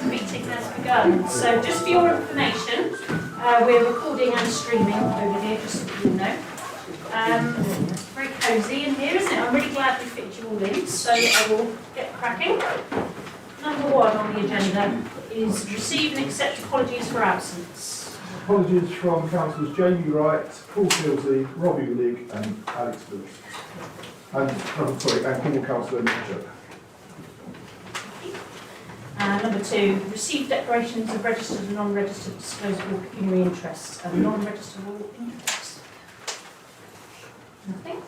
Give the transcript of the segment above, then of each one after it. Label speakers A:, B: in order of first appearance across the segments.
A: Meeting has begun. So just for your information, we're recording and streaming over here, just so you know. Very cosy in here, isn't it? I'm really glad we fit you all in, so I will get cracking. Number 1 on the agenda is receive and accept apologies for absence.
B: Apologies from Councillors Jamie Wright, Paul Kilsey, Robbie Willig and Alex Lewis. And former Councillor Nick Joe.
A: Number 2, receive declarations of registered and non-registered disposable pecuniary interests and non-registerable interests. Nothing.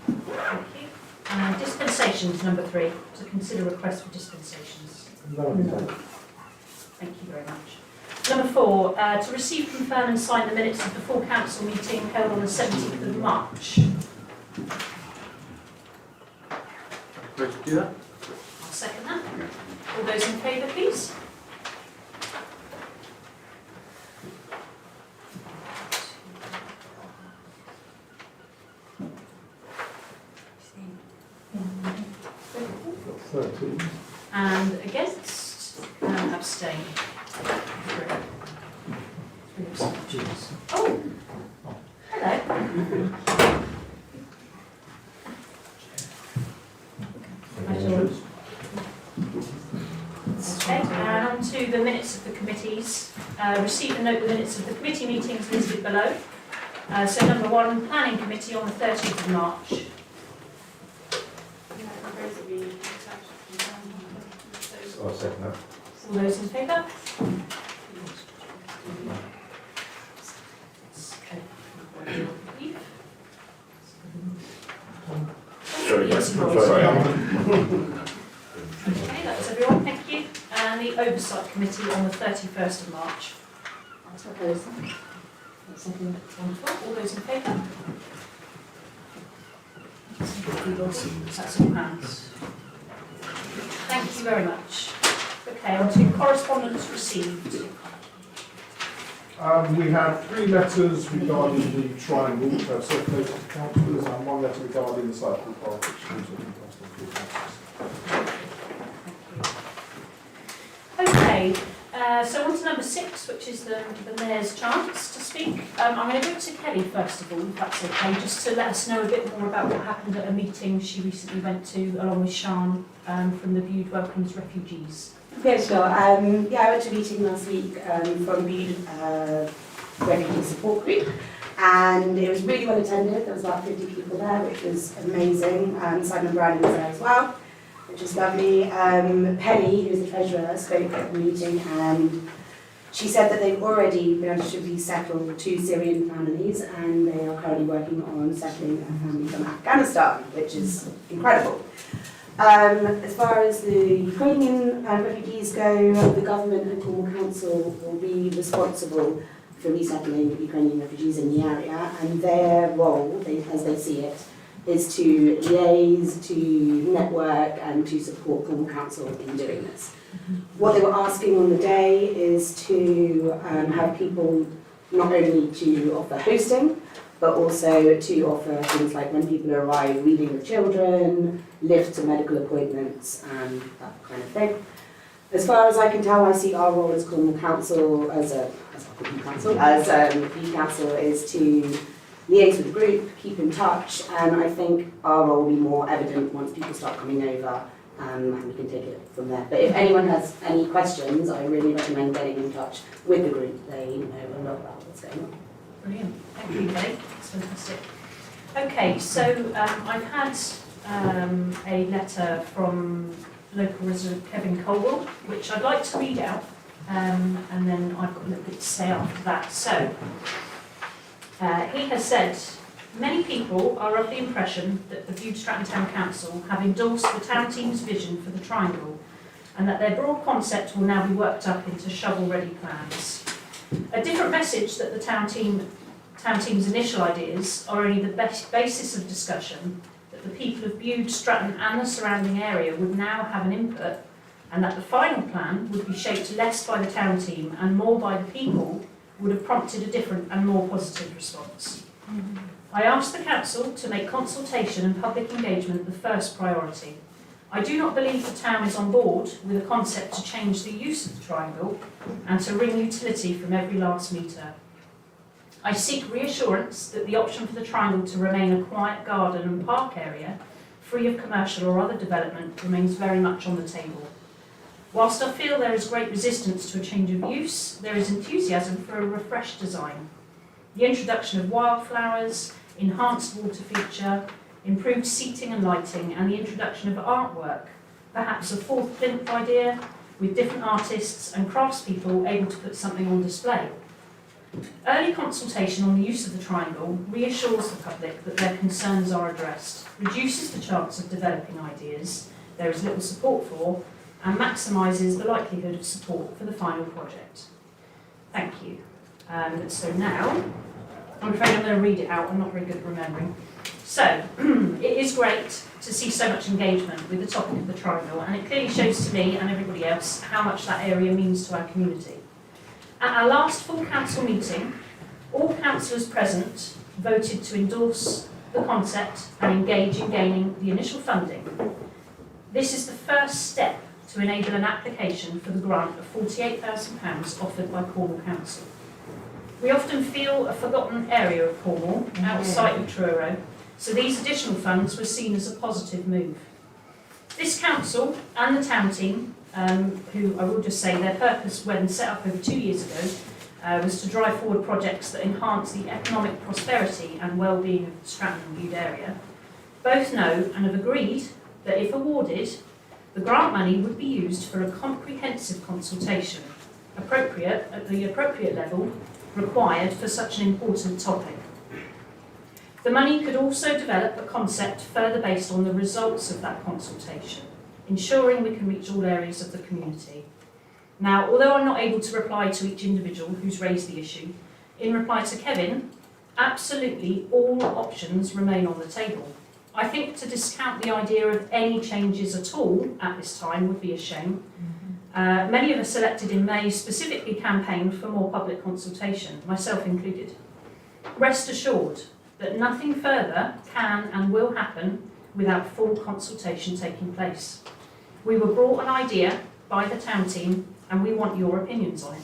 A: Thank you. And dispensations, number 3, to consider requests for dispensations.
B: No.
A: Thank you very much. Number 4, to receive, confirm and sign the minutes of the full council meeting held on the 17th of March.
C: Ready to do that?
A: I'll second that. All those in favour, please?
B: Got 13.
A: And against, and abstain. 3 abstentions. Oh, hello. Okay, and on to the minutes of the committees. Receive and note the minutes of the committee meetings listed below. So number 1, Planning Committee on the 30th of March.
C: I'll second that.
A: All those in favour? Okay, that's everyone, thank you. And the Oversight Committee on the 31st of March. That's proposed. That's something wonderful. All those in favour? That's all hands. Thank you very much. Okay, on to correspondence received.
B: We have 3 letters regarding the triangle which have circulated to councillors and 1 letter regarding the cycle park which is also been passed on to the councillors.
A: Okay, so on to number 6, which is the Mayor's chance to speak. I'm going to go to Kelly first of all, if that's okay, just to let us know a bit more about what happened at a meeting she recently went to, along with Sian, from the Bude Welcomes Refugees.
D: Yeah, sure. I went to a meeting last week from Bude Refugee Support Group, and it was really well attended. There was about 50 people there, which was amazing. Simon Brown was there as well, which was lovely. Penny, who's the treasurer, spoke at the meeting, and she said that they've already been able to resettle 2 Syrian families, and they are currently working on settling a family from Afghanistan, which is incredible. As far as the Ukrainian refugees go, the government and Cornwall Council will be responsible for resettling Ukrainian refugees in the area, and their role, as they see it, is to liaise, to network and to support Cornwall Council in doing this. What they were asking on the day is to have people not only to offer hosting, but also to offer things like when people arrive, reading with children, lift to medical appointments, and that kind of thing. As far as I can tell, I see our role as Cornwall Council, as Youth Council, is to liaise with the group, keep in touch, and I think our role will be more evident once people start coming over, and we can take it from there. But if anyone has any questions, I really recommend getting in touch with the group. They know a lot about what's going on.
A: Brilliant. Thank you, Kate. That's fantastic. Okay, so I've had a letter from local resident Kevin Colwell, which I'd like to read out, and then I've got a little bit to say after that. So, he has said, many people are of the impression that the Bude-Stratton Town Council have endorsed the town team's vision for the triangle, and that their broad concept will now be worked up into shovel-ready plans. A different message that the town team's initial ideas are only the basis of discussion, that the people of Bude-Stratton and the surrounding area would now have an input, and that the final plan would be shaped less by the town team and more by the people, would have prompted a different and more positive response. I asked the council to make consultation and public engagement the first priority. I do not believe the town is on board with a concept to change the use of the triangle and to wring utility from every last metre. I seek reassurance that the option for the triangle to remain a quiet garden and park area, free of commercial or other development, remains very much on the table. Whilst I feel there is great resistance to a change of use, there is enthusiasm for a refreshed design. The introduction of wildflowers, enhanced water feature, improved seating and lighting, and the introduction of artwork, perhaps a fourth plinth idea, with different artists and craftspeople able to put something on display. Early consultation on the use of the triangle reassures the public that their concerns are addressed, reduces the chance of developing ideas there is little support for, and maximises the likelihood of support for the final project. Thank you. So now, I'm afraid I'm going to read it out, I'm not very good at remembering. So, it is great to see so much engagement with the topic of the triangle, and it clearly shows to me and everybody else how much that area means to our community. At our last full council meeting, all councillors present voted to endorse the concept and engage in gaining the initial funding. This is the first step to enable an application for the grant of £48,000 offered by Cornwall Council. We often feel a forgotten area of Cornwall, outside of Truro, so these additional funds were seen as a positive move. This council and the town team, who I will just say their purpose when set up over 2 years ago was to drive forward projects that enhance the economic prosperity and well-being of the Stratton and Bude area, both know and have agreed that if awarded, the grant money would be used for a comprehensive consultation, appropriate at the appropriate level required for such an important topic. The money could also develop a concept further based on the results of that consultation, ensuring we can reach all areas of the community. Now, although I'm not able to reply to each individual who's raised the issue, in reply to Kevin, absolutely all options remain on the table. I think to discount the idea of any changes at all at this time would be a shame. Many of us elected in May specifically campaigned for more public consultation, myself included. Rest assured that nothing further can and will happen without full consultation taking place. We were brought an idea by the town team and we want your opinions on it.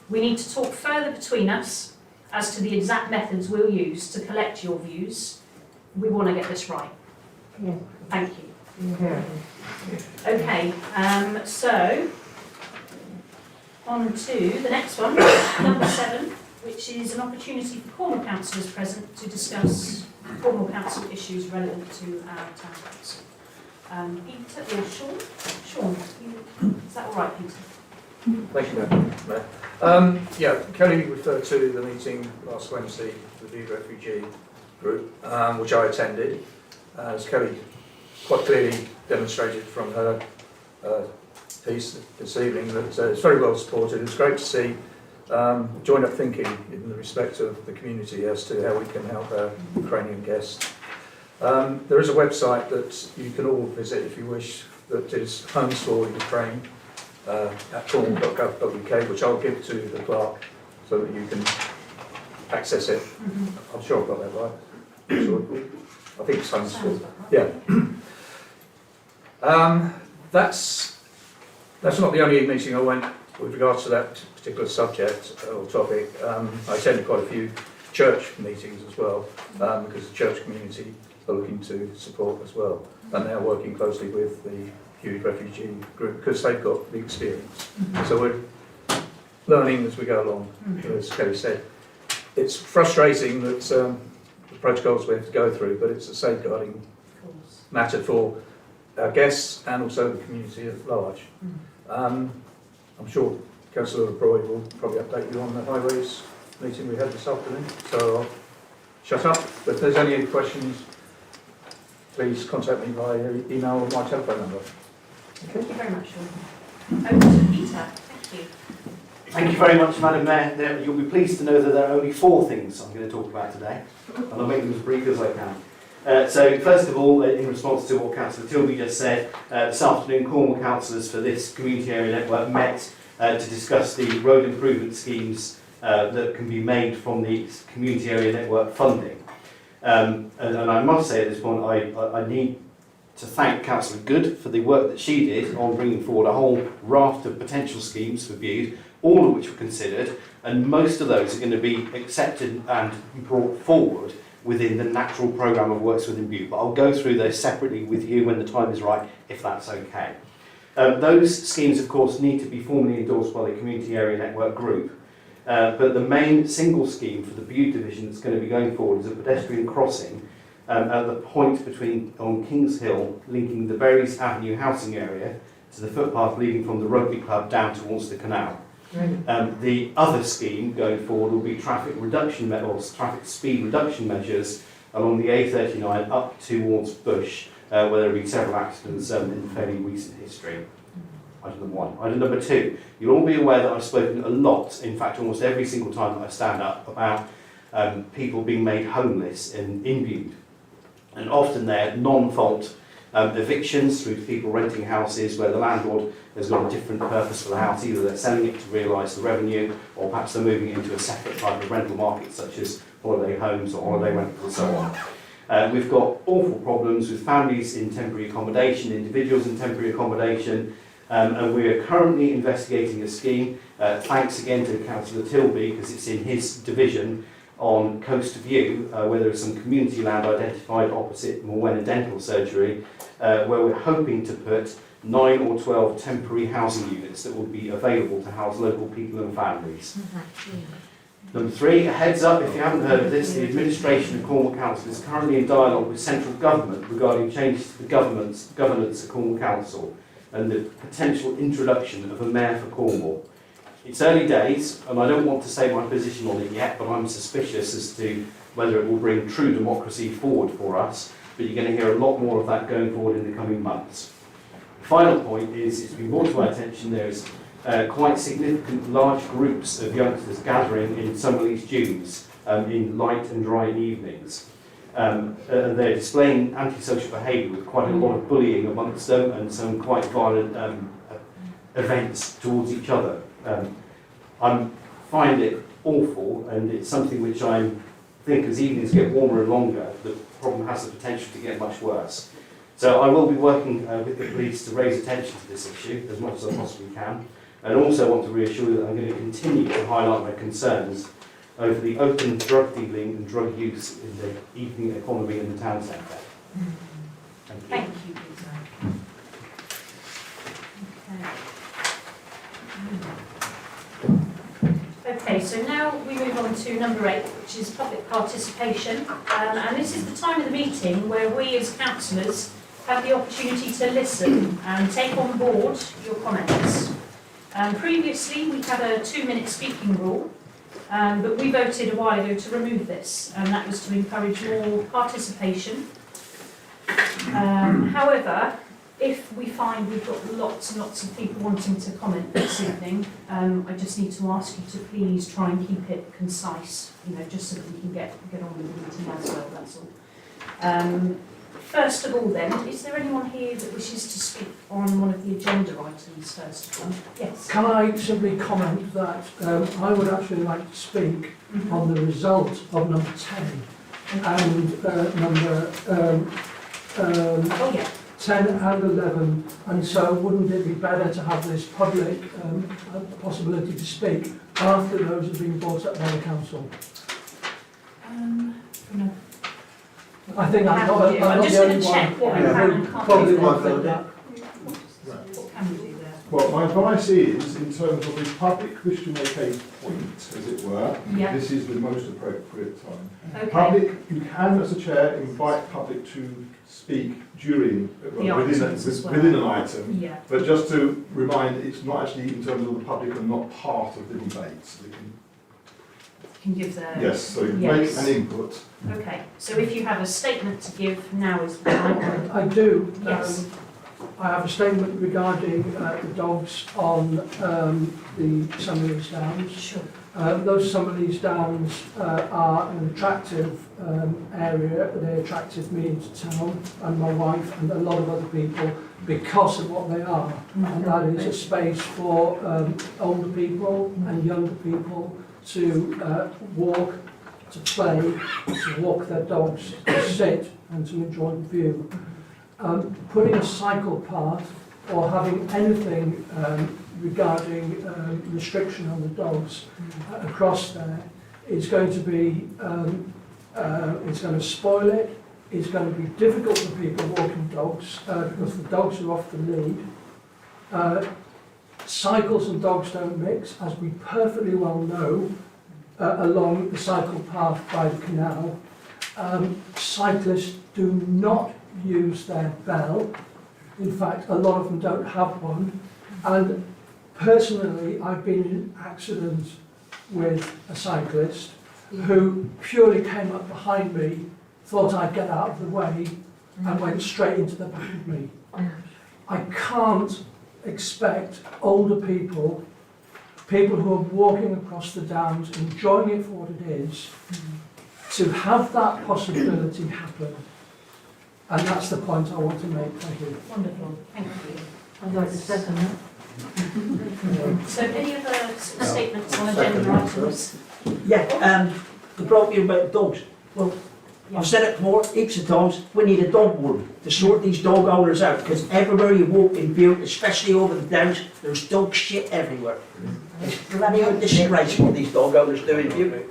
A: We need to talk further between us as to the exact methods we'll use to collect your views. We want to get this right.
E: Yeah.
A: Thank you.
E: Yeah.
A: Okay, so on to the next one, number 7, which is an opportunity for Cornwall councillors present to discuss Cornwall council issues relevant to our town council. Peter or Sean? Sean, is that all right, Peter?
C: Thank you, Mayor. Yeah, Kelly referred to the meeting last Wednesday, the Bude refugee group, which I attended. As Kelly quite clearly demonstrated from her piece this evening, that it's very well supported. It's great to see joined up thinking in the respect of the community as to how we can help our Ukrainian guests. There is a website that you can all visit if you wish, that is Homes for Ukraine at cornwall.gov.uk, which I'll give to the clerk so that you can access it. I'm sure I've got that right. Sure. I think it's Homes for. Yeah. That's not the only meeting I went with regards to that particular subject or topic. I attended quite a few church meetings as well, because the church community are looking to support as well, and they're working closely with the Bude refugee group because they've got the experience. So we're learning as we go along, as Kelly said. it's frustrating that the protocols we have to go through, but it's a safeguarding
A: Of course.
C: matter for our guests and also the community at large. I'm sure Councillor Broy will probably update you on the highways meeting we had this afternoon, so I'll shut up. But if there's any questions, please contact me via email or my telephone number.
A: Thank you very much, Sean. Over to Peter. Thank you.
E: Thank you very much, Madam Mayor. You'll be pleased to know that there are only 4 things I'm going to talk about today, and I'll make them as brief as I can. So, first of all, in response to what Councillor Tilby just said, this afternoon Cornwall councillors for this community area network met to discuss the road improvement schemes that can be made from the community area network funding. And I must say at this point, I need to thank Councillor Good for the work that she did on bringing forward a whole raft of potential schemes for Bude, all of which were considered, and most of those are going to be accepted and brought forward within the natural programme of works within Bude. But I'll go through those separately with you when the time is right, if that's okay. Those schemes, of course, need to be formally endorsed by the Community Area Network Group. But the main single scheme for the Bude division that's going to be going forward is a pedestrian crossing at the point on Kings Hill, linking the Berries Avenue housing area to the footpath leading from the rugby club down towards the canal. The other scheme going forward will be traffic speed reduction measures along the A39 up towards Bush, where there have been several accidents in fairly recent history. Item number 1. Item number 2. You'll all be aware that I've spoken a lot, in fact almost every single time that I stand up, about people being made homeless in Bude. And often they're non-fault evictions through to people renting houses where the landlord has got a different purpose for the house. Either they're selling it to realise the revenue, or perhaps they're moving it into a separate type of rental market such as holiday homes or holiday rentals and so on. We've got awful problems with families in temporary accommodation, individuals in temporary accommodation, and we are currently investigating a scheme, thanks again to Councillor Tilby because it's in his division, on Coast View, where there is some community land identified opposite Morwenna Dental Surgery, where we're hoping to put 9 or 12 temporary housing units that will be available to house local people and families. Number 3, a heads up, if you haven't heard of this, the administration of Cornwall Council is currently in dialogue with central government regarding changes to the governance of Cornwall Council and the potential introduction of a mayor for Cornwall. It's early days, and I don't want to say my position on it yet, but I'm suspicious as to whether it will bring true democracy forward for us, but you're going to hear a lot more of that going forward in the coming months. The final point is, it's been brought to my attention, there's quite significant large groups of youngsters gathering in Summerlees Dunes in light and dry evenings. They're displaying antisocial behaviour with quite a lot of bullying amongst them and some quite violent events towards each other. I find it awful, and it's something which I think as evenings get warmer and longer, the problem has the potential to get much worse. So I will be working with the police to raise attention to this issue as much as I possibly can, and also want to reassure you that I'm going to continue to highlight my concerns over the open drug dealing and drug use in the evening economy in the town centre. Thank you.
A: Thank you, Peter. Okay, so now we move on to number 8, which is public participation. And this is the time of the meeting where we as councillors have the opportunity to listen and take on board your comments. Previously, we had a 2-minute speaking rule, but we voted a while ago to remove this, and that was to encourage more participation. However, if we find we've got lots and lots of people wanting to comment this evening, I just need to ask you to please try and keep it concise, just so that we can get on with the meeting as well, that's all. First of all then, is there anyone here that wishes to speak on one of the agenda items first of all? Yes.
F: Can I simply comment that I would actually like to speak on the result of number 10 and number
A: Oh yeah.
F: 10 and 11, and so wouldn't it be better to have this public possibility to speak after those have been brought up by the council?
A: No.
F: I think I'm not the
A: I'm just
F: only
A: going to check
F: one
A: what we can and can't
F: probably
A: do.
F: won't think that.
A: What can we do there?
B: Well, my advice is, in terms of if public wish to make a point, as it were,
A: Yeah.
B: this is the most appropriate time.
A: Okay.
B: Public, you can, as a chair, invite public to speak during,
A: items as well.
B: within an item,
A: Yeah.
B: but just to remind, it's not actually in terms of the public and not part of the debate. So they can,
A: Can give their.
B: yes, so you
A: Yes.
B: make an input.
A: Okay, so if you have a statement to give, now is the time.
F: I do.
A: Yes.
F: I have a statement regarding the dogs on the Summerlees Downs.
A: Sure.
F: Those Summerlees Downs are an attractive area. They attracted me into town and my wife and a lot of other people because of what they are. And that is a space for older people and younger people to walk, to play, to walk their dogs, to sit and to enjoy the view. Putting a cycle path or having anything regarding restriction on the dogs across there is going to be, it's going to spoil it, it's going to be difficult for people walking dogs because the dogs are off the lead. Cycles and dogs don't mix, as we perfectly well know, along the cycle path by the canal. Cyclists do not use their bell. In fact, a lot of them don't have one. And personally, I've been in accidents with a cyclist who purely came up behind me, thought I'd get out of the way, and went straight into the back of me. I can't expect older people, people who are walking across the downs, enjoying it for what it is, to have that possibility happen. And that's the point I want to make. Thank you.
A: Wonderful, thank you.
G: I'd like to second that.
A: So any other statements on agenda items?
G: Yeah, the problem about dogs. Well, I've said it before, heaps of times, we need a dog warden to sort these dog owners out, because everywhere you walk in Bude, especially over the downs, there's dog shit everywhere. It's bloody disgrace what these dog owners do in Bude.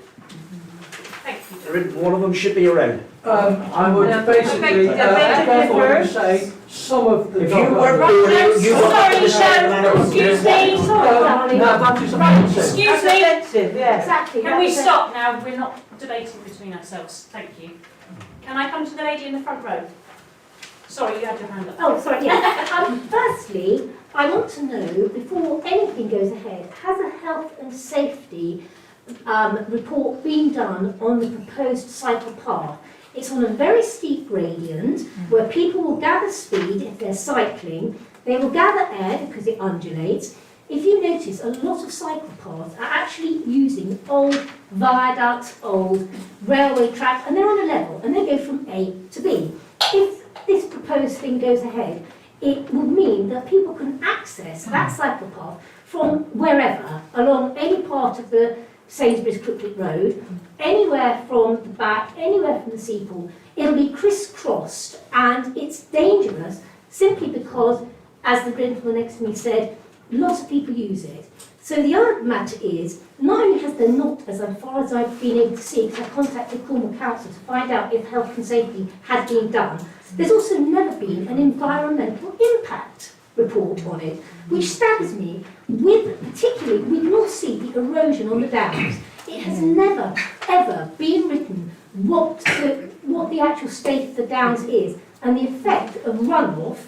A: Thank you.
G: One of them should be around.
F: I would basically echo what you say. Some of the
G: If
F: dog
G: you weren't
F: owners-
G: doing it, you
A: Sorry,
G: were
A: Sharon, excuse me.
F: No, that is
A: Right,
F: offensive.
A: excuse me.
H: Exactly.
A: Can we stop now? We're not debating between ourselves. Thank you. Can I come to the lady in the front row? Sorry, you had your hand up.
H: Oh, sorry, yeah. Firstly, I want to know, before anything goes ahead, has a health and safety report been done on the proposed cycle path? It's on a very steep gradient where people will gather speed if they're cycling. They will gather air because it undulates. If you notice, a lot of cycle paths are actually using old viaducts, old railway tracks, and they're on a level, and they go from A to B. If this proposed thing goes ahead, it would mean that people can access that cycle path from wherever, along any part of the Sainsbury's Crooklet Road, anywhere from the back, anywhere from the seapool. It'll be crisscrossed, and it's dangerous simply because, as the gentleman next to me said, lots of people use it. So the other matter is, not only has there not, as far as I've been able to see, because I contacted Cornwall Council to find out if health and safety had been done, there's also never been an environmental impact report on it, which staggers me, particularly with North Sea, the erosion on the downs. It has never, ever been written what the actual state of the downs is, and the effect of runoff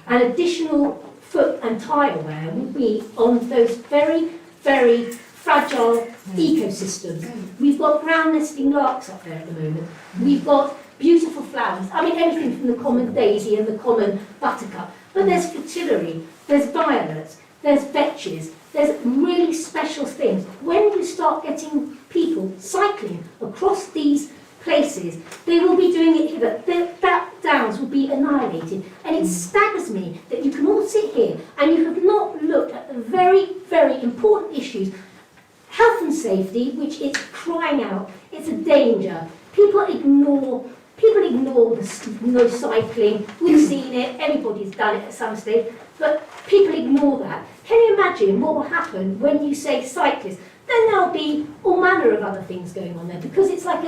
H: and additional foot and tyre wear will be on those very, very fragile ecosystems. We've got brown nesting larks up there at the moment. We've got beautiful flowers. I mean, everything from the common daisy and the common buttercup. But there's fritillary, there's violets, there's vetches, there's really special things. When you start getting people cycling across these places, they will be doing it here. That downs will be annihilated. And it staggers me that you can all sit here and you have not looked at the very, very important issues. Health and safety, which is crying out, it's a danger. People ignore the no cycling. We've seen it, everybody's done it at some stage, but people ignore that. Can you imagine what will happen when you say cyclists? Then there'll be all manner of other things going on there, because it's like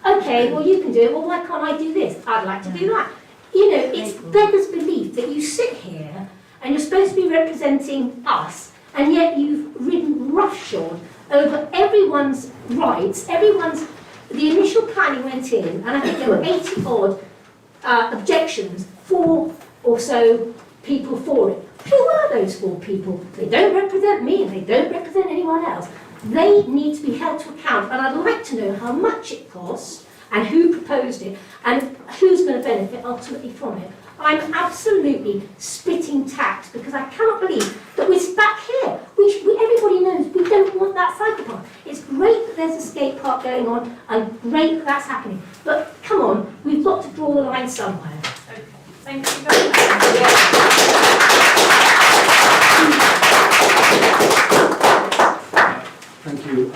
H: okay, well you can do it, well why can't I do this? I'd like to do that. You know, it's beggars belief that you sit here and you're supposed to be representing us, and yet you've ridden roughshod over everyone's rights, the initial planning went in, and I think there were 80 odd objections, 4 or so people for it. Who are those 4 people? They don't represent me and they don't represent anyone else. They need to be held to account, and I'd like to know how much it costs and who proposed it and who's going to benefit ultimately from it. I'm absolutely spitting tax because I cannot believe that we're back here. Everybody knows we don't want that cycle path. It's great that there's a skate park going on and great that that's happening. But come on, we've got to draw the line somewhere.
A: Okay, thank you very much.
I: Thank you,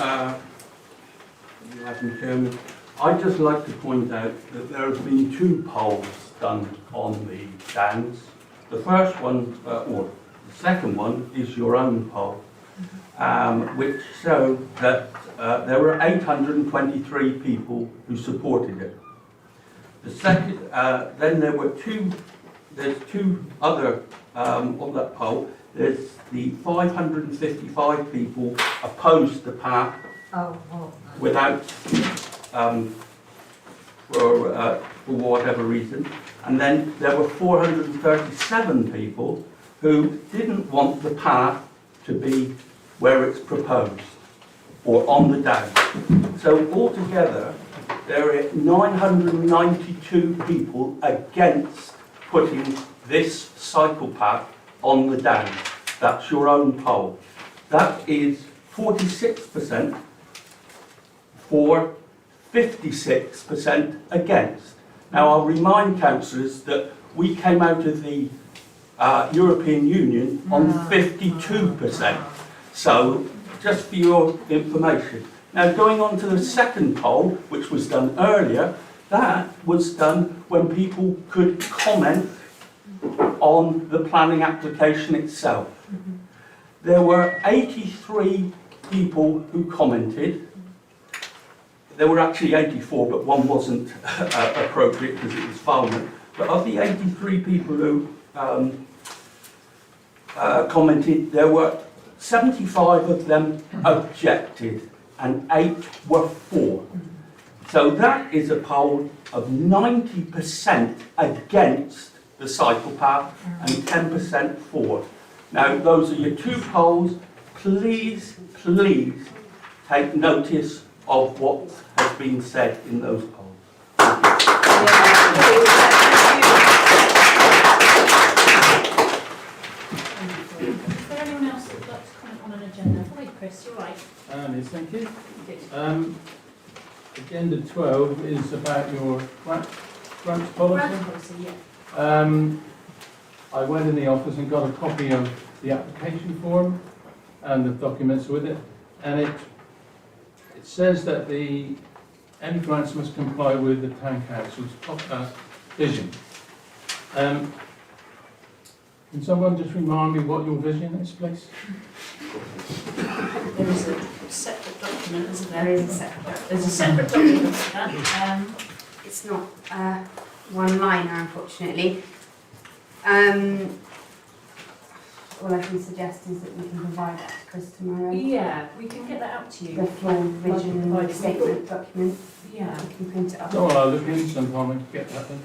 I: Madam Chairman. I'd just like to point out that there have been 2 polls done on the downs. The first one, or the second one, is your own poll, which showed that there were 823 people who supported it. The second, then there were there's 2 other on that poll. There's the 555 people opposed the path without, for whatever reason. And then there were 437 people who didn't want the path to be where it's proposed, or on the down. So altogether, there are 992 people against putting this cycle path on the down. That's your own poll. That is 46% for, 56% against. Now I'll remind councillors that we came out of the European Union on 52%. So just for your information. Now going on to the second poll, which was done earlier, that was done when people could comment on the planning application itself. There were 83 people who commented. There were actually 84, but one wasn't appropriate because it was Farman. But of the 83 people who commented, there were 75 of them objected and 8 were for. So that is a poll of 90% against the cycle path and 10% for. Now those are your 2 polls. Please, please take notice of what has been said in those polls.
A: Is there anyone else that would like to comment on an agenda? Wait, Chris, you're right.
J: Yes, thank you.
A: Good.
J: Agenda 12 is about your grant policy.
A: Grant policy, yeah.
J: I went in the office and got a copy of the application form and the documents with it, and it says that any grants must comply with the town council's vision. Can someone just remind me what your vision is, please?
A: There is a separate document, isn't there?
D: There is a separate.
A: There's a separate document for that.
K: It's not one-liner, unfortunately. All I can suggest is that we can provide that to Chris tomorrow.
A: Yeah, we can get that out to
K: The
A: you.
K: full vision statement document.
A: Yeah.
K: We can print it off.
J: So I'll look in sometime and get that then.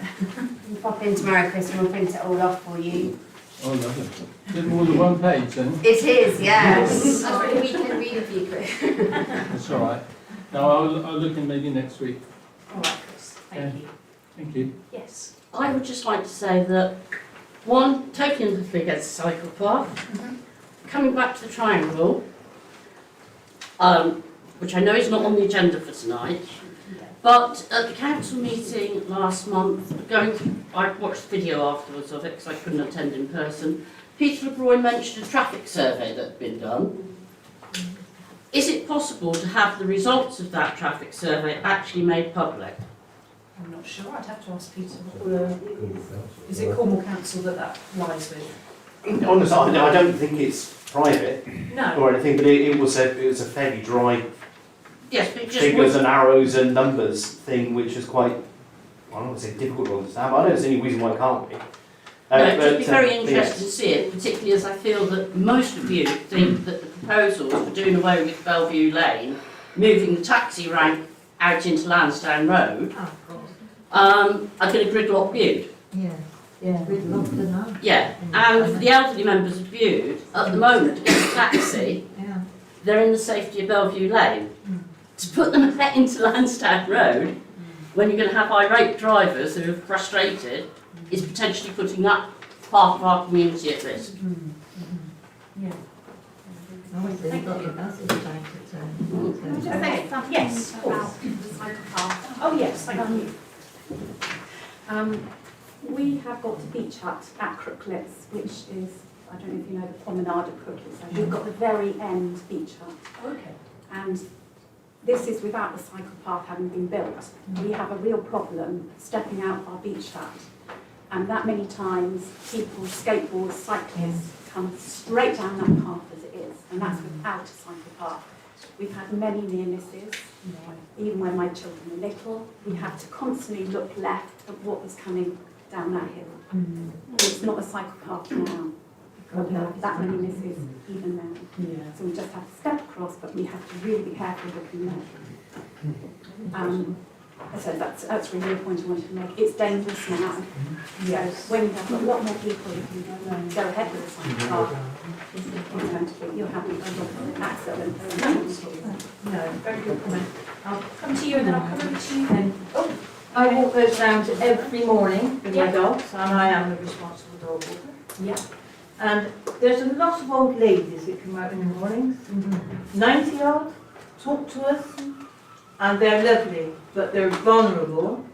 K: You pop in tomorrow, Chris, and we'll print it all off for you.
J: Oh, lovely. Is it more than 1 page then?
K: It is, yes.
D: We can read a few, Chris.
J: That's all right. No, I'll look in maybe next week.
A: All right, Chris. Thank you.
J: Thank you.
A: Yes.
L: I would just like to say that, one, totally empathy against the cycle path, coming back to the triangle, which I know is not on the agenda for tonight, but at the council meeting last month, I watched the video afterwards of it because I couldn't attend in person, Peter LeBroy mentioned a traffic survey that had been done. Is it possible to have the results of that traffic survey actually made public?
A: I'm not sure. I'd have to ask Peter. Is it Cornwall Council that lies with?
E: Honestly, I don't think it's private
A: No.
E: or anything, but it was a fairly dry
L: Yes, but it just
E: figures and arrows and numbers thing, which is quite, I don't want to say difficult to understand, but I don't see any reason why it can't be.
L: No, it'd just be very
E: yes.
L: interesting to see it, particularly as I feel that most of you think that the proposals for doing away with Bellevue Lane, moving the taxi rank out into Lansdowne Road, are going to gridlock Bude.
H: Gridlocked enough.
L: Yeah, and for the elderly members of Bude, at the moment, to get a taxi, they're in the safety of Bellevue Lane. To put them into Lansdowne Road, when you're going to have irate drivers who are frustrated, is potentially putting that part of our community at risk.
A: Yes, of course. Oh yes, thank you.
K: We have got a beach hut at Crooklets, which is, I don't know if you know the promenade of Crooklets, so we've got the very end beach hut.
A: Okay.
K: And this is without the cycle path having been built. We have a real problem stepping out our beach hut. And that many times, people, skateboards, cyclists, come straight down that path as it is, and that's without a cycle path. We've had many near misses, even when my children were little. We had to constantly look left at what was coming down that hill. It's not a cycle path now. We've had that many misses even now. So we just have to step across, but we have to really be careful looking left. So that's really a point I wanted to make. It's dangerous now.
A: Yes.
K: So when you have got a lot more people who can go ahead with a cycle path, you'll have accidents.
A: No, very good comment. I'll come to you and then I'll come over to you then. Oh,
M: I walk those round every morning with my
A: Yeah.
M: dogs, and I am the responsible dog walker.
A: yeah.
M: And there's a lot of old ladies that come out in the mornings, 90 odd, talk to us, and they're lovely, but they're vulnerable,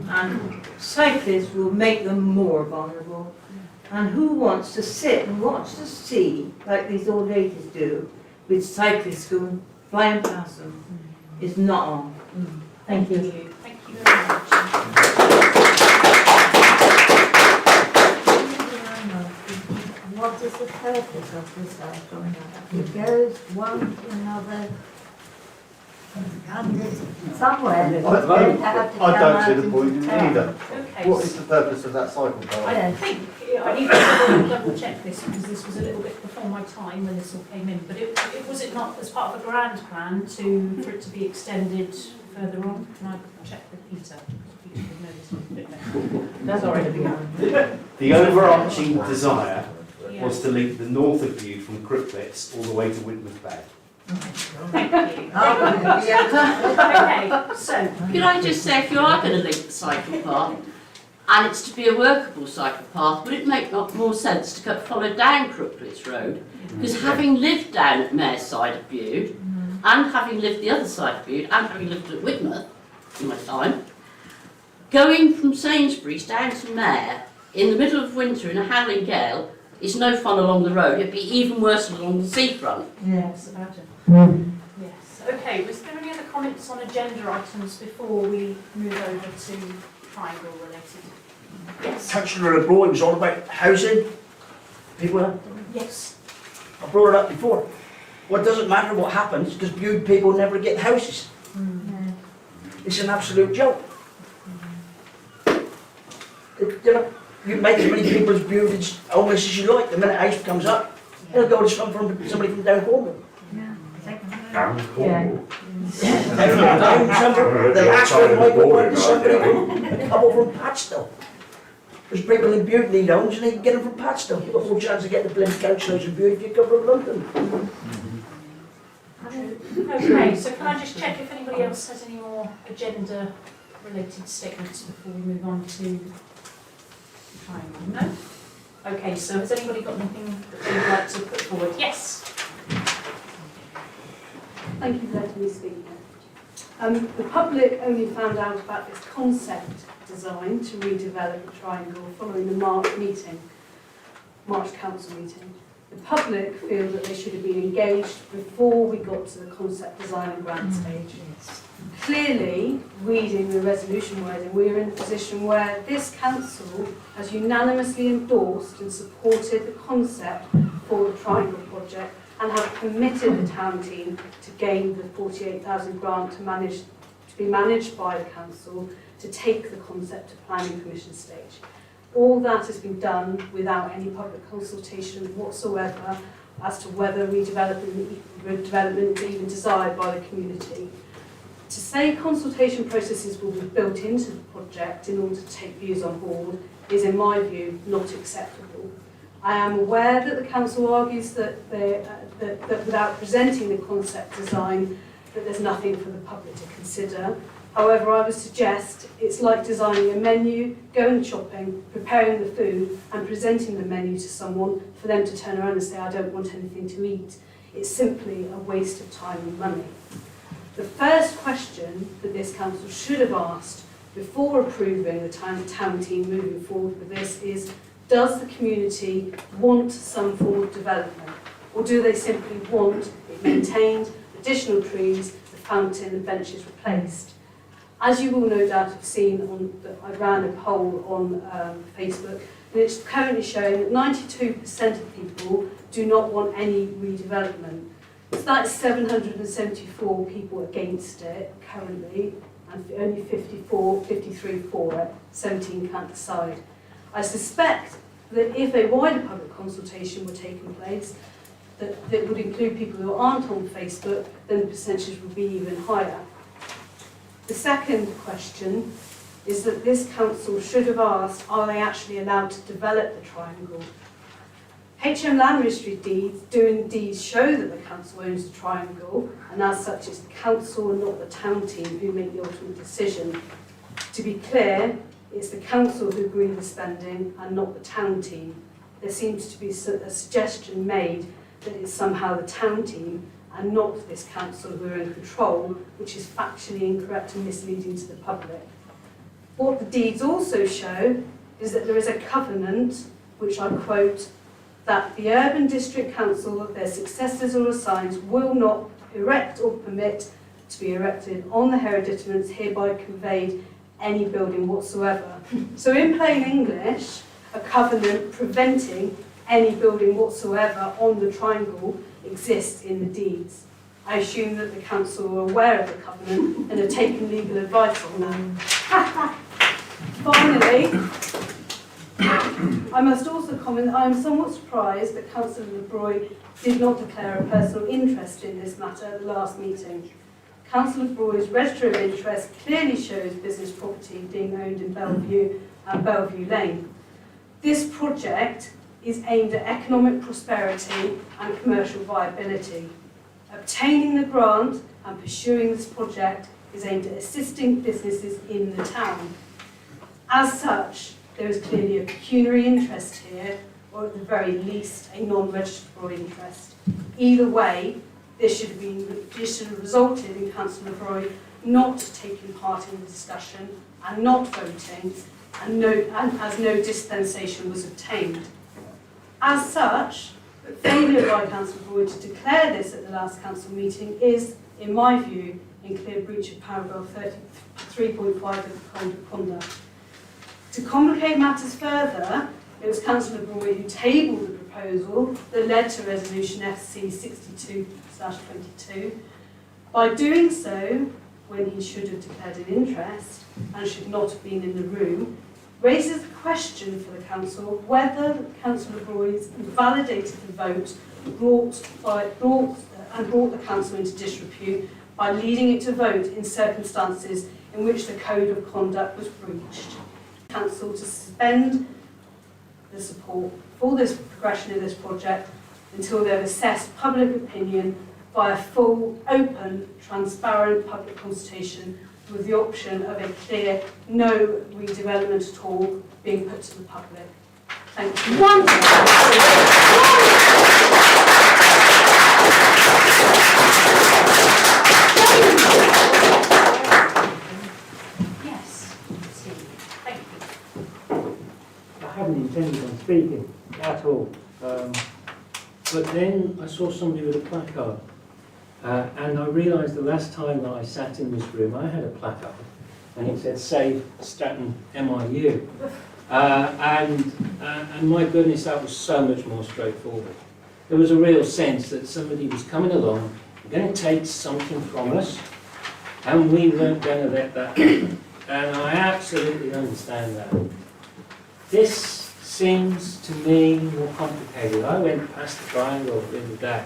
M: and cyclists will make them more vulnerable. And who wants to sit and watch to see, like these old ladies do, with cyclists going flying past them, is not on. Thank you.
A: Thank you very much.
H: What is the purpose of this going on? It goes one to another. And it's somewhere.
E: I don't see the point in it either.
A: Okay.
E: What is the purpose of that cycle path?
A: I think I need to double check this because this was a little bit before my time when this all came in. But it was it not as part of a grand plan for it to be extended further on? Can I check with Peter? Peter would know this a bit better.
M: That's already begun.
E: The overarching desire
A: Yeah.
E: was to link the north of Bude from Crooklets all the way to Whitworth Bay.
A: Thank you. Okay, so
L: Could I just say, if you are going to link the cycle path, and it's to be a workable cycle path, would it make more sense to follow down Crooklets Road? Because having lived down at Mare's side of Bude, and having lived the other side of Bude, and having lived at Whitworth in my time, going from Sainsbury's down to Mare in the middle of winter in a howling gale is no fun along the road. It'd be even worse along the seafront.
A: yes, about it. Yes. Okay. Was there any other comments on agenda items before we move over to triangle related? Yes.
G: Councillor O'Brien was on about housing. People,
A: Yes.
G: I brought it up before. Well, it doesn't matter what happens, because Bude people never get houses. It's an absolute joke. You know, you make as many people as Bude as homeless as you like. The minute a house comes up, they'll go to somebody from down Cornwall.
M: Yeah.
G: The last one might go on to somebody from a couple from Padstow. There's people in Bude need homes and they can get them from Padstow. You've got more chance of getting the bloody councillors in Bude if you come from London.
A: Okay, so can I just check if anybody else has any more agenda related statements before we move on to triangle? No? Okay, so has anybody got anything that they would like to put forward? Yes?
K: Thank you for letting me speak. The public only found out about this concept design to redevelop the triangle following the March council meeting. The public feel that they should have been engaged before we got to the concept design and grant stage. Clearly, reading the resolution wording, we are in a position where this council has unanimously endorsed and supported the concept for the triangle project and have committed the town team to gain the 48,000 grant to be managed by the council to take the concept to planning commission stage.
N: All that has been done without any public consultation whatsoever as to whether redevelopment is even desired by the community. To say consultation processes will be built into the project in order to take views on board is, in my view, not acceptable. I am aware that the council argues that without presenting the concept design, that there's nothing for the public to consider. However, I would suggest it's like designing a menu, going shopping, preparing the food and presenting the menu to someone for them to turn around and say, I don't want anything to eat. It's simply a waste of time and money. The first question that this council should have asked before approving the town team moving forward with this is, does the community want some form of development? Or do they simply want it maintained, additional trees, the fountain and benches replaced? As you will no doubt have seen, I ran a poll on Facebook, and it's currently showing that 92% of people do not want any redevelopment. So that's 774 people against it currently, and only 53 for it, 17 can't decide. I suspect that if a wider public consultation were taking place, that would include people who aren't on Facebook, then the percentage would be even higher. The second question is that this council should have asked, are they actually allowed to develop the triangle? HM Land Registry deeds do indeed show that the council owns the triangle, and as such it's the council and not the town team who make the ultimate decision. To be clear, it's the council who agree the spending and not the town team. There seems to be a suggestion made that it's somehow the town team and not this council who are in control, which is factually incorrect and misleading to the public. What the deeds also show is that there is a covenant, which I quote, that the Urban District Council, their successors or assigns, will not erect or permit to be erected on the hereditaments hereby conveyed any building whatsoever. So in plain English, a covenant preventing any building whatsoever on the triangle exists in the deeds. I assume that the council are aware of the covenant and have taken legal advice on that. Finally, I must also comment that I am somewhat surprised that Councillor LeBroy did not declare a personal interest in this matter at the last meeting. Councillor LeBroy's register of interest clearly shows business property being owned in Bellevue and Bellevue Lane. This project is aimed at economic prosperity and commercial viability. Obtaining the grant and pursuing this project is aimed at assisting businesses in the town. As such, there is clearly a pecuniary interest here, or at the very least, a non-registrable interest. Either way, this should have resulted in Councillor LeBroy not taking part in the discussion and not voting, and as no dispensation was obtained. As such, failure by Councillor LeBroy to declare this at the last council meeting is, in my view, in clear breach of paragraph 33.5 of the Code of Conduct. To complicate matters further, it was Councillor LeBroy who tabled the proposal that led to Resolution FC 62/22. By doing so, when he should have declared an interest and should not have been in the room, raises the question for the council whether Councillor LeBroy's invalidated the vote brought the council into disrepute by leading it to vote in circumstances in which the Code of Conduct was breached. Council to suspend the support for this progression of this project until they've assessed public opinion by a full, open, transparent public consultation with the option of a clear no redevelopment at all being put to the public. Thank you.
A: Yes. Thank you.
O: I hadn't intended on speaking at all, but then I saw somebody with a placard, and I realised the last time that I sat in this room I had a placard, and it said "Save Stratton MIU," and my goodness, that was so much more straightforward. There was a real sense that somebody was coming along, going to take something from us, and we weren't going to let that happen. And I absolutely understand that. this seems to me more complicated. I went past the triangle the other day,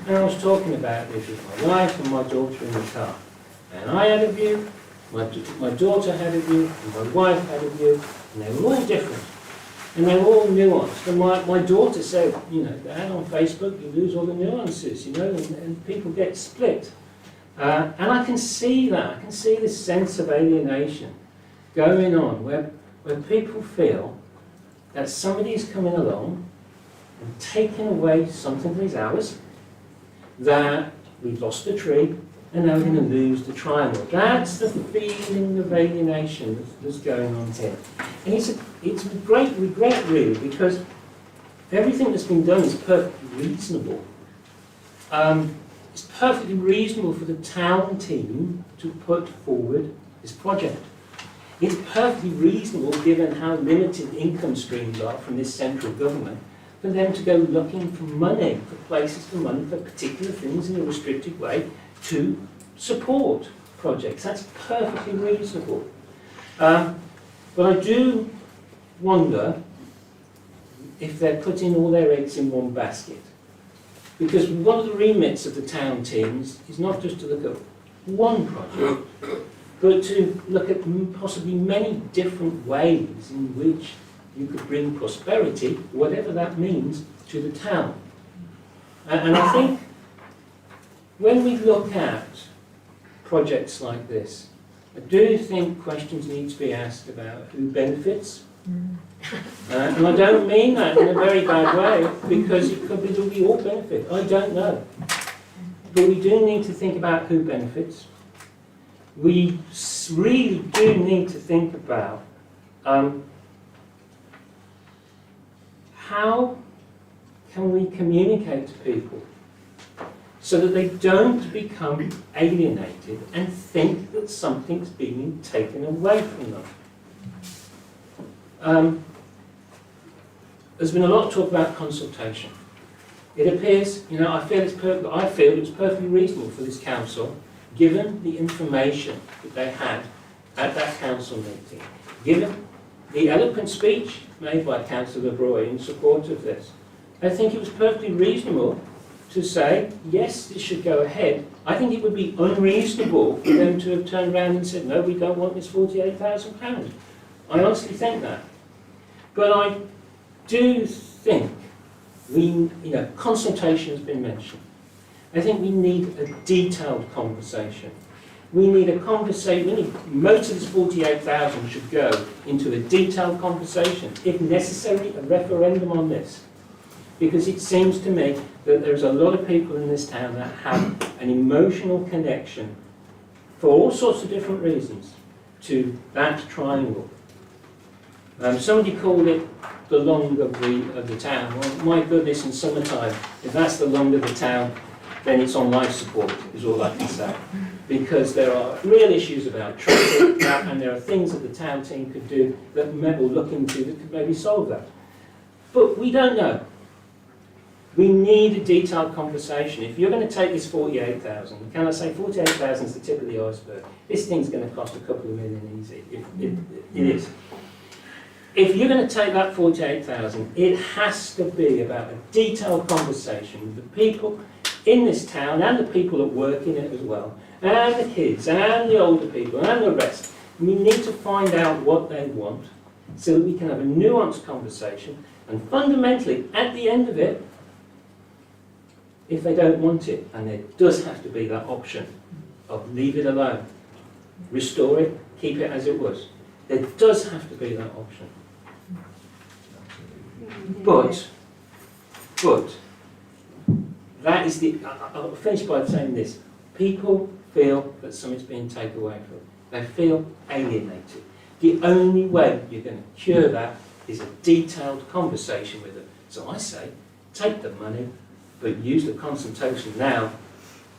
O: and I was talking about this with my wife and my daughter in the car. And I had a view, my daughter had a view, and my wife had a view, and they were all different. And they were all nuanced. And my daughter said, you know, Dad, on Facebook you lose all the nuances, you know, and people get split. And I can see that. I can see this sense of alienation going on where people feel that somebody's coming along and taking away something that is ours, that we've lost the tree, and now we're going to lose the triangle. That's the feeling of alienation that's going on here. And it's a great regret, really, because everything that's been done is perfectly reasonable. It's perfectly reasonable for the town team to put forward this project. It's perfectly reasonable, given how limited income streams are from this central government, for them to go looking for money, for places for money, for particular things in a restricted way to support projects. That's perfectly reasonable. But I do wonder if they're putting all their eggs in one basket. Because one of the remits of the town teams is not just to look at one project, but to look at possibly many different ways in which you could bring prosperity, whatever that means, to the town. And I think when we look at projects like this, I do think questions need to be asked about who benefits. And I don't mean that in a very bad way, because it could be that we all benefit. I don't know. But we do need to think about who benefits. We really do need to think about how can we communicate to people so that they don't become alienated and think that something's being taken away from them. There's been a lot of talk about consultation. It appears, you know, I feel it's perfectly reasonable for this council, given the information that they had at that council meeting, given the eloquent speech made by Councillor Broy in support of this. I think it was perfectly reasonable to say, yes, this should go ahead. I think it would be unreasonable for them to have turned around and said, no, we don't want this £48,000. I honestly think that. But I do think consultation has been mentioned. I think we need a detailed conversation. We need a conversation. Most of this 48,000 should go into a detailed conversation, if necessary, a referendum on this. Because it seems to me that there's a lot of people in this town that have an emotional connection, for all sorts of different reasons, to that triangle. Somebody called it the lung of the town. Well, my goodness, in summertime, if that's the lung of the town, then it's on life support, is all I can say. Because there are real issues about traffic, and there are things that the town team could do that will look into that could maybe solve that. But we don't know. We need a detailed conversation. If you're going to take this 48,000, can I say 48,000 is the tip of the iceberg? This thing's going to cost a couple of million easy. It is. If you're going to take that 48,000, it has to be about a detailed conversation with the people in this town and the people that work in it as well, and the kids and the older people and the rest. We need to find out what they want so that we can have a nuanced conversation, and fundamentally, at the end of it, if they don't want it, and there does have to be that option of leave it alone, restore it, keep it as it was. There does have to be that option. But that is the, I'll finish by saying this. People feel that something's being taken away from them. They feel alienated. The only way you're going to cure that is a detailed conversation with them. So I say, take the money, but use the consultation now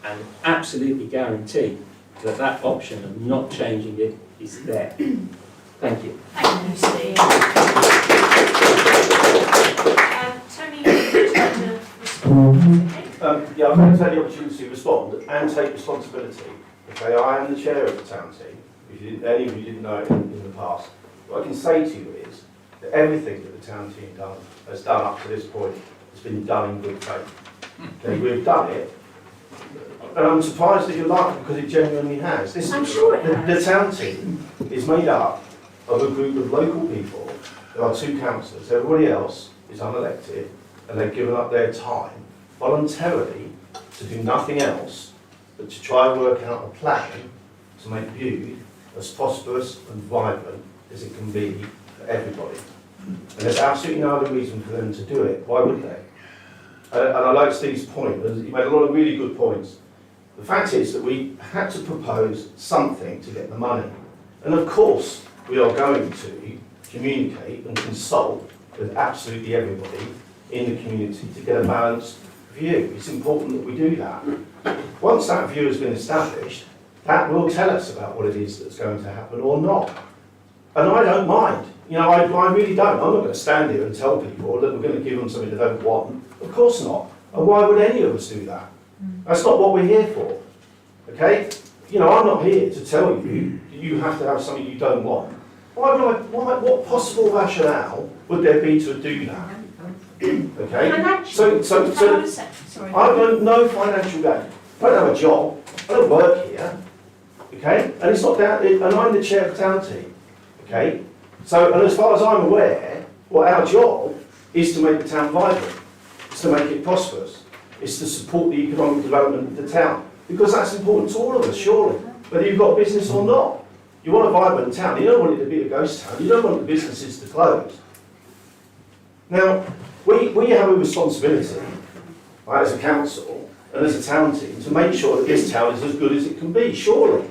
O: and absolutely guarantee that that option of not changing it is there. Thank you.
A: Thank you, Steve. Tony, would you like to respond?
E: Yeah, I'm going to take the opportunity to respond and take responsibility. Okay, I am the chair of the town team. If any of you didn't know it in the past, what I can say to you is
P: that everything that the town team has done up to this point has been done in good faith. Okay, we've done it, and I'm surprised that you're laughing because it genuinely has.
H: I'm sure it has.
P: The town team is made up of a group of local people. There are 2 councillors. Everybody else is unelected, and they've given up their time voluntarily to do nothing else but to try and work out a plan to make Bude as prosperous and vibrant as it can be for everybody. And there's absolutely no other reason for them to do it. Why would they? And I like Steve's point. He made a lot of really good points. The fact is that we had to propose something to get the money. And of course, we are going to communicate and consult with absolutely everybody in the community to get a balanced view. It's important that we do that. Once that view has been established, that will tell us about what it is that's going to happen or not. And I don't mind. You know, I really don't. I'm not going to stand here and tell people that we're going to give them something they don't want. Of course not. And why would any of us do that? That's not what we're here for. Okay? You know, I'm not here to tell you that you have to have something you don't want. What possible rationale would there be to do that? Okay? So I've got no financial gain. I don't have a job. I don't work here. Okay? And it's not down, and I'm the chair of the town team. Okay? So, and as far as I'm aware, well, our job is to make the town vibrant. It's to make it prosperous. It's to support the economic development of the town. Because that's important to all of us, surely. Whether you've got a business or not. You want a vibrant town. You don't want it to be a ghost town. You don't want the businesses to close. Now, we have a responsibility, right, as a council and as a town team to make sure that this town is as good as it can be, surely.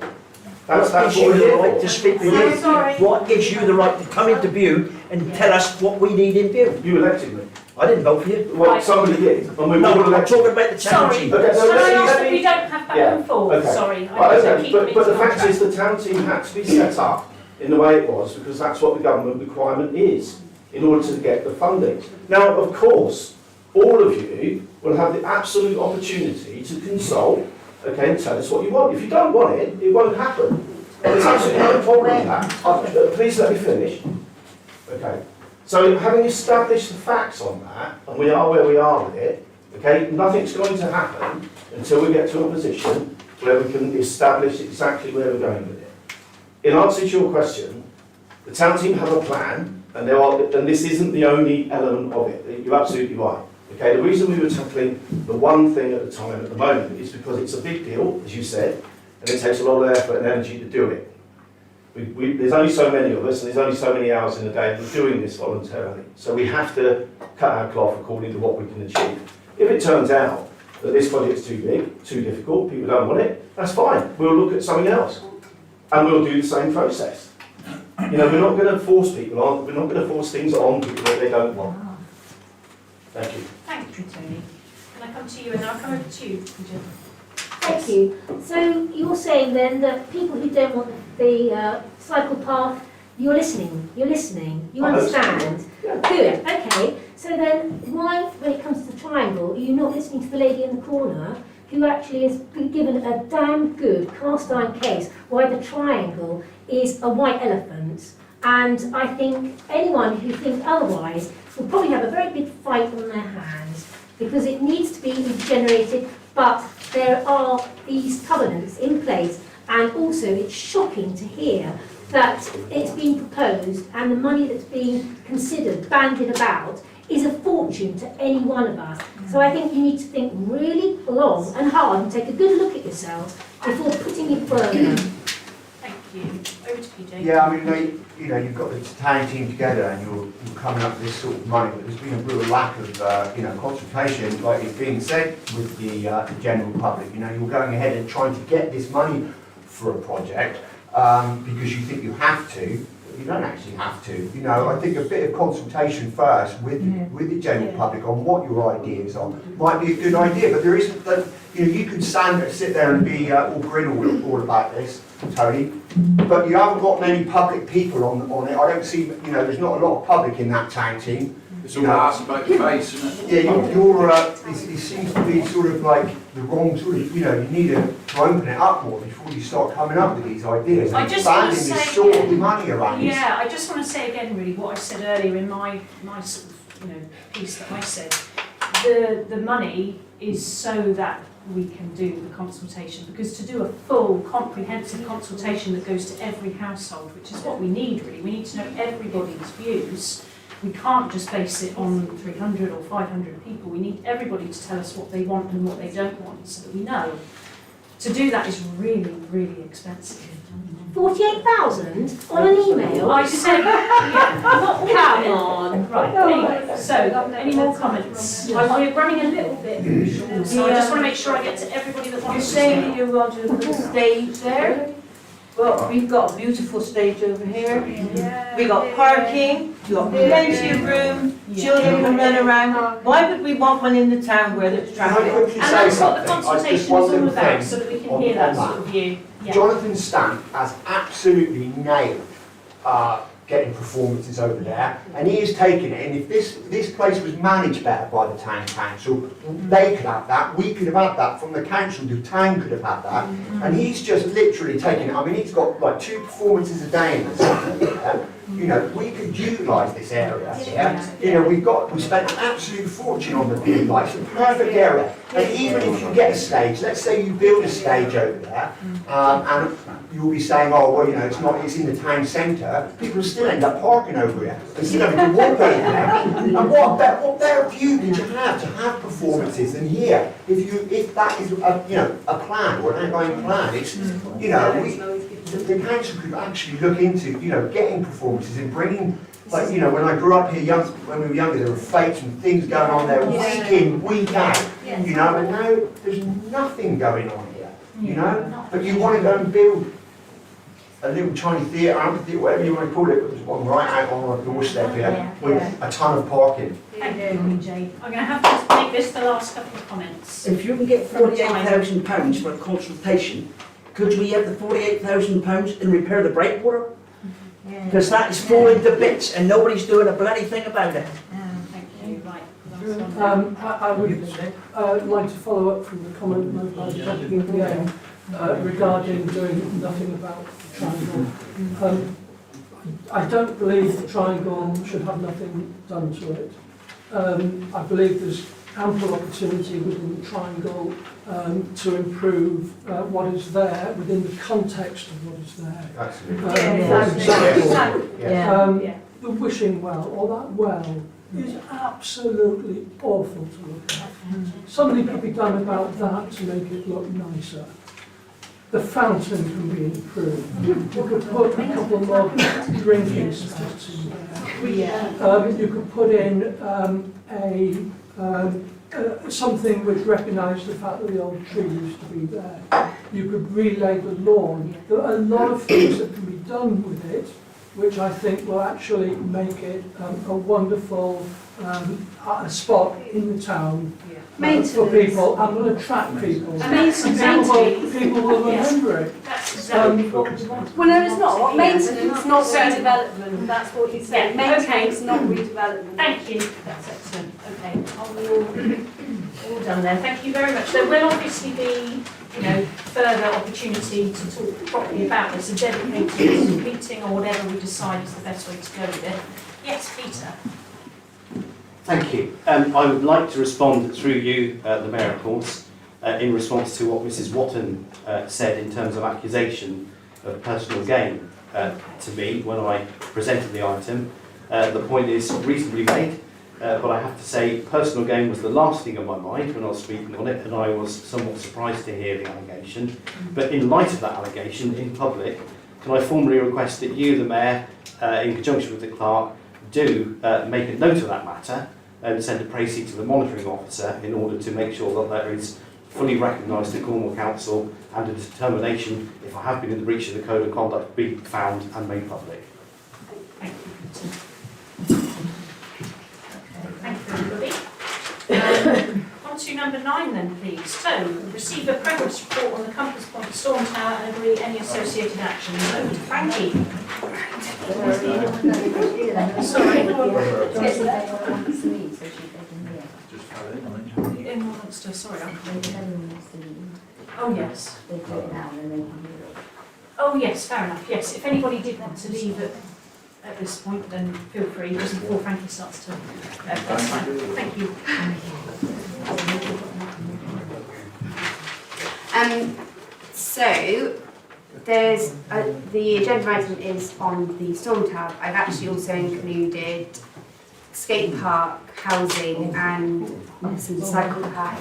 P: That's
G: what
P: what
G: gives you
P: we're
G: the
P: here
G: right
P: for.
G: to speak for you? What gives you the right to come into Bude and tell us what we need in Bude?
P: You elected me.
G: I didn't vote for you.
P: Well, somebody did. And we
G: No,
P: were
G: I'm
P: elected.
G: talking about the town
A: Sorry,
G: team.
P: Okay,
A: can I ask that we don't have back and forth?
P: Okay.
A: Sorry, I
P: Right,
A: need to
P: okay.
A: keep
P: But
A: them
P: the
A: into
P: fact
A: contract.
P: is the town team had to be set up in the way it was because that's what the government requirement is in order to get the funding. Now, of course, all of you will have the absolute opportunity to consult, okay, and tell us what you want. If you don't want it, it won't happen. There's absolutely no problem with that. Please let me finish. Okay. So having established the facts on that, and we are where we are with it, okay, nothing's going to happen until we get to a position where we can establish exactly where we're going with it. In answer to your question, the town team have a plan, and this isn't the only element of it. You're absolutely right. Okay, the reason we were tackling the one thing at a time at the moment is because it's a big deal, as you said, and it takes a lot of effort and energy to do it. There's only so many of us, and there's only so many hours in a day, and we're doing this voluntarily. So we have to cut our cloth according to what we can achieve. If it turns out that this project's too big, too difficult, people don't want it, that's fine. We'll look at something else, and we'll do the same process. You know, we're not going to force people on. We're not going to force things on people that they don't want. Thank you.
A: Thank you, Tony. Can I come to you and then I'll come over to you, Bridget?
H: Thank you. So you're saying then that people who don't want the cycle path, you're listening, you understand. Good, okay. So then why, when it comes to the triangle, are you not listening to the lady in the corner who actually has been given a damn good cast iron case why the triangle is a white elephant? And I think anyone who thinks otherwise will probably have a very big fight on their hands because it needs to be regenerated, but there are these covenants in place, and also it's shocking to hear that it's being proposed and the money that's being considered, bandied about, is a fortune to any one of us. So I think you need to think really long and hard and take a good look at yourselves before putting it further.
A: Thank you. Over to PJ.
Q: Yeah, I mean, you've got the town team together and you're coming up with this sort of money, but there's been a real lack of, consultation, like it's being said, with the general public. You're going ahead and trying to get this money for a project because you think you have to, but you don't actually have to. I think a bit of consultation first with the general public on what your ideas are might be a good idea, but there isn't that. You can sit there and be all grin all about this, Tony, but you haven't got many public people on it. I don't see, there's not a lot of public in that town team.
C: It's all asked about your face, isn't it?
Q: Yeah, it seems to be sort of like the wrong sort of, you know, you need to open it up more before you start coming up with these ideas
A: I
Q: and
A: just want to
Q: expanding this
A: say,
Q: sort of money around.
A: yeah, I just want to say again really what I said earlier in my sort of, you know, piece that I said. The money is so that we can do the consultation, because to do a full comprehensive consultation that goes to every household, which is what we need really, we need to know everybody's views. We can't just base it on 300 or 500 people. We need everybody to tell us what they want and what they don't want, so that we know. To do that is really, really expensive.
H: 48,000 on an email?
A: I said, yeah, not all
L: Come on.
A: Right, anyway, so, any more comments? We're running a little bit short, so I just want to make sure I get to everybody that
M: You're
A: wants to
M: saying
A: speak.
M: you want to put a stage there? Well, we've got a beautiful stage over here. We got parking, we got plenty of room, children can run around. Why would we want one in the town where there's
Q: Can I
M: traffic?
Q: quickly
A: And
Q: say
A: that's what the
Q: something?
A: consultation
Q: Just
A: is
Q: one
A: all
Q: little
A: about,
Q: thing
A: so that we can
Q: on-
A: hear that
Q: on
A: sort of view. Yeah.
Q: Jonathan Stamp has absolutely nailed getting performances over there, and he has taken it, and if this place was managed better by the town council, they could have that, we could have had that from the council, the town could have had that, and he's just literally taken it. I mean, he's got like 2 performances a day in the centre there. You know, we could utilise this area here. You know, we spent an absolute fortune on the big lights, a perfect area. And even if you get a stage, let's say you build a stage over there, and you'll be saying, oh, well, you know, it's in the town centre, people will still end up parking over here. They're still having to walk over there. And what better view could you have to have performances than here? If that is a plan or an outline plan, it's, you know, the council could actually look into, you know, getting performances and bringing, like, you know, when I grew up here, when we were younger, there were fetes and things going on there week in, week out, you know, and now there's nothing going on here, you know, but you want to go and build a little tiny theatre, amphitheatre, whatever you want to call it, but there's one right out on our doorstep here with a ton of parking.
A: Thank you, Jay. I'm going to have to make this the last couple of comments.
G: If you can get £48,000 for a consultation, could we have the £48,000 and repair the breakwater? Because that is falling to bits and nobody's doing a bloody thing about it.
A: Thank you. Right.
F: I would like to follow up from the comment made by the deputy at the end regarding doing nothing about the triangle. I don't believe the triangle should have nothing done to it. I believe there's ample opportunity within the triangle to improve what is there within the context of what is there.
Q: Absolutely.
F: For example, the wishing well, or that well, is absolutely awful to look at. Something could be done about that to make it look nicer. The fountain can be improved. You could put a couple more drinking spots in there. You could put in something which recognised the fact that the old tree used to be there. You could relay the lawn. There are a lot of things that can be done with it, which I think will actually make it a wonderful spot in the town for people and will attract people. People will remember it.
A: That's exactly what we want.
N: Well, no, it's not. Maintenance, not redevelopment. That's what he's saying.
A: Yeah,
N: Maintenance, not redevelopment.
A: Thank you. That's excellent. Okay, are we all done there? Thank you very much. There will obviously be, you know, further opportunity to talk properly about this, a dedicated meeting or whatever we decide is the best way to go with it. Yes, Peter.
E: Thank you. I would like to respond through you, the Mayor, of course, in response to what Mrs. Watton said in terms of accusation of personal gain to me when I presented the item. The point is reasonably made, but I have to say personal gain was the last thing on my mind when I was speaking on it, and I was somewhat surprised to hear the allegation. But in light of that allegation in public, can I formally request that you, the Mayor, in conjunction with the clerk, do make a note of that matter and send a précis to the monitoring officer in order to make sure that there is fully recognised to Cornwall Council and a determination, if I have been in the breach of the Code of Conduct, be found and made public.
A: Thank you, everybody. On to number 9 then, please. So, receive a progress report on the Compass Point Storm Tower and agree any associated actions. Over to Frankie. Sorry. anyone wants to, sorry, I'm Oh, yes.
R: They do it now and then they can do it.
A: Oh, yes, fair enough, yes. If anybody did want to leave at this point, then feel free, just before Frankie starts to... that's fine, thank you.
D: So, there's the agenda item is on the storm tab. I've actually also included Skatepark, housing and some cycle path.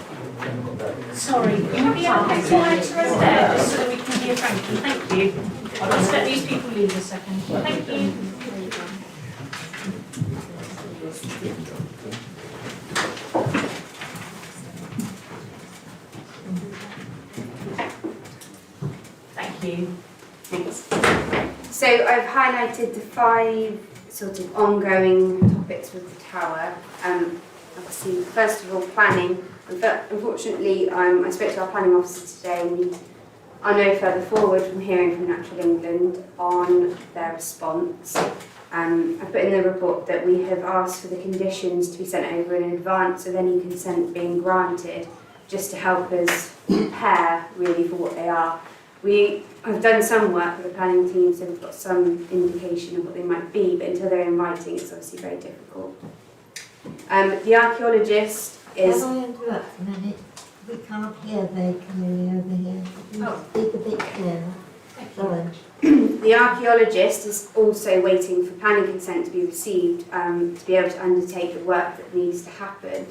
A: Sorry, can you be okay to right there, just so that we can hear Frankie? Thank you. I'll just let these people leave a second. Thank you. Thank you.
D: Thanks. So I've highlighted the 5 sort of ongoing topics with the tower. Obviously, first of all, planning. Unfortunately, I spoke to our planning officer today and we are no further forward from hearing from Natural England on their response. I put in the report that we have asked for the conditions to be sent over in advance of any consent being granted, just to help us prepare really for what they are. We have done some work with the planning team, so we've got some indication of what they might be, but until they're in writing, it's obviously very difficult. The archaeologist is...
R: Can I interrupt a minute? We can't hear very clearly over here. Could you speak a bit clearer? Sorry.
D: The archaeologist is also waiting for planning consent to be received to be able to undertake the work that needs to happen.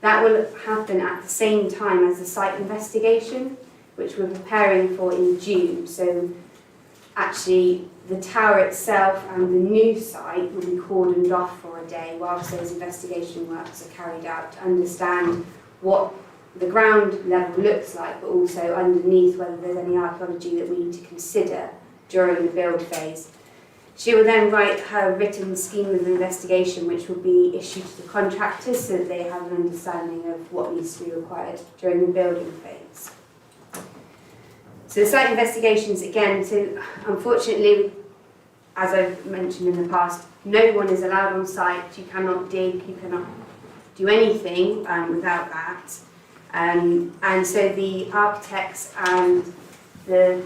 D: That will happen at the same time as the site investigation, which we're preparing for in June. So actually the tower itself and the new site will be cordoned off for a day whilst those investigation works are carried out to understand what the ground level looks like, but also underneath whether there's any archaeology that we need to consider during the build phase. She will then write her written scheme of investigation, which will be issued to the contractors so that they have an understanding of what needs to be required during the building phase. So the site investigations, again, so unfortunately, as I've mentioned in the past, no one is allowed on site. You cannot dig, you cannot do anything without that. And so the architects and the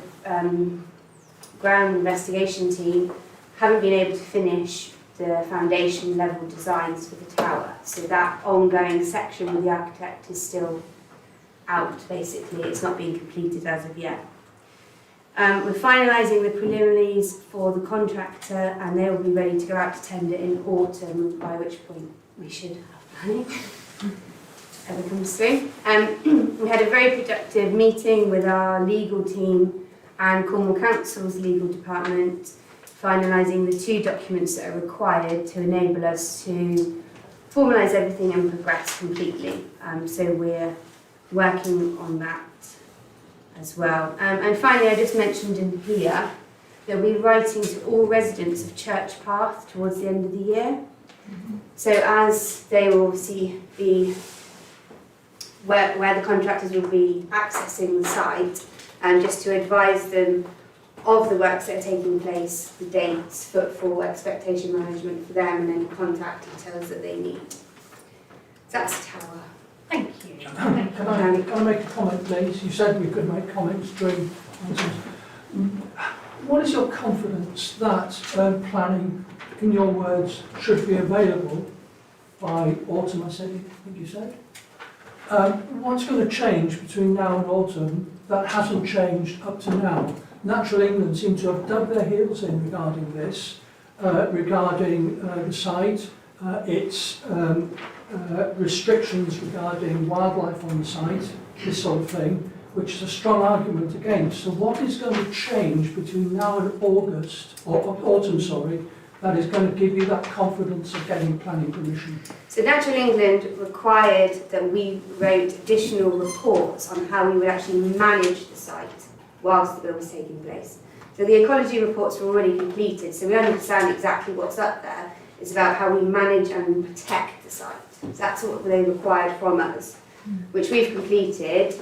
D: ground investigation team haven't been able to finish the foundation level designs for the tower. So that ongoing section with the architect is still out, basically. It's not being completed as of yet. We're finalising the preliminaries for the contractor and they will be ready to go out to tender in autumn, by which point we should have planning. Ever comes through. We had a very productive meeting with our legal team and Cornwall Council's legal department, finalising the 2 documents that are required to enable us to formalise everything and progress completely. So we're working on that as well. And finally, I just mentioned in here that we're writing to all residents of Church Path towards the end of the year. So as they will obviously be where the contractors will be accessing the site, and just to advise them of the works that are taking place, the dates, footfall, expectation management for them, and any contact details that they need. That's the tower.
A: Thank you.
F: Can I make a comment, please? You said we could make comments during answers. What is your confidence that planning, in your words, should be available by autumn, I think you said? What's going to change between now and autumn that hasn't changed up to now? Natural England seem to have dug their heels in regarding this, regarding the site, its restrictions regarding wildlife on the site, this sort of thing, which is a strong argument against. So what is going to change between now and August, or autumn, sorry, that is going to give you that confidence of getting planning permission?
D: So Natural England required that we wrote additional reports on how we would actually manage the site whilst the build was taking place. So the ecology reports were already completed, so we understand exactly what's up there. It's about how we manage and protect the site. So that's what they required from us, which we've completed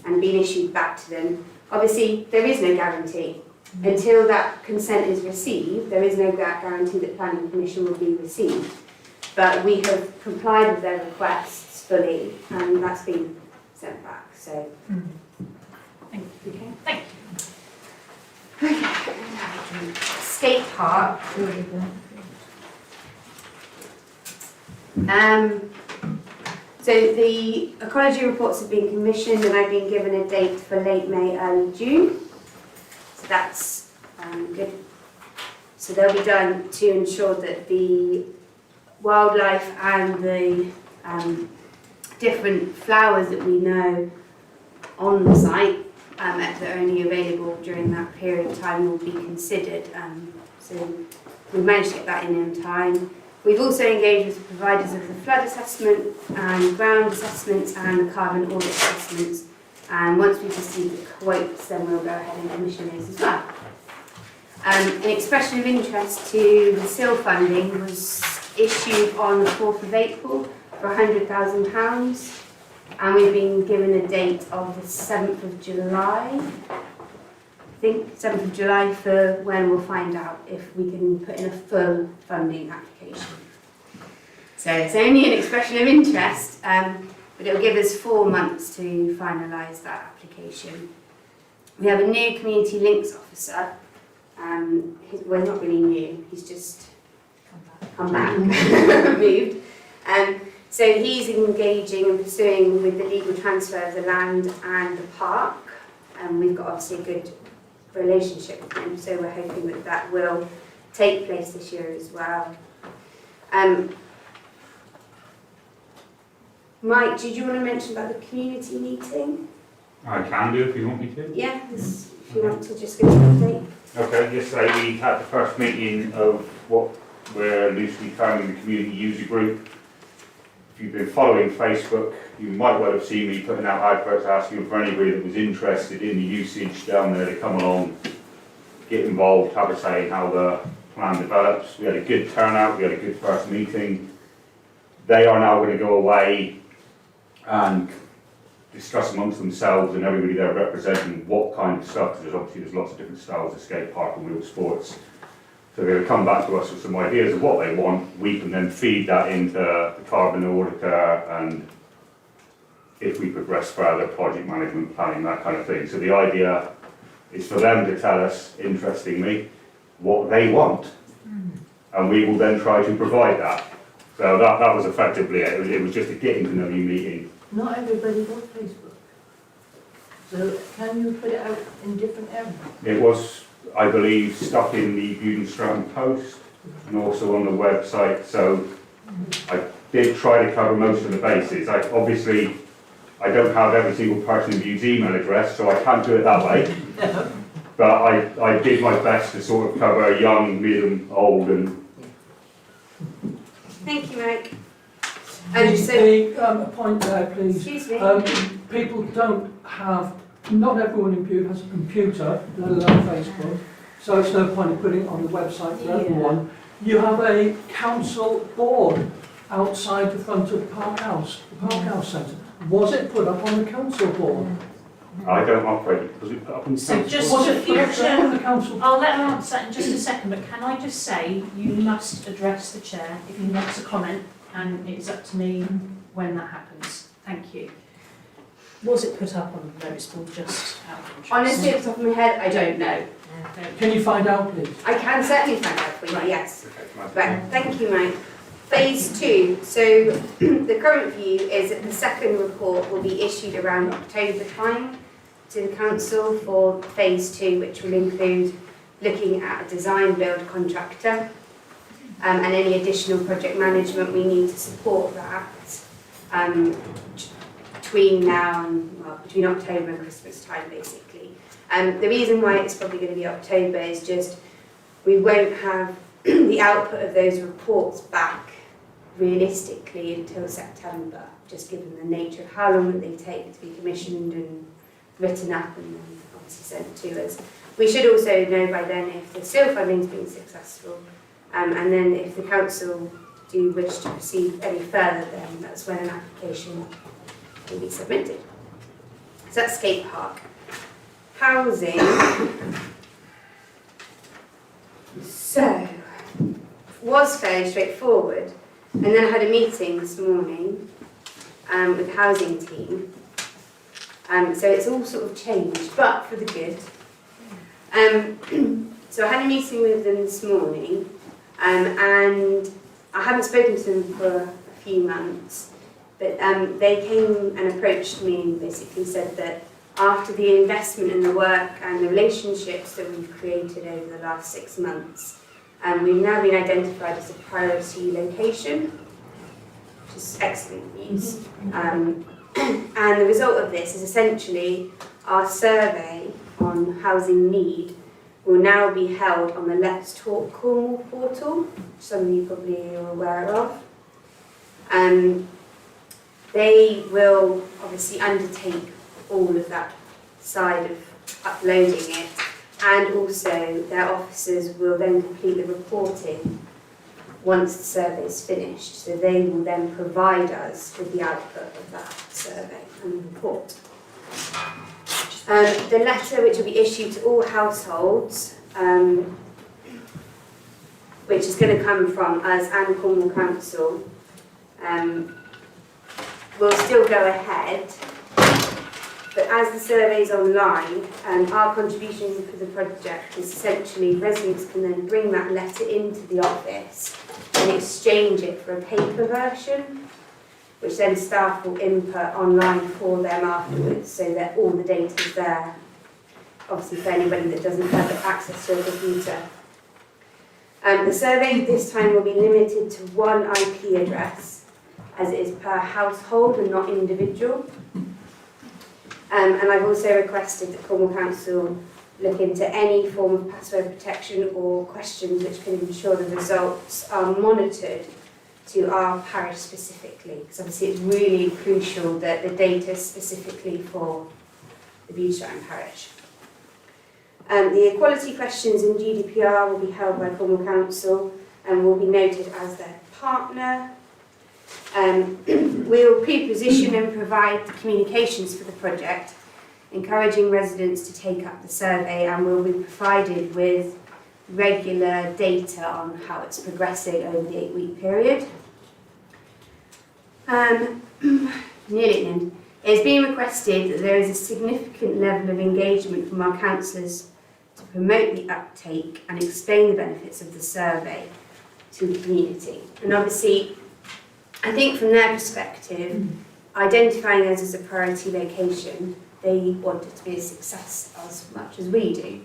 D: and been issued back to them. Obviously, there is no guarantee. Until that consent is received, there is no guarantee that planning permission will be received. But we have complied with their requests
S: fully, and that's been sent back. So,
A: Thank you.
S: okay.
A: Thank
S: Okay. Skatepark. So the ecology reports have been commissioned, and I've been given a date for late May, early June. So that's good. So they'll be done to ensure that the wildlife and the different flowers that we know on the site that are only available during that period of time will be considered. So we've managed to get that in time. We've also engaged with providers of the flood assessment and ground assessments and carbon audit assessments. And once we've received the quotes, then we'll go ahead and commission those as well. An expression of interest to the SIL funding was issued on the 4th of April for £100,000. And we've been given a date of the 7th of July. I think 7th of July for when we'll find out if we can put in a full funding application. So it's only an expression of interest, but it'll give us 4 months to finalise that application. We have a new community links officer. Well, not really new, he's just come back, moved. So he's engaging and pursuing with the legal transfer of the land and the park, and we've got obviously a good relationship with him, so we're hoping that that will take place this year as well. Mike, did you want to mention about the community meeting?
T: I can do if you want me to.
S: Yeah, if you want to just give an update.
T: Okay, yesterday we had the first meeting of what we're loosely terming the community user group. If you've been following Facebook, you might well have seen me putting out adverts asking for anybody that was interested in the usage down there to come along, get involved, have a say in how the plan develops. We had a good turnout, we had a good first meeting. They are now going to go away and discuss amongst themselves, and everybody there representing what kind of stuff, because there's lots of different styles of skate park and wheel sports. So they're going to come back to us with some ideas of what they want. We can then feed that into the carbon auditor, and if we progress further, project management planning, that kind of thing. So the idea is for them to tell us, interestingly, what they want, and we will then try to provide that. So that was effectively it. It was just a getting to know you meeting.
M: Not everybody does Facebook. So can you put it out in different areas?
T: It was, I believe, stuck in the Bude-Stratton post and also on the website. So I did try to cover most of the bases. I don't have every single person in Bude's email address, so I can't do it that way. But I did my best to sort of cover young, middle, old, and.
S: Thank you, Mike.
F: A point there, please.
S: Excuse me.
F: People don't have, not everyone in Bude has a computer, let alone Facebook, so it's no point in putting it on the website for everyone. You have a council board outside the front of the Park House Centre. Was it put up on the council board?
T: I don't operate it. Was it put up on the
A: So
T: council?
A: just
F: Was
A: for
F: it put up
A: future,
F: there on the council?
A: I'll let her answer in just a second, but can I just say, you must address the chair if he makes a comment, and it's up to me when that happens. Thank you. Was it put up on the notice board just out of interest?
S: Honestly, off the top of my head, I don't know.
F: Can you find out, please?
S: I can certainly find out for you, yes. Right, thank you, Mike. Phase 2. So the current view is that the second report will be issued around October time to the council for phase 2, which will include looking at a design build contractor and any additional project management we need to support that between now and, well, between October and Christmas time, basically. The reason why it's probably going to be October is just we won't have the output of those reports back realistically until September, just given the nature of how long they take to be commissioned and written up and then obviously sent to us. We should also know by then if the SIL funding's been successful, and then if the council do wish to proceed any further, then that's when an application will be submitted. So that's Skatepark. Housing. So, was fairly straightforward. And then I had a meeting this morning with the housing team. So it's all sort of changed, but for the good. So I had a meeting with them this morning, and I haven't spoken to them for a few months, but they came and approached me and basically said that after the investment in the work and the relationships that we've created over the last 6 months, we've now been identified as a priority location, which is excellent news. And the result of this is essentially our survey on housing need will now be held on the Let's Talk Cornwall portal, which some of you probably are aware of. They will obviously undertake all of that side of uploading it, and also their officers will then complete the reporting once the survey is finished. So they will then provide us with the output of that survey and report. The letter, which will be issued to all households, which is going to come from us and Cornwall Council, will still go ahead. But as the survey is online, our contribution for the project is essentially residents can then bring that letter into the office and exchange it for a paper version, which then staff will input online for them afterwards, so that all the data is there, obviously for anybody that doesn't have access to a computer. The survey this time will be limited to one IP address, as it is per household and not individual. And I've also requested that Cornwall Council look into any form of password protection or questions which can ensure the results are monitored to our parish specifically, because obviously it's really crucial that the data is specifically for the Bude-Stratton parish. The equality questions in GDPR will be held by Cornwall Council and will be noted as their partner. We'll pre-position and provide the communications for the project, encouraging residents to take up the survey, and we'll be provided with regular data on how it's progressing over the 8-week period. Nearly at the end. It's been requested that there is a significant level of engagement from our councillors to promote the uptake and explain the benefits of the survey to the community. And obviously, I think from their perspective, identifying us as a priority location, they want it to be a success as much as we do.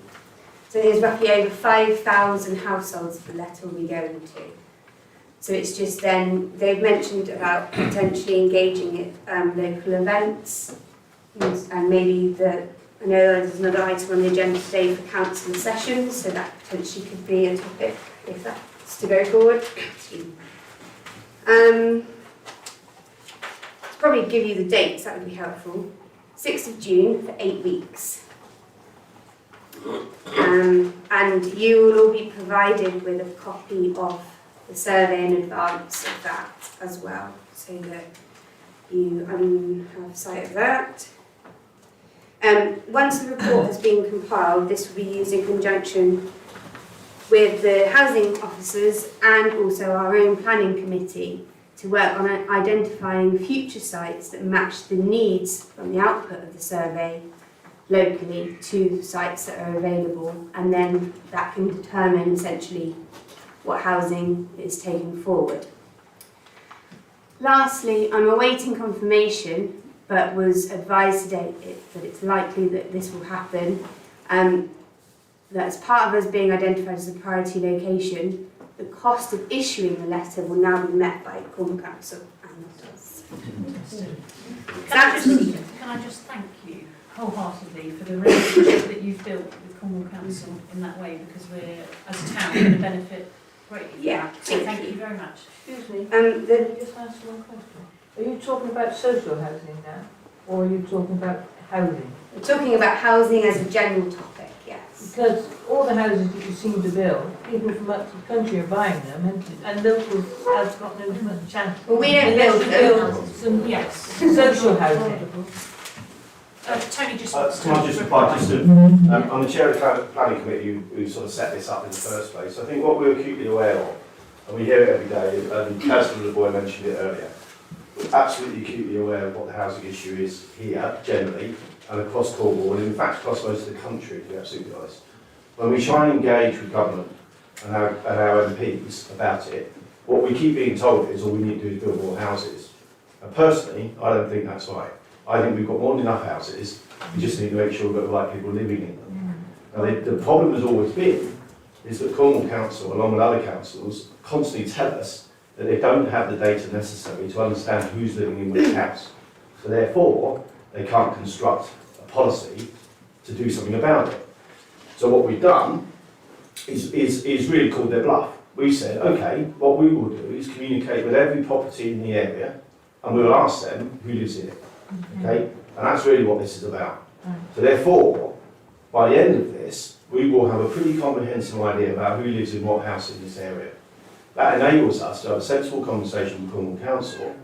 S: So there's roughly over 5,000 households the letter will be going to. So it's just then, they've mentioned about potentially engaging at local events, and maybe I know there's another item on the agenda today for council sessions, so that potentially could be a topic if that's to go forward. Probably give you the dates, that would be helpful. 6th of June for 8 weeks. And you will all be provided with a copy of the survey in advance of that as well, so that you have sight of that. Once the report has been compiled, this will be used in conjunction with the housing officers and also our own planning committee to work on identifying future sites that match the needs from the output of the survey locally to sites that are available, and then that can determine essentially what housing is taken forward. Lastly, I'm awaiting confirmation, but was advised today that it's likely that this will happen, that as part of us being identified as a priority location, the cost of issuing the letter will now be met by Cornwall Council and not us.
A: Can I just thank you wholeheartedly for the relationship that you've built with Cornwall Council in that way, because we're, as a town, going to benefit greatly from that. So thank you very much.
M: Excuse me, can I just ask one question? Are you talking about social housing now, or are you talking about housing?
S: We're talking about housing as a general topic, yes.
M: Because all the houses that you seem to build, people from up the country are buying them, and locals have got no chance.
S: Well, we don't build them.
M: Some, yes, social housing.
A: Tony just
P: Can I just reply just to, I'm the chair of the planning committee who sort of set this up in the first place. I think what we're acutely aware of, and we hear it every day, and Councillor Bude mentioned it earlier, absolutely acutely aware of what the housing issue is here, generally, and across Cornwall, and in fact across most of the country, to be absolutely honest. When we try and engage with government and our MPs about it, what we keep being told is all we need to do is build more houses. And personally, I don't think that's right. I think we've got more than enough houses, we just need to make sure we've got the right people living in them. Now, the problem has always been is that Cornwall Council, along with other councils, constantly tell us that they don't have the data necessary to understand who's living in which house. So therefore, they can't construct a policy to do something about it. So what we've done is really called their bluff. We said, okay, what we will do is communicate with every property in the area and we will ask them who lives in it. Okay? And that's really what this is about. So therefore, by the end of this, we will have a pretty comprehensive idea about who lives in what house in this area. That enables us to have a sensible conversation with Cornwall Council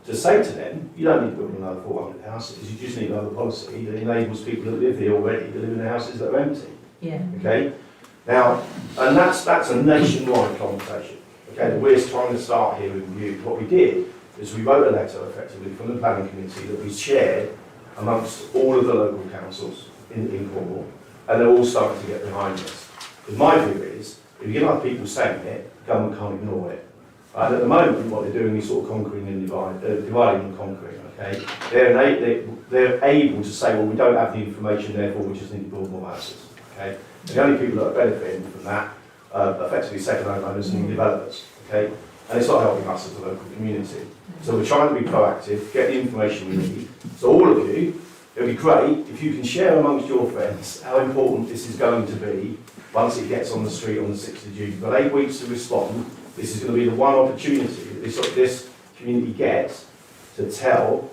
P: to say to them, you don't need to build another 400 houses, you just need another policy that enables people that live here already to live in houses that are empty.
M: Yeah.
P: Okay? Now, and that's a nationwide conversation. Okay, that we're trying to start here with you. What we did is we wrote a letter effectively from the planning committee that we shared amongst all of the local councils in Cornwall, and they're all starting to get behind this. Because my view is, if you get enough people saying it, the government can't ignore it. And at the moment, what they're doing is sort of conquering and dividing and conquering. Okay, they're able to say, well, we don't have the information, therefore we just need to build more houses. Okay, and the only people that are benefiting from that are effectively second-hand owners and developers. Okay, and it's not helping us as a local community. So we're trying to be proactive, get the information we need. So all of you, it would be great if you can share amongst your friends how important this is going to be once it gets on the street on the 6th of June. You've got 8 weeks to respond. This is going to be the one opportunity that this community gets to tell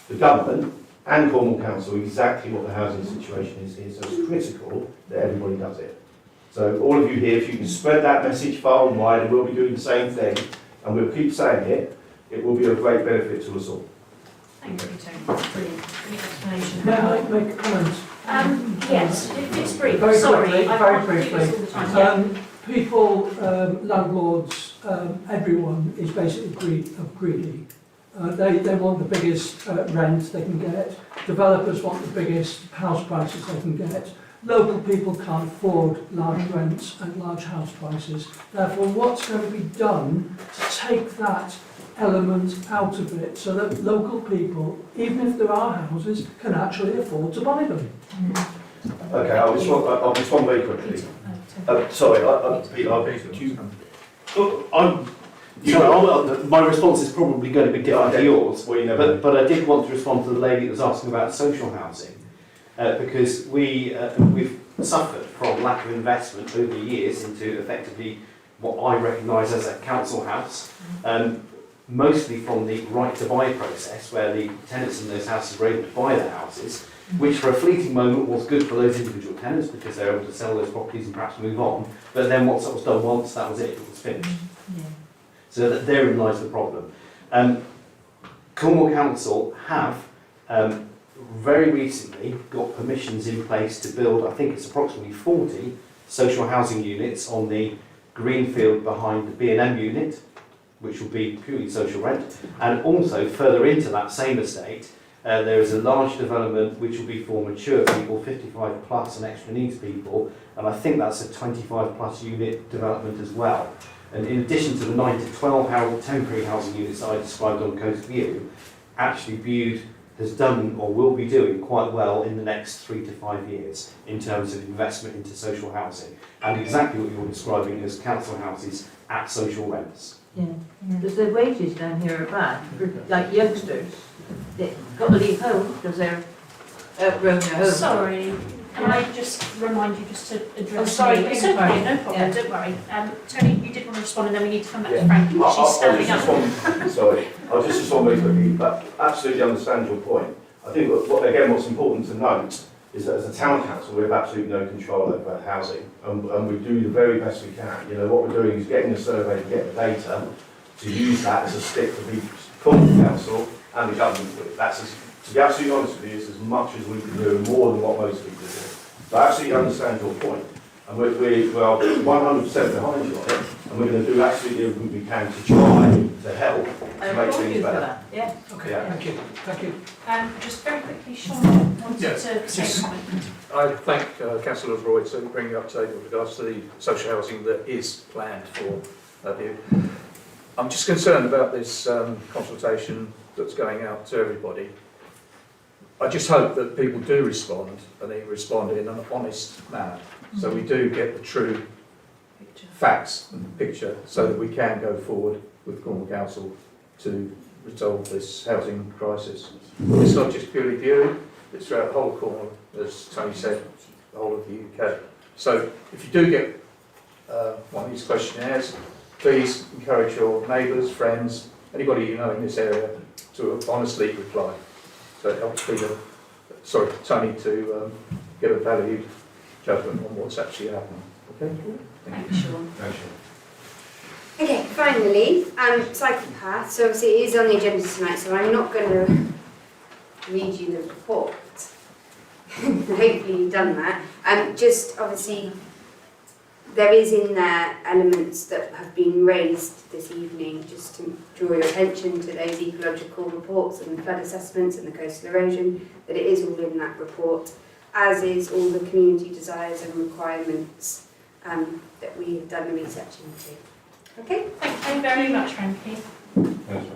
P: the government and Cornwall Council exactly what the housing situation is here. So it's critical that everybody does it. So all of you here, if you can spread that message far and wide, and we'll be doing the same thing, and we'll keep saying it, it will be of great benefit to us all.
A: Thank you, Tony. That's brilliant. Brilliant explanation.
F: May I make a comment?
A: Yes, if it's brief.
F: Very
A: Sorry,
F: quickly,
A: I
F: very
A: can't do this all the
F: briefly.
A: time.
F: People, landlords, everyone is basically greedy. They want the biggest rent they can get. Developers want the biggest house prices they can get. Local people can't afford large rents and large house prices. Therefore, what's going to be done to take that element out of it so that local people, even if there are houses, can actually afford to buy them?
P: Okay, I'll respond very quickly. Sorry, Peter,
E: my response is probably going to be different to yours, but I did want to respond to the lady that was asking about social housing, because we've suffered from lack of investment over the years into effectively what I recognise as a council house, mostly from the right to buy process, where the tenants in those houses were able to buy their houses, which for a fleeting moment was good for those individual tenants because they were able to sell those properties and perhaps move on, but then once that was done once, that was it was finished. So that therein lies the problem. Cornwall Council have very recently got permissions in place to build, I think it's approximately 40 social housing units on the greenfield behind the B&M unit, which will be purely social rent, and also further into that same estate, there is a large development which will be for mature people, 55 plus and extra needs people, and I think that's a 25 plus unit development as well. And in addition to the 9 to 12 temporary housing units that I described on Coast View, actually Bude has done or will be doing quite well in the next 3 to 5 years in terms of investment into social housing, and exactly what you're describing as council houses at social rents.
M: Yeah, because the wages down here are bad, like youngsters, they've got to leave home because they're outgrown their home.
A: Sorry, can I just remind you just to address
M: Oh, sorry,
A: me?
M: beg
A: It's
M: your
A: okay,
M: pardon.
A: no problem,
M: Yeah.
A: don't worry. Tony, you did want to respond and then we need to come back
P: Yeah.
A: to Frankie, she's
P: I'll
A: standing
P: just
A: up.
P: respond, sorry, I'll just respond very quickly, but absolutely understand your point. I think what's important to note is that as a town council we have absolutely no control over housing, and we do the very best we can. You know, what we're doing is getting the survey to get the data, to use that as a stick for the Cornwall Council and the government with. To be absolutely honest with you, it's as much as we can do, more than what most people do. So I absolutely understand your point, and we're 100% behind you on it, and we're going to do absolutely everything we can to try to help
E: to make things better.
A: Yeah.
C: Okay,
E: Yeah.
C: thank you, thank you.
A: Just very quickly, Sean wanted
C: Yeah,
A: to take a comment.
C: I thank Councillor Roy to bring up to date with regards to the social housing that is planned for you. I'm just concerned about this consultation that's going out to everybody. I just hope that people do respond, and they respond in an honest manner, so we do get the true facts and picture, so that we can go forward with Cornwall Council to resolve this housing crisis. It's not just purely Bude, it's throughout the whole of Cornwall, as Tony said, the whole of the UK. So if you do get one of these questionnaires, please encourage your neighbours, friends, anybody you know in this area to honestly reply. So it helps Tony to get a valued judgment on what's actually happening. Okay?
A: Thank you, Sean.
P: Thank you.
S: Okay, finally, cycle path. So obviously it is on the agenda tonight, so I'm not going to read you the report. Hopefully you've done that. Just obviously there is in there elements that have been raised this evening, just to draw your attention to those ecological reports and the flood assessments and the coastal erosion, that it is all in that report, as is all the community desires and requirements that we have done the research into. Okay?
A: Thank you very much, Frankie.
P: Thanks,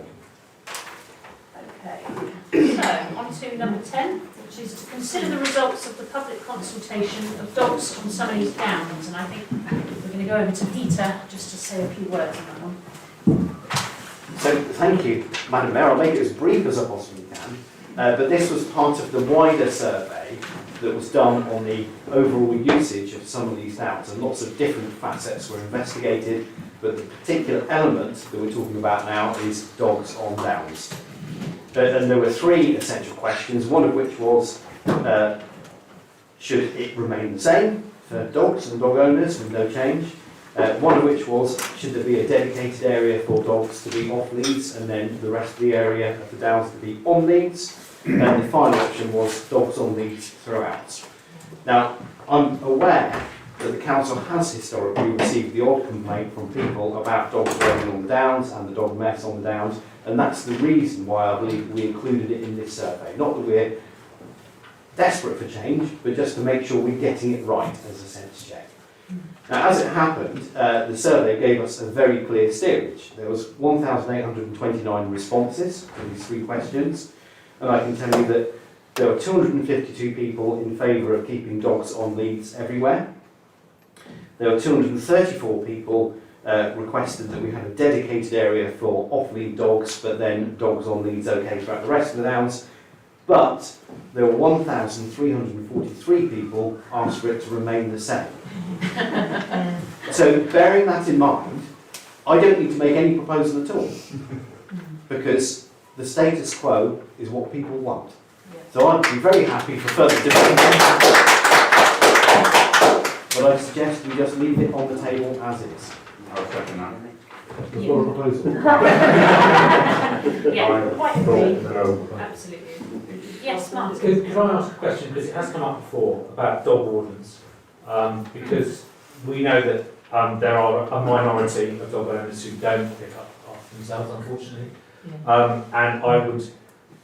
A: Okay, so on to number 10, which is to consider the results of the public consultation of dogs on some of these downs. And I think we're going to go over to Peter just to say a few words on that one.
E: So thank you, Madam Mayor. I'll make it as brief as I possibly can. But this was part of the wider survey that was done on the overall usage of some of these downs, and lots of different facets were investigated, but the particular element that we're talking about now is dogs on downs. And there were three essential questions, one of which was, should it remain the same for dogs and dog owners with no change? One of which was, should there be a dedicated area for dogs to be off leads, and then the rest of the area of the downs to be on leads? And the final option was dogs on leads throughout. Now, I'm aware that the council has historically received the odd complaint from people about dogs roaming on the downs and the dog mess on the downs, and that's the reason why I believe we included it in this survey. Not that we're desperate for change, but just to make sure we're getting it right as a sense check. Now, as it happened, the survey gave us a very clear steerage. There was 1,829 responses to these three questions, and I can tell you that there were 252 people in favour of keeping dogs on leads everywhere. There were 234 people requested that we had a dedicated area for off-lead dogs, but then dogs on leads okay throughout the rest of the downs. But there were 1,343 people asked for it to remain the same. So bearing that in mind, I don't need to make any proposal at all, because the status quo is what people want. So I'd be very happy for further debate. But I suggest we just leave it on the table as is.
T: I'll second that.
B: We've got a proposal.
A: Yeah, quite agree. Absolutely. Yes, Mark.
U: Could I ask a question, because it has come up before, about dog wardens? Because we know that there are a minority of dog owners who don't pick up after themselves, unfortunately. And I would,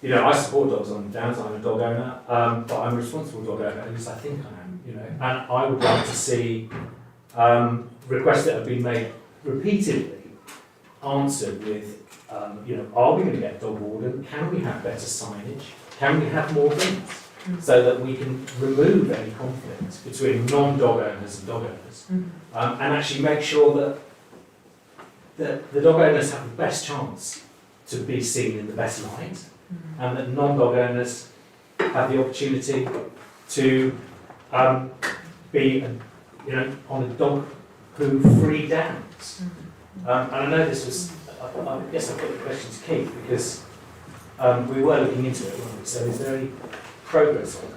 U: I support dogs on downs, I'm a dog owner, but I'm a responsible dog owner, at least I think I am, and I would like to see requests that have been made repeatedly answered with, are we going to get a dog warden? Can we have better signage? Can we have more things? So that we can remove any conflict between non-dog owners and dog owners, and actually make sure that the dog owners have the best chance to be seen in the best light, and that non-dog owners have the opportunity to be, on a dog poo-free downs. And I know this was, I guess I've got the question to Keith, because we were looking into it, weren't we? So is there any progress on it?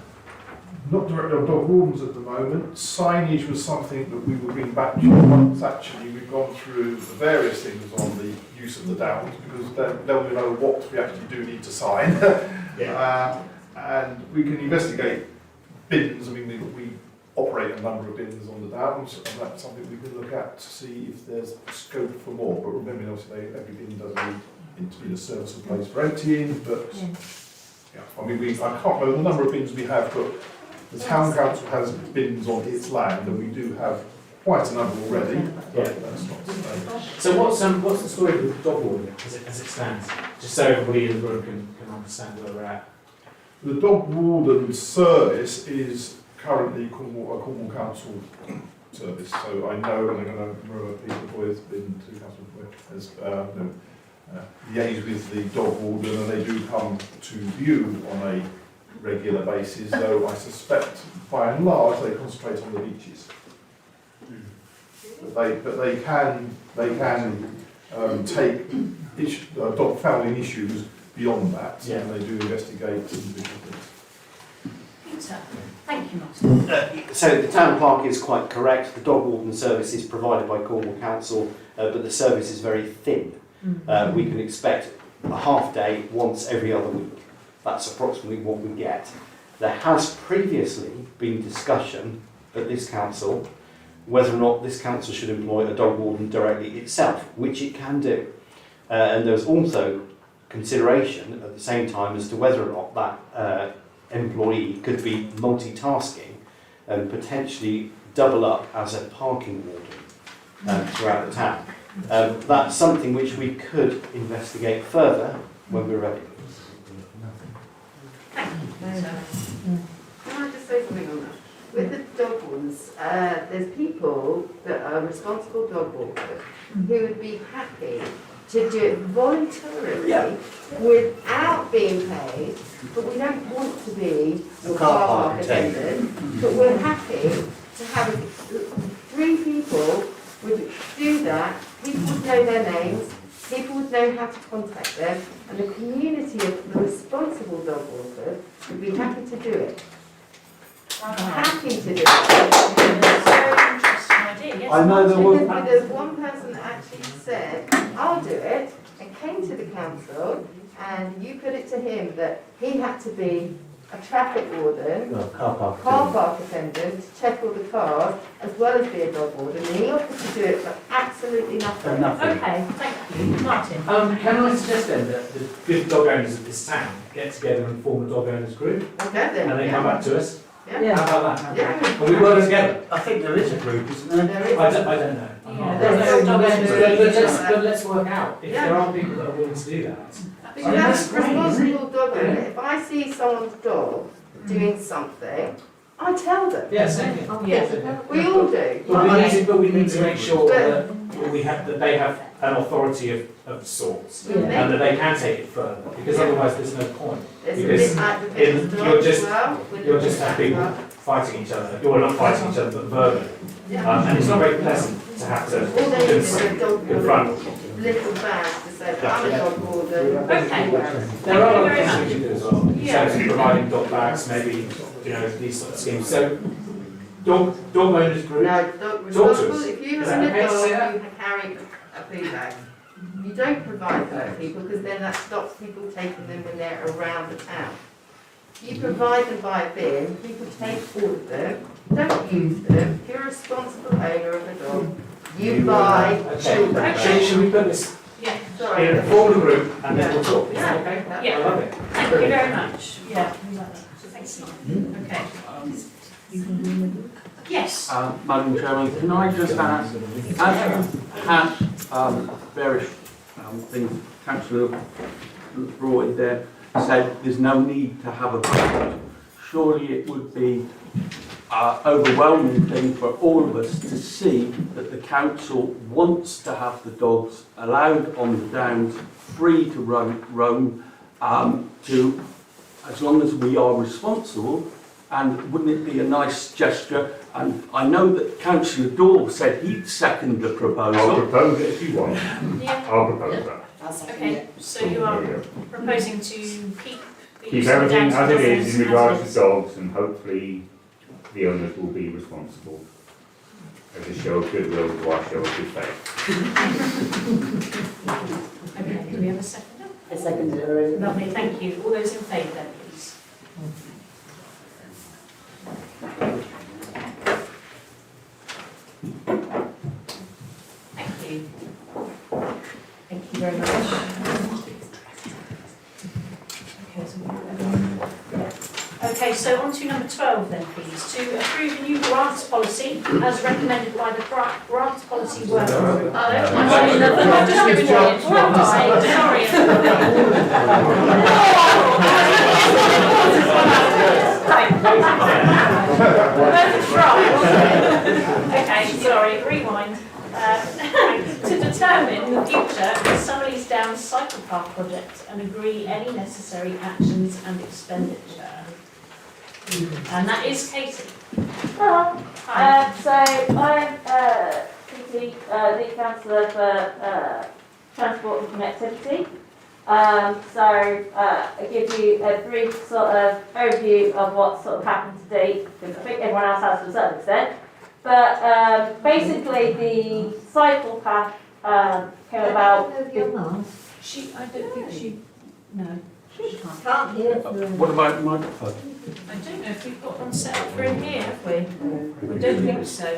B: Not directly on dog wardens at the moment. Signage was something that we will bring back to you once actually we've gone through the various things on the use of the downs, because then we know what we actually do need to sign. And we can investigate bins. I mean, we operate a number of bins on the downs, and that's something we can look at to see if there's scope for more. But remember, obviously, every bin does need to be a serviceable place for emptying, but yeah, I mean, I can't remember the number of bins we have, but the town council has bins on its land, and we do have quite a number already.
U: Yeah.
B: That's not to say.
U: So what's the story with the dog warden as it stands? Just so everybody in the room can understand where we're at.
B: The dog warden service is currently a Cornwall Council service, so I know, and I'm going to remember Peter Foyer has been to Council Foyer, has liaised with the dog warden, and they do come to view on a regular basis, though I suspect by and large they concentrate on the beaches. But they can take dog fouling issues beyond that, and they do investigate individual things.
A: Peter, thank you, Martin.
E: So the town park is quite correct. The dog warden service is provided by Cornwall Council, but the service is very thin. We can expect a half day once every other week. That's approximately what we get. There has previously been discussion at this council whether or not this council should employ a dog warden directly itself, which it can do. And there's also consideration at the same time as to whether or not that employee could be multitasking and potentially double up as a parking warden throughout the town. That's something which we could investigate further when we're ready.
I: Can I just say something on that? With the dog wardens, there's people that are responsible dog walkers who would be happy to do it voluntarily without being paid, but we don't want to be a car park attendant, but we're happy to have 3 people would do that. People would know their names, people would know how to contact them, and the community of the responsible dog walkers would be happy to do it. Happy to do it.
A: That's a very interesting idea, yes.
I: I know there's one person that actually said, I'll do it, and came to the council, and you put it to him that he had to be a traffic warden, car park attendant, to check all the cars, as well as be a dog warden, and he offered to do it for absolutely nothing.
A: Okay, thank you. Martin.
U: Can I suggest then that the good dog owners of this town get together and form a dog owners group?
I: Okay then.
U: And then come back to us?
I: Yeah.
U: How about that?
I: Yeah.
U: And we work together?
G: I think there is a group, isn't there?
U: I don't know. But let's work out if there are people that are willing to do that.
I: Because as a responsible dog owner, if I see someone's dog doing something, I tell them.
U: Yes, yeah.
I: We all do.
U: But we need to make sure that they have an authority of sorts, and that they can take it further, because otherwise there's no point. Because you'll just have people fighting each other. You're not fighting each other, but verbally. And it's not very pleasant to have to confront.
I: Little badge to say, I'm a dog warden.
A: Okay.
U: There are other things we can do as well. Yeah. So providing dog bags, maybe, these sort of schemes. So dog owners group.
I: No,
U: talk to us.
I: If you
U: Is
I: have
U: that
I: a
U: okay to say
I: dog
U: that?
I: who carry a poo bag, you don't provide them to people, because then that stops people taking them when they're around the town. You provide them by a bin, people take all of them, don't use them. If you're a responsible owner of a dog, you buy children.
U: Should we put this in a formal group and then we'll talk? Is that okay?
A: Yeah.
U: I love it.
A: Thank you very much. Yeah. Thanks. Okay. Yes.
V: Madam Chairman, can I just ask, as you had various things Councillor brought in there, said there's no need to have a vote, surely it would be overwhelming thing for all of us to see that the council wants to have the dogs allowed on the downs, free to roam, as long as we are responsible. And wouldn't it be a nice gesture? And I know that Councillor Daw said he'd second the proposal.
T: I'll propose it if you want.
A: Yeah.
T: I'll propose that.
A: Okay, so you are proposing to
T: keep everything as it is in regards to dogs, and hopefully the owners will be responsible as a show of goodwill to our show of good faith.
A: Okay, do we have a seconder?
D: I seconded it already.
A: Lovely, thank you. All those in favour then, please. very much. Okay, so on to number 12 then, please. To approve a new grants policy as recommended by the grants policy working group. I've just given you it. Sorry. Okay, sorry, rewind. To determine the future of the Summerleys Downs Cycle Park project and agree any necessary actions and expenditure. And that is Katie.
J: Hello.
A: Hi.
J: So I'm Katie, the Councillor for Transport and Connectivity. I give you a brief sort of overview of what sort of happened to date, because I think everyone else has to a certain extent. But basically the cycle path came about.
R: I don't think she, no. She can't hear.
V: What about the microphone?
A: I don't know if we've got one set up for him here, have we? We don't think so.
J: Do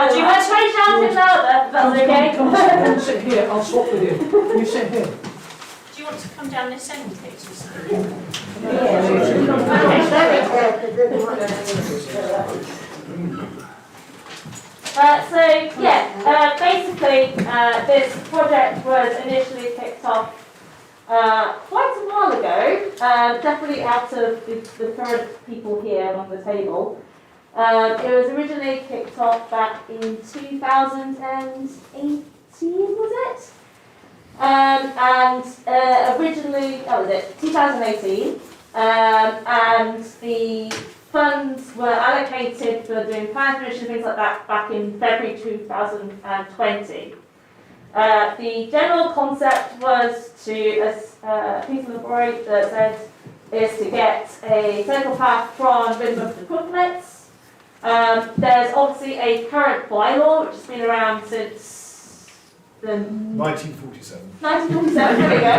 J: you want to try shouting louder? That's okay.
F: Come sit here, I'll swap with you. You sit here.
A: Do you want to come down this end, Katie?
J: Basically, this project was initially kicked off quite a while ago, definitely out of the current people here on the table. It was originally kicked off back in 2018, was it? Originally, 2018, and the funds were allocated for doing plan commission, things like that, back in February 2020. The general concept was to, as Peter Laborie said, is to get a cycle path from Ridmouth to Crooklets. There's obviously a current bylaw which has been around since the
B: 1947.
J: 1947, there we go,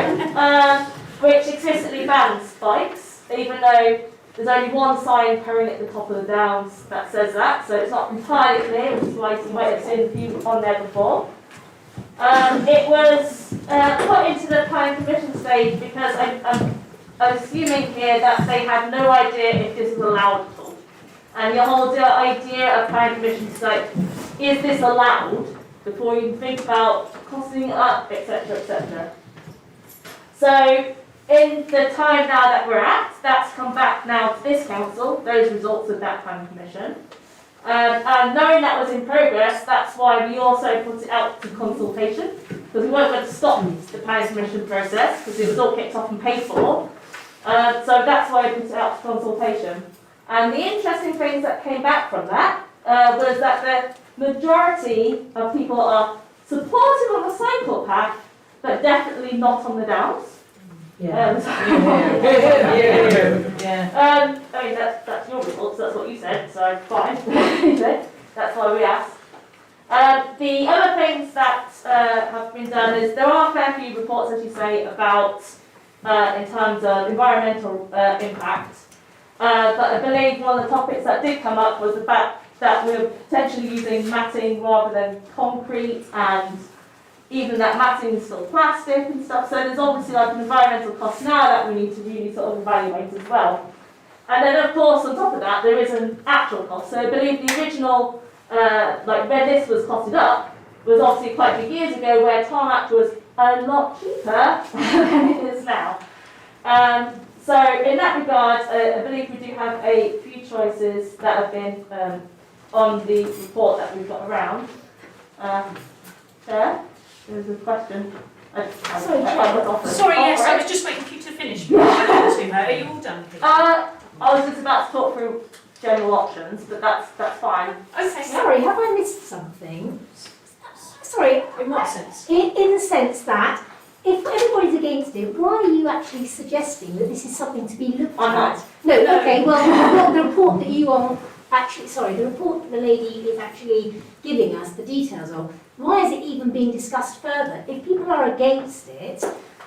J: which explicitly bans bikes, even though there's only one sign currently at the top of the downs that says that, so it's not entirely clear, which is why you might have seen a few on there before. It was put into the planning commission stage because I'm assuming here that they had no idea if this was allowed at all. And your whole idea of planning commission is like, is this allowed? Before you think about costing it up, etc., etc. So, in the time now that we're at, that's come back now to this council, those results of that planning commission. And knowing that was in progress, that's why we also put it out to consultation, because we weren't going to stop the planning commission process, because it was all kicked off and paid for. So that's why we put it out to consultation. And the interesting things that came back from that was that the majority of people are supportive of a cycle path, but definitely not on the downs.
M: Yeah.
J: I mean, that's your results, that's what you said, so fine. That's why we asked. The other things that have been done is there are a fair few reports, as you say, about in terms of environmental impact. But I believe one of the topics that did come up was the fact that we're potentially using matting rather than concrete, and even that matting is still plastic and stuff. So there's obviously like an environmental cost now that we need to really sort of evaluate as well. And then of course on top of that there is an actual cost. So I believe the original, like when this was costed up, was obviously quite a few years ago where tarmac was a lot cheaper than it is now. So in that regard, I believe we do have a few choices that have been on the report that we've got around. Chair, there's a question.
A: Sorry, yes, I was just waiting for you to finish. Are you all done?
J: I was just about to talk through general options, but that's fine.
A: Okay.
H: Sorry, have I missed something? Sorry.
A: In what sense?
H: In the sense that if everybody's against it, why are you actually suggesting that this is something to be looked at? No, okay, well, the report that you are actually, the report that the lady is actually giving us the details of, why is it even being discussed further? If people are against it,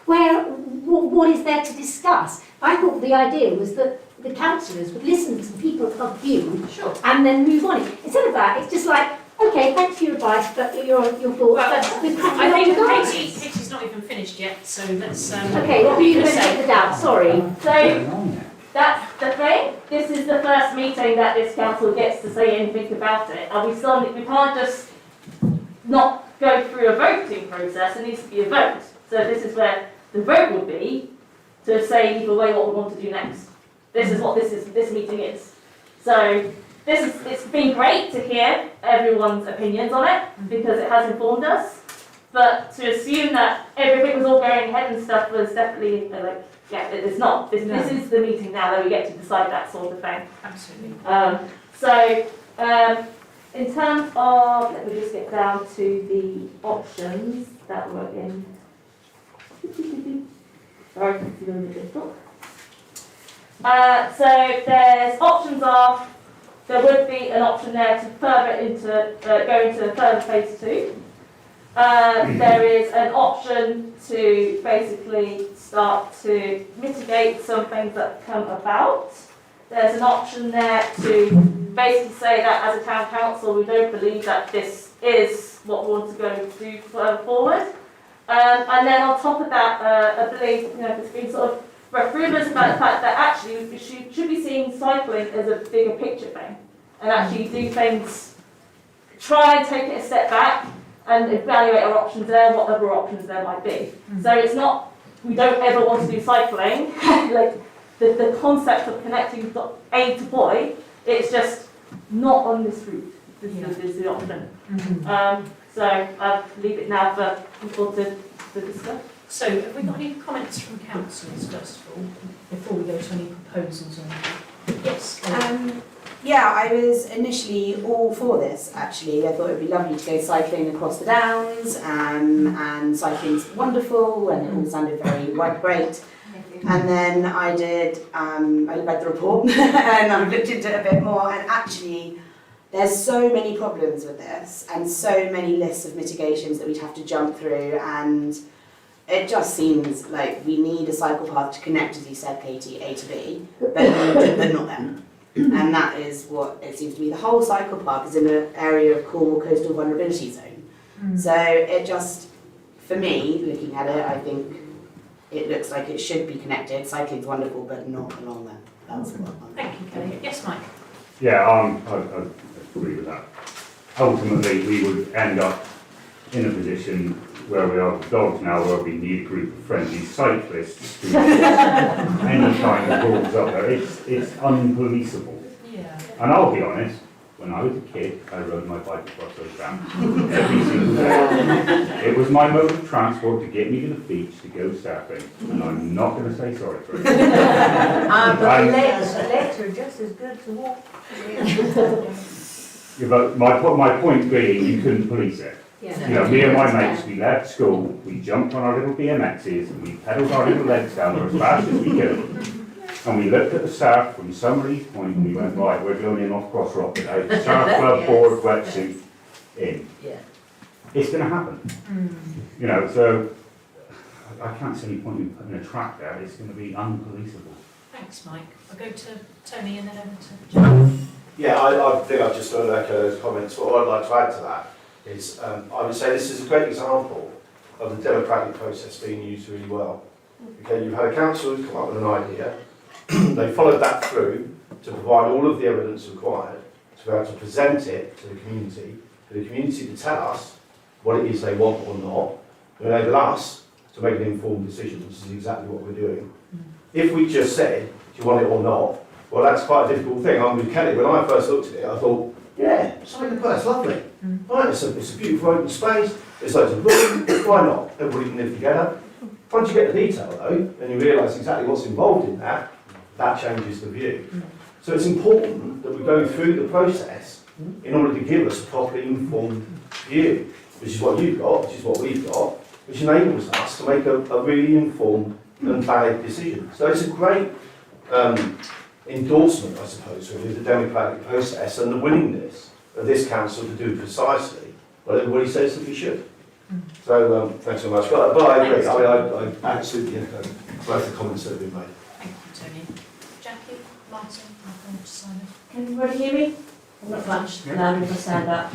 H: what is there to discuss? I thought the idea was that the councillors would listen to people of view and then move on. Instead of that, it's just like, okay, thanks for your advice, but your thoughts.
A: Well, I think Katie's not not even finished yet, so let's.
H: Okay, what were you going to say about? Sorry.
J: So that's the thing. This is the first meeting that this council gets to say anything about it, and we can't just not go through a voting process. It needs to be a vote. So this is where the vote would be to say either way what we want to do next. This is what this meeting is. So it's been great to hear everyone's opinions on it because it has informed us. But to assume that everything was all going ahead and stuff was definitely it's not. This is the meeting now that we get to decide that sort of thing.
A: Absolutely.
J: In terms of, let me just get down to the options that were in. Sorry, it's a little bit difficult. So there's options are, there would be an option there to go into further phase 2. There is an option to basically start to mitigate some things that come about. There's an option there to basically say that as a town council we don't believe that this is what we want to go do forward. And then on top of that, I believe there's been sort of rumours about the fact that actually we should be seeing cycling as a bigger picture thing and actually do things, try and take it a step back and evaluate our options there, what other options there might be. So it's not, we don't ever want to do cycling, like the concept of connecting A to boy, it's just not on this route. This is the option. So I'll leave it now for people to discuss.
A: So have we got any comments from councillors first of all, before we go to any proposals or anything? Yes.
D: Yeah, I was initially all for this actually. I thought it would be lovely to go cycling across the downs, and cycling's wonderful and it all sounded very great. And then I read the report and I looked into it a bit more, and actually there's so many problems with this and so many lists of mitigations that we'd have to jump through, and it just seems like we need a cycle path to connect, as you said, Katie, A to B, but not them. And that is what it seems to me. The whole cycle path is in an area of Cornwall Coastal Vulnerability Zone. So it just, for me, looking at it, I think it looks like it should be connected. Cycling's wonderful, but not along there. That's what I'm
A: Thank you, Kelly. Yes, Mike.
T: Yeah, I agree with that. Ultimately, we would end up in a position where we are with dogs now, where we need a group of friendly cyclists to any kind of rules up there. It's unpoliceable.
A: Yeah.
T: And I'll be honest, when I was a kid, I rode my bike across those dams every single day. It was my mode of transport to get me to the beach to go surfing, and I'm not going to say sorry for it.
M: But the legs are just as good to walk.
T: Yeah, but my point being, you couldn't police it.
H: Yeah.
T: You know, me and my mates, we left school, we jumped on our little BMXs, and we pedalled our little legs down there as fast as we could. And we looked at the surf from Summery's Point, and we went, right, we're going in off Cross Rock today. Surf club, board, wetsuit, in.
M: Yeah.
T: It's going to happen. You know, so I can't see any point in putting a track there. It's going to be unpoliceable.
A: Thanks, Mike. I'll go to Tony and then over to John.
P: Yeah, I think I've just got to echo those comments. What I'd like to add to that is I would say this is a great example of the democratic process being used really well. Okay, you've had a council who's come up with an idea, they followed that through to provide all of the evidence required to be able to present it to the community, for the community to tell us what it is they want or not, to enable us to make an informed decision, which is exactly what we're doing. If we just said, do you want it or not, well, that's quite a difficult thing. I'm with Kelly. When I first looked at it, I thought, yeah, that's lovely. Right, it's a beautiful open space, there's loads of room, why not? Everybody can live together. Once you get the detail though, and you realise exactly what's involved in that, that changes the view. So it's important that we go through the process in order to give us a properly informed view, which is what you've got, which is what we've got, which enables us to make a really informed and valid decision. So it's a great endorsement, I suppose, really, of the democratic process and the willingness of this council to do precisely what everybody says that we should. So thanks so much. But I agree. I absolutely echo both the comments that have been made.
A: Thank you, Tony. Jackie, Martin, and then Simon.
J: Can everybody hear me? I'm not much louder if I stand up.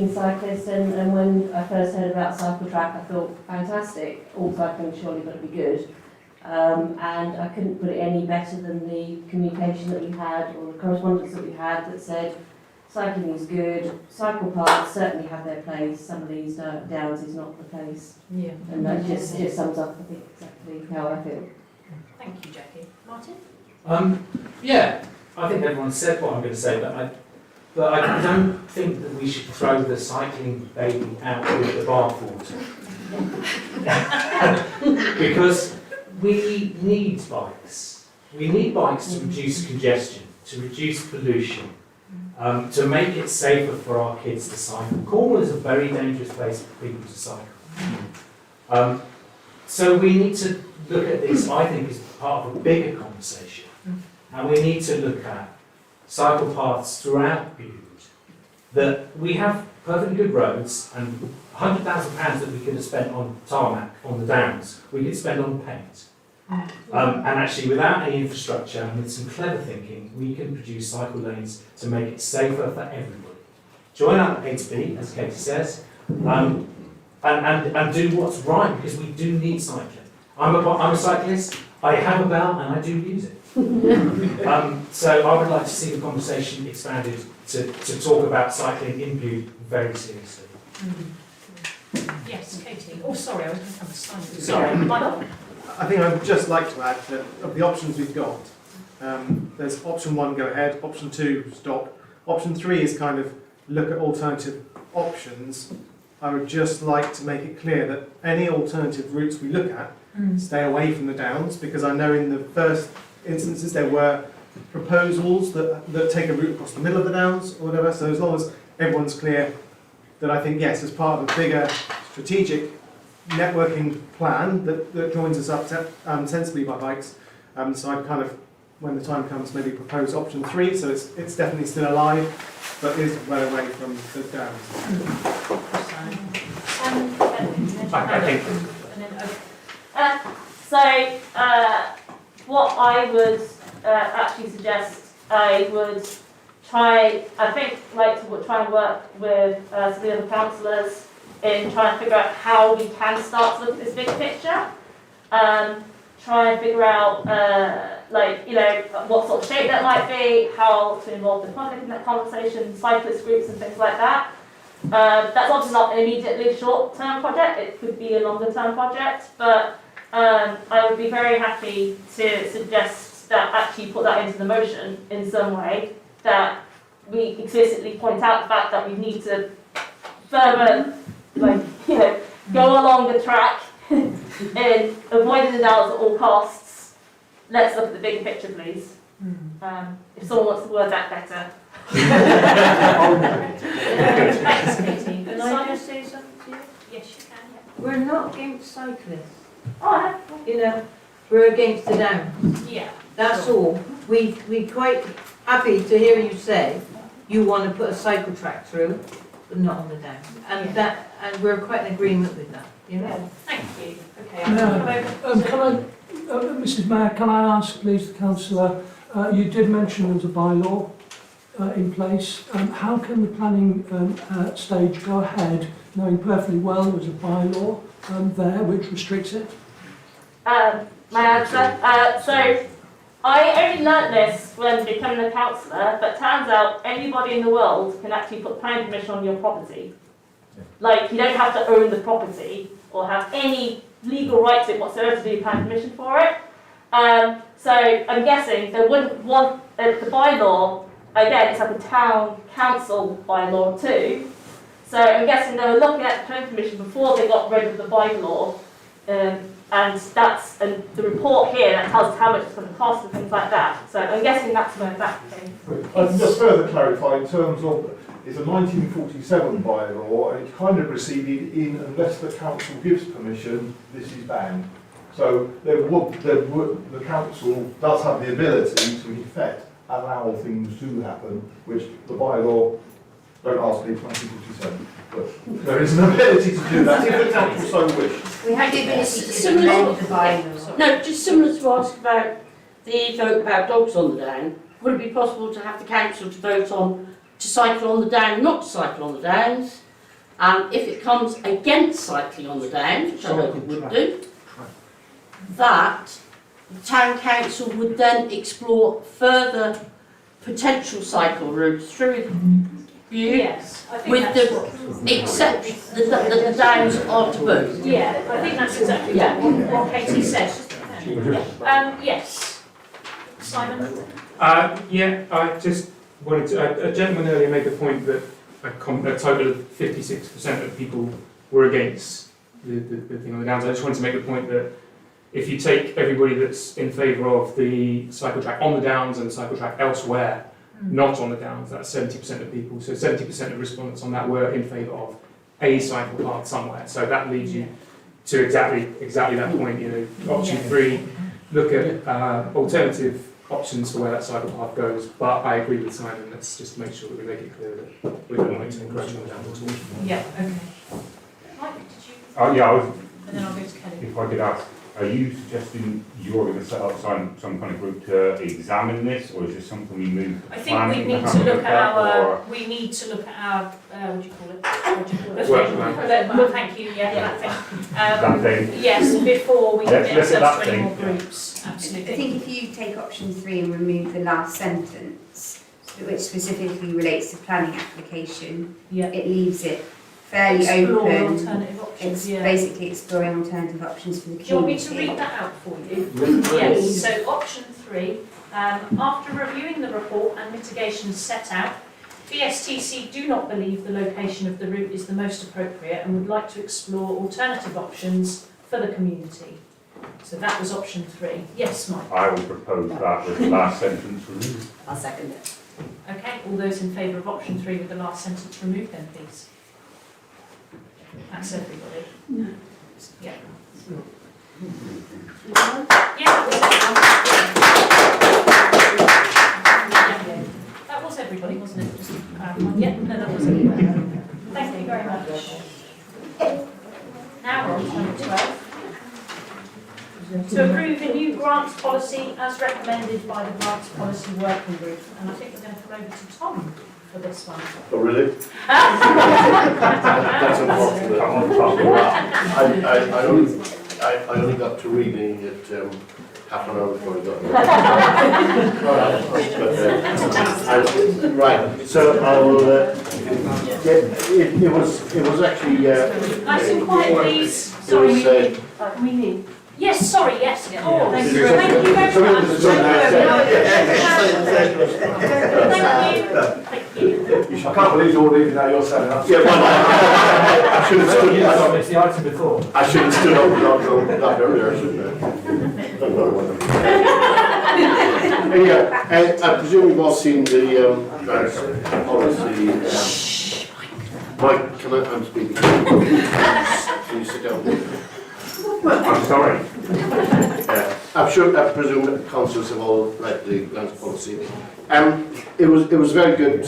K: keen cyclist, and when I first heard about cycle track, I thought, fantastic, all cycling surely got to be good. And I couldn't put it any better than the communication that we had, or the correspondence that we had, that said cycling is good, cycle paths certainly have their place, some of these downs is not the place.
H: Yeah.
K: And that just sums up, I think, exactly how I feel.
A: Thank you, Jackie. Martin?
U: Yeah, I think everyone said what I'm going to say, but I don't think that we should throw the cycling baby out with the bathwater. Because we need bikes. We need bikes to reduce congestion, to reduce pollution, to make it safer for our kids to cycle. Cornwall is a very dangerous place for people to cycle. So we need to look at this, I think, as part of a bigger conversation. And we need to look at cycle paths throughout Bude. That we have perfectly good roads, and £100,000 that we could have spent on tarmac on the downs, we could spend on paint. And actually, without any infrastructure and with some clever thinking, we can produce cycle lanes to make it safer for everybody. Join up at 8B, as Katie says, and do what's right, because we do need cycling. I'm a cyclist, I have a bell and I do use it. So I would like to see the conversation expanded to talk about cycling in Bude very seriously.
A: Yes, Katie. Oh, sorry, I was going to come to Simon.
O: Sorry.
A: Michael.
O: I think I would just like to add that of the options we've got, there's option 1, go ahead, option 2, stop. Option 3 is kind of look at alternative options. I would just like to make it clear that any alternative routes we look at, stay away from the downs, because I know in the first instances there were proposals that take a route across the middle of the downs or whatever, so as long as everyone's clear that I think, yes, as part of a bigger strategic networking plan that joins us up sensibly by bikes, so I'd kind of, when the time comes, maybe propose option 3, so it's definitely still alive, but is well away from the downs.
J: What I would actually suggest, I would try and work with some of the other councillors in trying to figure out how we can start to look at this big picture. Try and figure out, what sort of shape that might be, how to involve the public in that conversation, cyclist groups and things like that. That's obviously not an immediately short-term project, it could be a longer-term project, but I would be very happy to suggest that actually put that into the motion in some way, that we explicitly point out the fact that we need to further, go along the track in avoiding the downs at all costs. Let's look at the bigger picture, please. If someone wants to word that better.
A: Thanks, Katie. Can I just say something to you? Yes, you can. Yeah.
M: We're not against cyclists.
J: Oh,
M: we're against the downs.
A: Yeah.
M: That's all. We're quite happy to hear you say you want to put a cycle track through, but not on the downs. And we're quite in agreement with that.
A: Thank you. Okay.
F: Mrs. Mayor, can I ask, please, the councillor, you did mention there's a bylaw in place. How can the planning stage go ahead, knowing perfectly well there's a bylaw there which restricts it?
J: My answer. So I only learnt this when becoming a councillor, but turns out anybody in the world can actually put planning permission on your property. You don't have to own the property or have any legal right to it whatsoever to do planning permission for it. So I'm guessing they wouldn't want the bylaw. Again, it's like a town council bylaw too. So I'm guessing they were looking at the planning permission before they got rid of the bylaw. And the report here that tells us how much it's going to cost and things like that. So I'm guessing that's where that came from.
B: Just further clarify, in terms of, it's a 1947 bylaw, and it's kind of proceeded in, unless the council gives permission, this is banned. So the council does have the ability to, in effect, allow things to happen, which the bylaw, don't ask me, it's 1947. But there is an ability to do that if the council so wishes.
L: We have the ability to amend the bylaw. No, just similar to ask about the vote about dogs on the down. Would it be possible to have the council to vote on to cycle on the down, not to cycle on the downs, And if it comes against cycling on the downs, which I hope it would do, that the town council would then explore further potential cycle routes through Bude,
A: Yes, I think
L: with
A: that's
L: the except the downs are taboo.
A: Yeah, I think that's exactly what Katie said. Yes. Simon?
N: Yeah, I just wanted to, a gentleman earlier made the point that a total of 56% of people were against the thing on the downs. I just wanted to make the point that if you take everybody that's in favour of the cycle track on the downs and the cycle track elsewhere, not on the downs, that's 70% of people. So 70% of respondents on that were in favour of a cycle path somewhere. So that leads you to exactly that point. You know, option 3, look at alternative options for where that cycle path goes. But I agree with Simon. Let's just make sure that we make it clear that we don't want it to encroach on the downs at all.
A: Yeah. Okay. Mike, did you?
T: Yeah, I was.
A: And then I'll go to Kelly.
T: If I could ask, are you suggesting you're going to set up some kind of group to examine this, or is this something we move?
A: I think we need to look at our. We need to look at our. What do you call it? What do you call it?
T: Work plan.
A: Well, thank you. Yeah, that thing.
T: That thing.
A: Yes, before we get
T: Let's look at
A: ourselves
T: that
A: to any
T: thing.
A: more groups. Absolutely.
S: I think if you take option 3 and remove the last sentence, which specifically relates to planning application, it leaves it fairly
A: Explore
S: open.
A: alternative options.
S: It's
A: Yeah.
S: basically exploring alternative options for the
A: Do you want me
S: community.
A: to read that out for you? Yes, so option 3, after reviewing the report and mitigations set out, BSTC do not believe the location of the route is the most appropriate and would like to explore alternative options for the community. So that was option 3. Yes, Mike?
T: I would propose that with the last sentence removed.
L: I'll second it.
A: Okay, all those in favour of option 3 with the last sentence removed then, please. That's everybody. No. Yeah. That was everybody, wasn't it? Just yeah, no, that was everybody. Thank you very much. Now we're on to number 12. To approve a new grants policy as recommended by the Grants Policy Working Group. And I think we're going to come over to Tom for this one.
Q: Oh, really? That's unfortunate. I only got to reading it half an hour before I got there. Right, so I will, it was actually...
A: Nice and quiet, please. Sorry. We need. Yes, sorry, yes, of course. Thank you very much. Thank you.
Q: I can't believe you're all leaving now, you're saying that. Yeah, well, I should have stood up.
U: It's the item before.
Q: I should have stood up and not earlier, shouldn't I? Yeah, I presume you've all seen the grants policy. Mike, I'm speaking. Can you sit down?
T: I'm sorry.
Q: I presume that councillors have all read the grants policy. It was very good.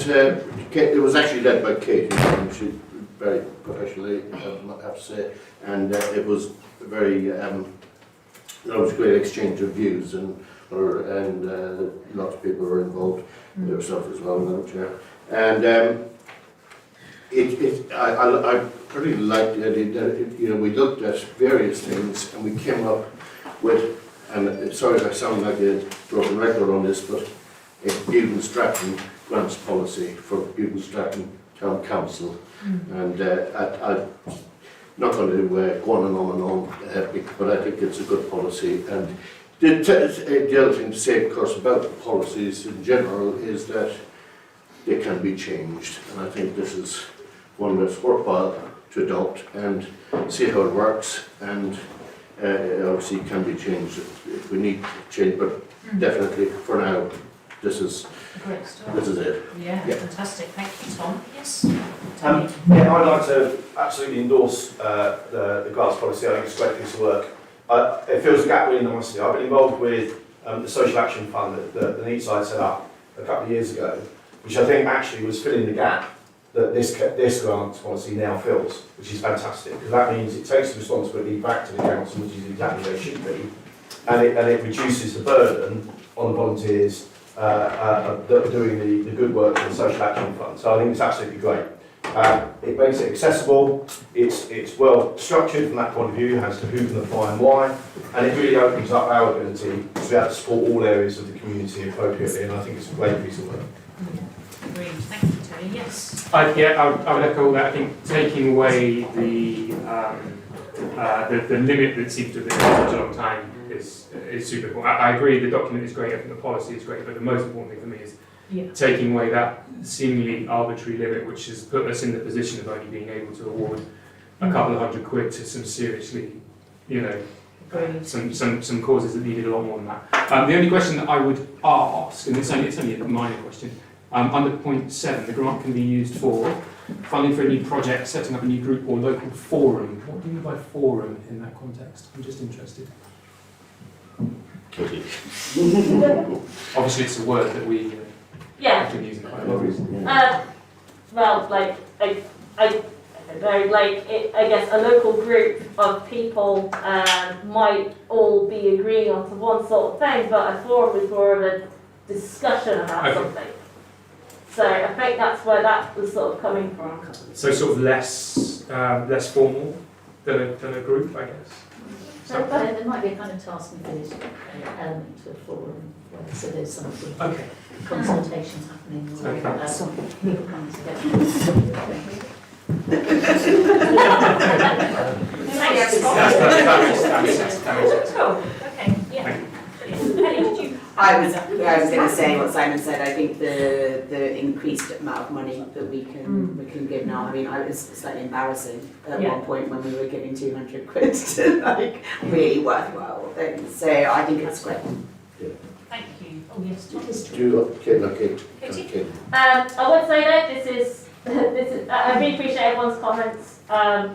Q: It was actually led by Katie, she very professionally, I have to say, and it was very. It was a great exchange of views, and lots of people were involved, yourself as well, no chair. And I pretty liked the idea that we looked at various things and we came up with, and sorry if I sound like a broken record on this, but a Bude-Stratton grants policy for Bude-Stratton Town Council. And I'm not going to go on and on, but I think it's a good policy. And the other thing to say, of course, about the policies in general is that they can be changed, and I think this is one that's worthwhile to adopt and see how it works, and obviously it can be changed if we need to change, but definitely for now this is it.
A: Yeah, fantastic. Thank you, Tom. Yes.
W: Yeah, I'd like to absolutely endorse the grants policy. I think it's a great piece of work. It fills a gap really nicely. I've been involved with the Social Action Fund that the Neat side set up a couple of years ago, which I think actually was filling the gap that this grants policy now fills, which is fantastic, because that means it takes the responsibility back to the council, which is exactly where it should be, and it reduces the burden on the volunteers that are doing the good work for the Social Action Fund. So I think it's absolutely great. It makes it accessible, it's well structured from that point of view as to who can apply and why, and it really opens up our ability to be able to support all areas of the community appropriately, and I think it's a great piece of work.
A: Agreed. Thank you, Tony. Yes.
N: I would echo all that. I think taking away the limit that seems to have been for such a long time is super important. I agree the document is great, I think the policy is great, but the most important thing for me is taking away that seemingly arbitrary limit, which has put us in the position of only being able to award a couple of £100 to some seriously, some causes that needed a lot more than that. The only question that I would ask, and it's only a minor question, under point 7, the grant can be used for funding for a new project, setting up a new group or local forum. What do you mean by forum in that context? I'm just interested. Obviously, it's a word that we have been using quite a lot.
J: Well, like, I don't know, like, I guess a local group of people might all be agreeing on to one sort of thing, but a forum is more of a discussion about something. So I think that's where that was sort of coming from.
N: So sort of less formal than a group, I guess.
C: So there might be a kind of task and finish element to a forum, so there's some sort of consultations happening, or some people coming together.
D: I was going to say what Simon said. I think the increased amount of money that we can give now. I mean, it was slightly embarrassing at one point when we were giving £200 to like really worthwhile things. So I think it's great.
A: Thank you. Oh yes, Tom.
J: Katie. I would say that this is I really appreciate everyone's comments.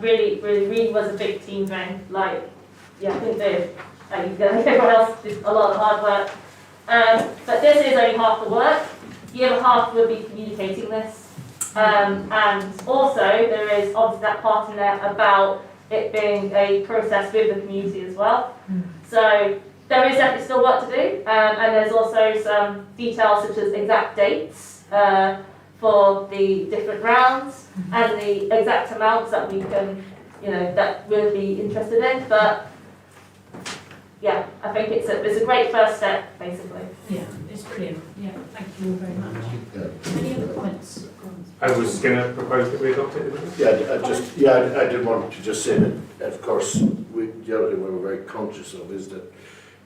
J: Really was a big team thing. Like, I think everyone else did a lot of hard work. But this is only half the work. The other half will be communicating this. And also there is obviously that part in there about it being a process with the community as well. So there is definitely still work to do. And there's also some details such as exact dates for the different rounds and the exact amounts that we can, that we'll be interested in. But yeah, I think it's a great first step, basically.
A: Yeah, it's brilliant. Yeah, thank you all very much. Any other comments?
N: I was going to propose that we adopt it.
Q: I did want to just say that, of course, the other thing we're very conscious of is that,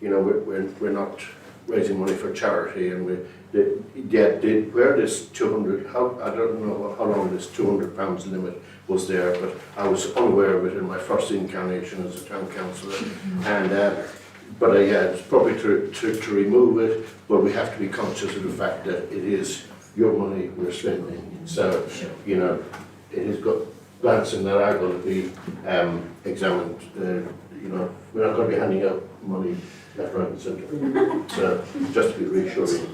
Q: we're not raising money for charity, and where this 200, I don't know how long this £200 limit was there, but I was unaware of it in my first incarnation as a town councillor, and but it's probably to remove it, but we have to be conscious of the fact that it is your money we're spending. So, it has got balancing that are going to be examined. We're not going to be handing out money left, right and centre. So, just to be reassuring.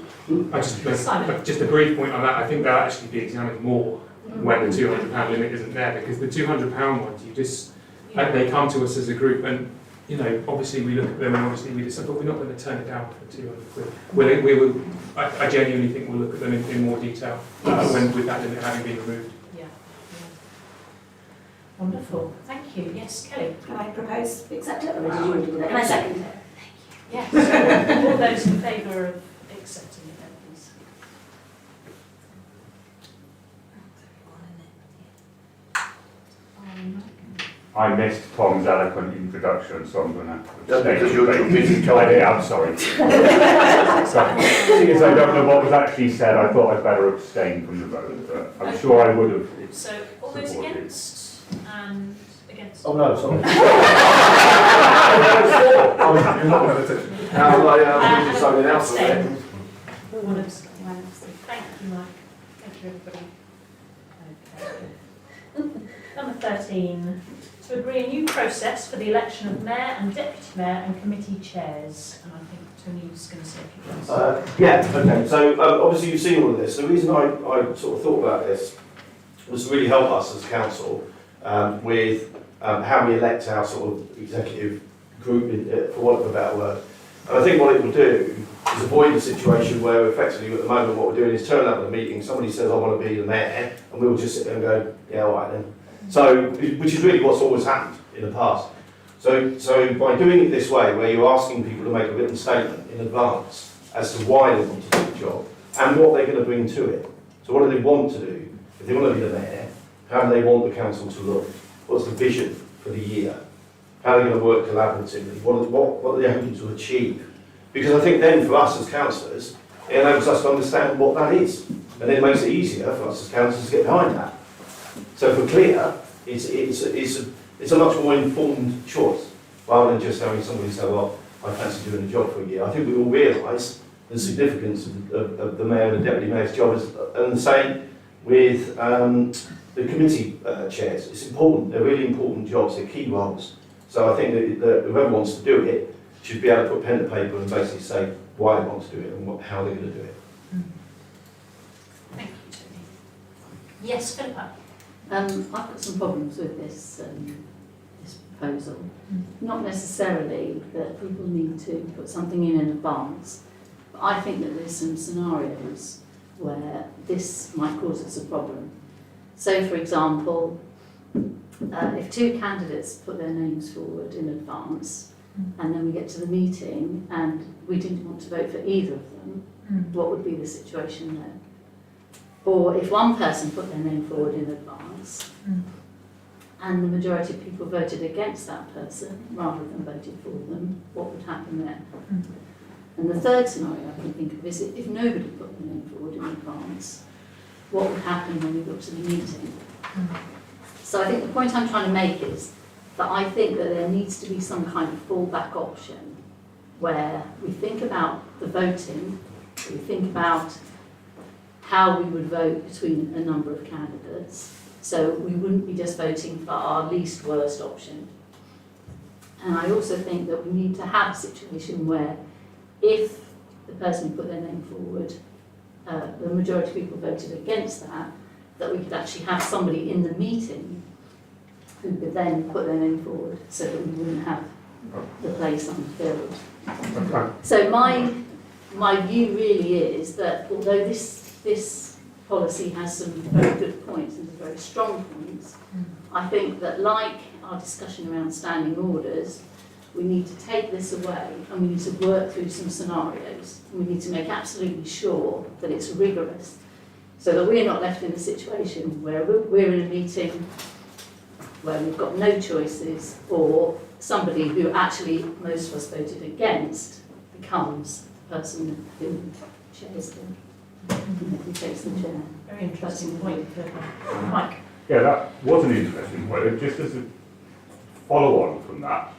N: Just a brief point on that, I think they'll actually be examined more when the £200 limit isn't there, because the £200 ones, they come to us as a group, and obviously we look at them and obviously we decide, but we're not going to turn it down for £200. I genuinely think we'll look at them in more detail with that limit having been removed.
A: Yeah. Wonderful. Thank you. Yes, Kelly.
D: Can I propose we accept it, or did you want to do that? Can I second it?
A: Yes. All those in favour of accepting it, then, please.
T: I missed Tom's eloquent introduction, so I'm going to
Q: That's because you're too busy talking.
T: I'm sorry. Seeing as I don't know what was actually said, I thought I'd better abstain from the vote, but I'm sure I would have.
A: So, all those against and against?
W: Oh no, sorry. Something else.
A: Thank you, Mike. Thank you, everybody. Okay. Number 13. To agree a new process for the election of mayor and deputy mayor and committee chairs. And I think Tony's going to say a few words.
W: Okay. So obviously you've seen all of this. The reason I sort of thought about this was to really help us as council with how we elect our sort of executive group, for want of a better word. And I think what it will do is avoid the situation where effectively at the moment what we're doing is turning up at a meeting, somebody says I want to be the mayor, and we'll just sit there and go, yeah, all right then. So, which is really what's always happened in the past. So by doing it this way, where you're asking people to make a written statement in advance as to why they want to do the job and what they're going to bring to it. So what do they want to do? If they want to be the mayor, how do they want the council to look? What's the vision for the year? How are they going to work collaboratively? What are they hoping to achieve? Because I think then for us as councillors, it enables us to understand what that is. And then it makes it easier for us as councillors to get behind that. So if we're clear, it's a much more informed choice, rather than just having somebody say, well, I fancy doing a job for a year. I think we all realise the significance of the mayor and the deputy mayor's job, and the same with the committee chairs. It's important, they're really important jobs, they're key roles. So I think that whoever wants to do it should be able to put pen to paper and basically say why they want to do it and how they're going to do it.
A: Thank you, Tony. Yes, Philippa.
C: I've got some problems with this proposal. Not necessarily that people need to put something in advance, but I think that there's some scenarios where this might cause us a problem. So, for example, if two candidates put their names forward in advance, and then we get to the meeting and we didn't want to vote for either of them, what would be the situation then? Or if one person put their name forward in advance, and the majority of people voted against that person rather than voted for them, what would happen then? And the third scenario I can think of is if nobody put their name forward in advance, what would happen when we got to the meeting? So I think the point I'm trying to make is that I think that there needs to be some kind of fallback option where we think about the voting, we think about how we would vote between a number of candidates. So we wouldn't be just voting for our least worst option. And I also think that we need to have a situation where if the person who put their name forward, the majority of people voted against that, that we could actually have somebody in the meeting who could then put their name forward so that we wouldn't have the place unfilled.
T: Okay.
C: So my view really is that although this policy has some very good points and some very strong points, I think that like our discussion around standing orders, we need to take this away and we need to work through some scenarios. We need to make absolutely sure that it's rigorous so that we're not left in a situation where we're in a meeting where we've got no choices, or somebody who actually most of us voted against becomes the person who chairs them, who takes the chair.
A: Very interesting point. Mike.
T: Yeah, that was an interesting point. Just as a follow-on from that,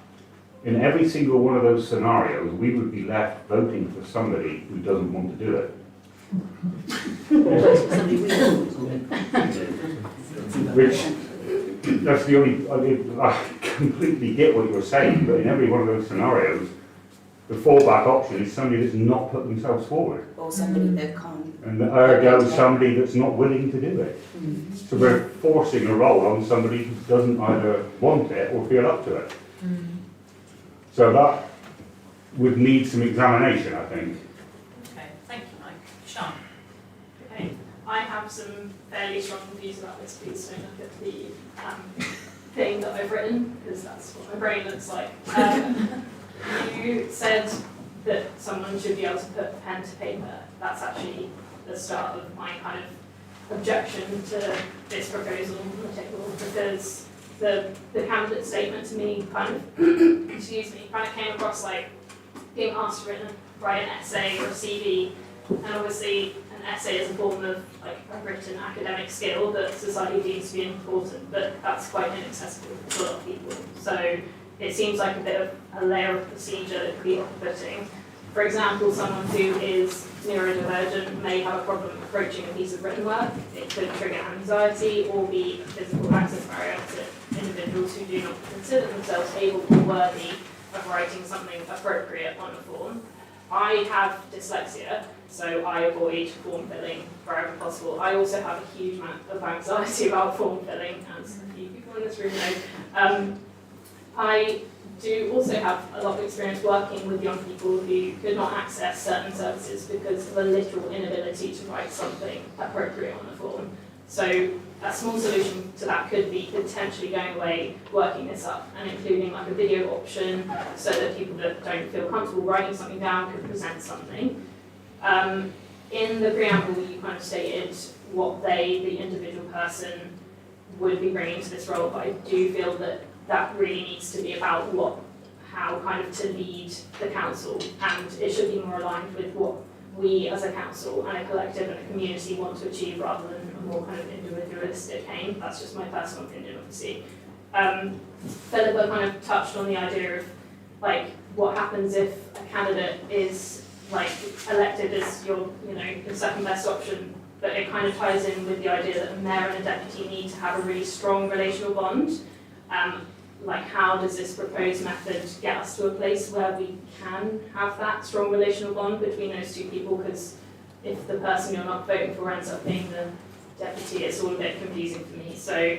T: in every single one of those scenarios, we would be left voting for somebody who doesn't want to do it. Which, that's the only, I completely get what you're saying, but in every one of those scenarios, the fallback option is somebody that's not put themselves forward.
S: Or somebody that can't.
T: And ergo, somebody that's not willing to do it. So we're forcing a role on somebody who doesn't either want it or feel up to it. So that would need some examination, I think.
A: Okay, thank you, Mike. Sean. Okay, I have some fairly strong views about this. Please don't look at the thing that I've written, because that's what my brain looks like. You said that someone should be able to put pen to paper. That's actually the start of my kind of objection to this proposal on the table, because the candidate statement to me kind of, excuse me, kind of came across like being asked to write an essay or a CV, and obviously an essay is a form of like a written academic skill that society deems to be important, but that's quite inaccessible to a lot of people. So it seems like a bit of a layer of procedure that could be off-putting. For example, someone who is neurodivergent may have a problem approaching a piece of written work. It could trigger anxiety or be a physical access barrier to individuals who do not consider themselves able or worthy of writing something appropriate on a form. I have dyslexia, so I avoid form filling wherever possible. I also have a huge amount of anxiety about form filling, as a few people in this room know. I
E: do also have a lot of experience working with young people who could not access certain services because of a literal inability to write something appropriate on the form. So a small solution to that could be potentially going away, working this up, and including like a video option so that people that don't feel comfortable writing something down could present something. In the preamble, you kind of stated what the individual person, would be bringing to this role, but I do feel that that really needs to be about how kind of to lead the council, and it should be more aligned with what we as a council and a collective and a community want to achieve rather than a more kind of individualistic aim. That's just my personal opinion, obviously. Philippa kind of touched on the idea of like what happens if a candidate is like elected as your second best option, but it kind of ties in with the idea that a mayor and a deputy need to have a really strong relational bond. Like how does this proposed method get us to a place where we can have that strong relational bond between those two people? Because if the person you're not voting for ends up being the deputy, it's all a bit confusing for me. So,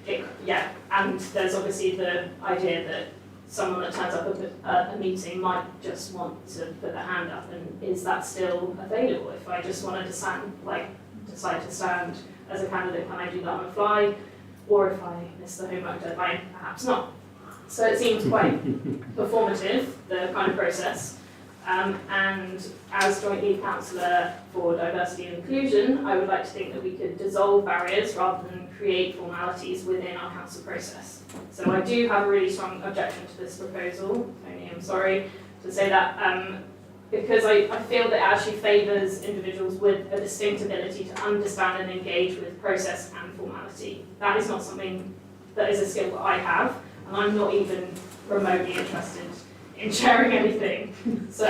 E: and there's obviously the idea that someone that turns up at a meeting might just want to put their hand up, and is that still available? If I just want to decide to stand as a candidate, can I do that on the fly? Or if I miss the homework deadline, perhaps not. So it seems quite performative, the kind of process. And as Joint Lead Councillor for Diversity and Inclusion, I would like to think that we could dissolve barriers rather than create formalities within our council process. So I do have a really strong objection to this proposal. Tony, I'm sorry to say that, because I feel that it actually favours individuals with a distinct ability to understand and engage with process and formality. That is not something that is a skill that I have, and I'm not even remotely interested in chairing anything. So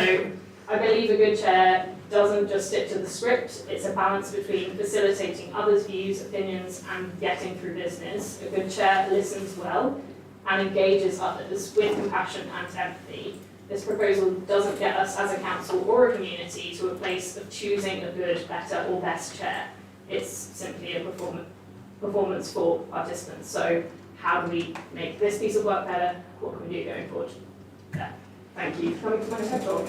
E: I believe a good chair doesn't just stick to the script, it's a balance between facilitating others' views, opinions, and getting through business. A good chair listens well and engages others with compassion and empathy. This proposal doesn't get us as a council or a community to a place of choosing a good, better or best chair. It's simply a performance for participants. So how do we make this piece of work better? What can we do going forward? Yeah. Thank you. Coming to my head talk.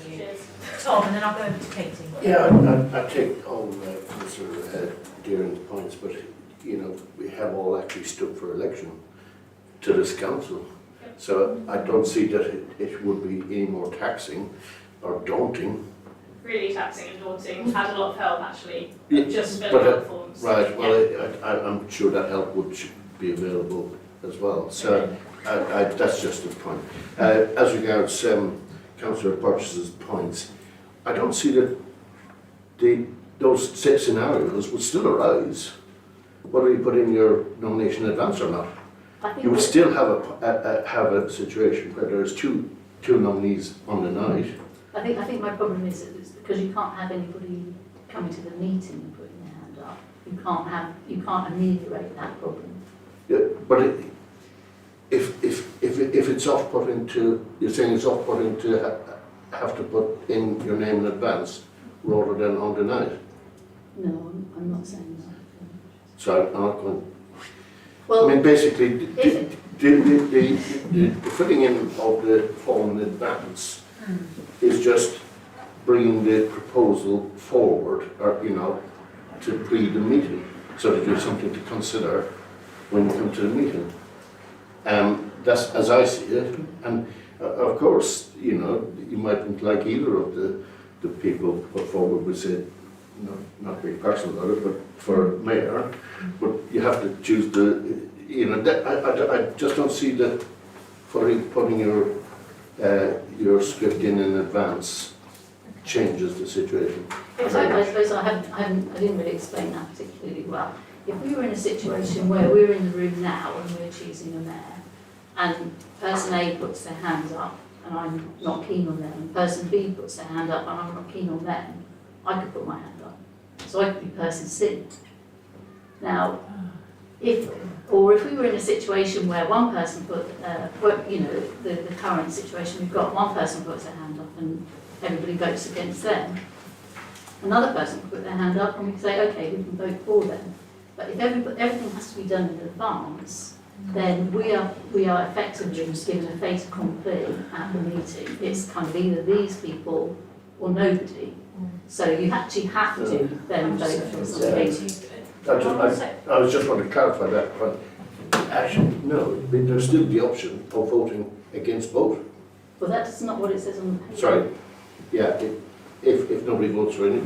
A: Cheers. Tom, and then I'll go over to Katie.
Q: Yeah, I take all Councillor Deering's points, but we have all actually stood for election to this council. So I don't see that it would be any more taxing or daunting.
E: Really taxing and daunting. Had a lot of help actually.
Q: Yeah,
E: just filling out forms.
Q: Right. Well, I'm sure that help would be available as well. So that's just a point. As regards Councillor Purchase's points, I don't see that those set scenarios would still arise, whether you put in your nomination in advance or not. You would still have a situation where there's two nominees on the night.
C: I think my problem is that it's because you can't have anybody coming to the meeting and putting their hand up. You can't ameliorate that problem.
Q: Yeah, but if it's off-putting you're saying it's off-putting to have to put in your name in advance rather than on the night.
C: No, I'm not saying that.
Q: So I'm not going.
C: Well,
Q: I mean, basically, the filling in of the form in advance is just bringing the proposal forward, or to pre the meeting, so that there's something to consider when you come to the meeting. That's as I see it, and of course, you mightn't like either of the people put forward. We said, not being personal about it, but for mayor, but you have to choose I just don't see that putting your script in advance changes the situation.
C: I suppose I didn't really explain that particularly well. If we were in a situation where we're in the room now and we're choosing a mayor, and person A puts their hands up and I'm not keen on them, and person B puts their hand up and I'm not keen on them, I could put my hand up. So I could be person C. Now, if we were in a situation where one person the current situation we've got, one person puts their hand up and everybody votes against them, another person could put their hand up and we can say, okay, we can vote for them. But if everything has to be done in advance, then we are effectively just given a fait accompli at the meeting. It's kind of either these people or nobody. So you actually have to then vote for something.
Q: I was just want to clarify that point. Actually, no, there's still the option of voting against both.
C: Well, that's not what it says on the paper.
Q: Sorry, yeah, if nobody votes for any.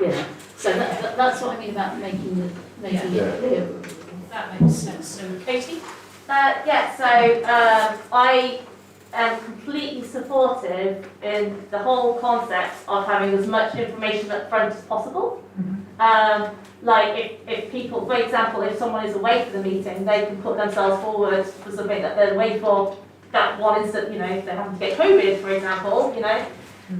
C: Yeah, so that's what I mean about making it clear.
A: That makes sense. So, Katie?
J: I am completely supportive in the whole concept of having as much information up front as possible. Like if people, for example, if someone is away for the meeting, they can put themselves forward for something that they're away for that one instant, you know, if they happen to get COVID, for example, you know,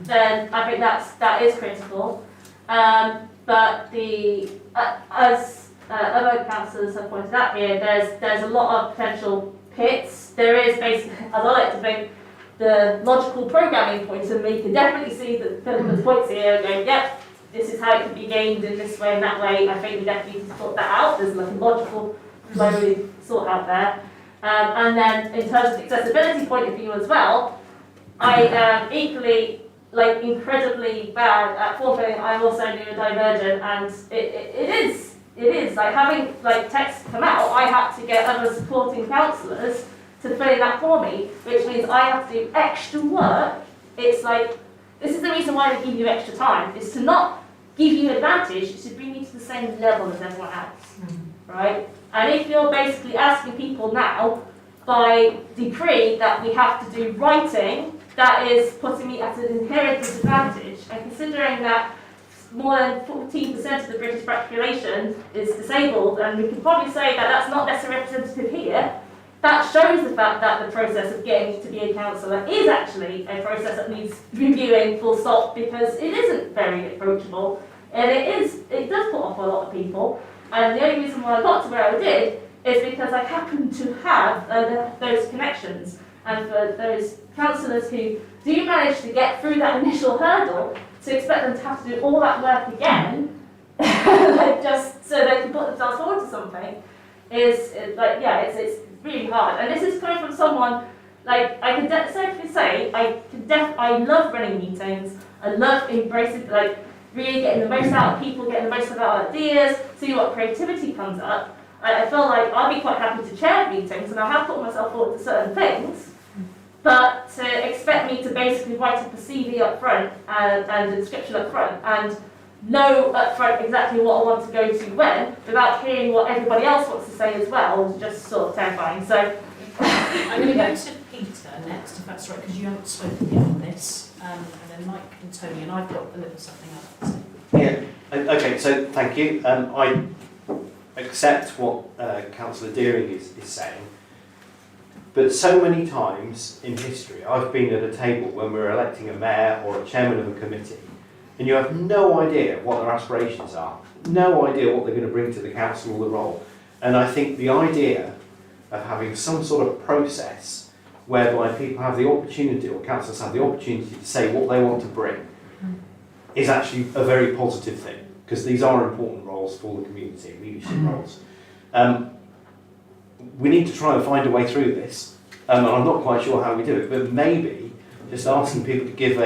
J: then I think that is critical. But as other councillors have pointed out here, there's a lot of potential pits. There is basically, as I like to think, the logical programming points, and we can definitely see the points here and go, yep, this is how it can be gained in this way and that way. I think we definitely need to sort that out. There's like a logical flow we sort out there. And then in terms of the accessibility point of view as well, I am equally like incredibly bad at form filling. I'm also neurodivergent, and it is like having like text come out. I had to get other supporting counsellors to fill in that for me, which means I have to do extra work. It's like, this is the reason why they give you extra time, is to not give you an advantage, it's to bring you to the same level as everyone else, right? And if you're basically asking people now, by decree, that we have to do writing, that is putting me at an inherent disadvantage, and considering that more than 14% of the British population is disabled, and we can probably say that that's not necessarily representative here, that shows the fact that the process of getting to be a councillor is actually a process that needs reviewing full stop, because it isn't very approachable, and it does put off a lot of people. And the only reason why I got to where I did is because I happened to have those connections, and for those councillors who do manage to get through that initial hurdle, to expect them to have to do all that work again, like just so they can put themselves forward to something, is like, yeah, it's really hard. And this is coming from someone, like, I can safely say, I love running meetings, I love embracing, like, really getting the most out of people, getting the most out of ideas, see what creativity comes up. I feel like I'd be quite happy to chair meetings, and I have put myself forward to certain things, but to expect me to basically write up a CV up front and a description up front, and know up front exactly what I want to go to when, without hearing what everybody else wants to say as well, is just sort of terrifying. So
A: I'm going to go to Peter next, if that's right, because you haven't spoken yet on this, and then Mike and Tony, and I've got a little something I'd like to say.
G: Yeah, okay, so thank you. I accept what Councillor Deering is saying, but so many times in history I've been at a table when we're electing a mayor or a chairman of a committee, and you have no idea what their aspirations are, no idea what they're going to bring to the council or the role. And I think the idea of having some sort of process whereby people have the opportunity, or councillors have the opportunity to say what they want to bring, is actually a very positive thing, because these are important roles for the community, leadership roles. We need to try and find a way through this, and I'm not quite sure how we do it, but maybe just asking people to give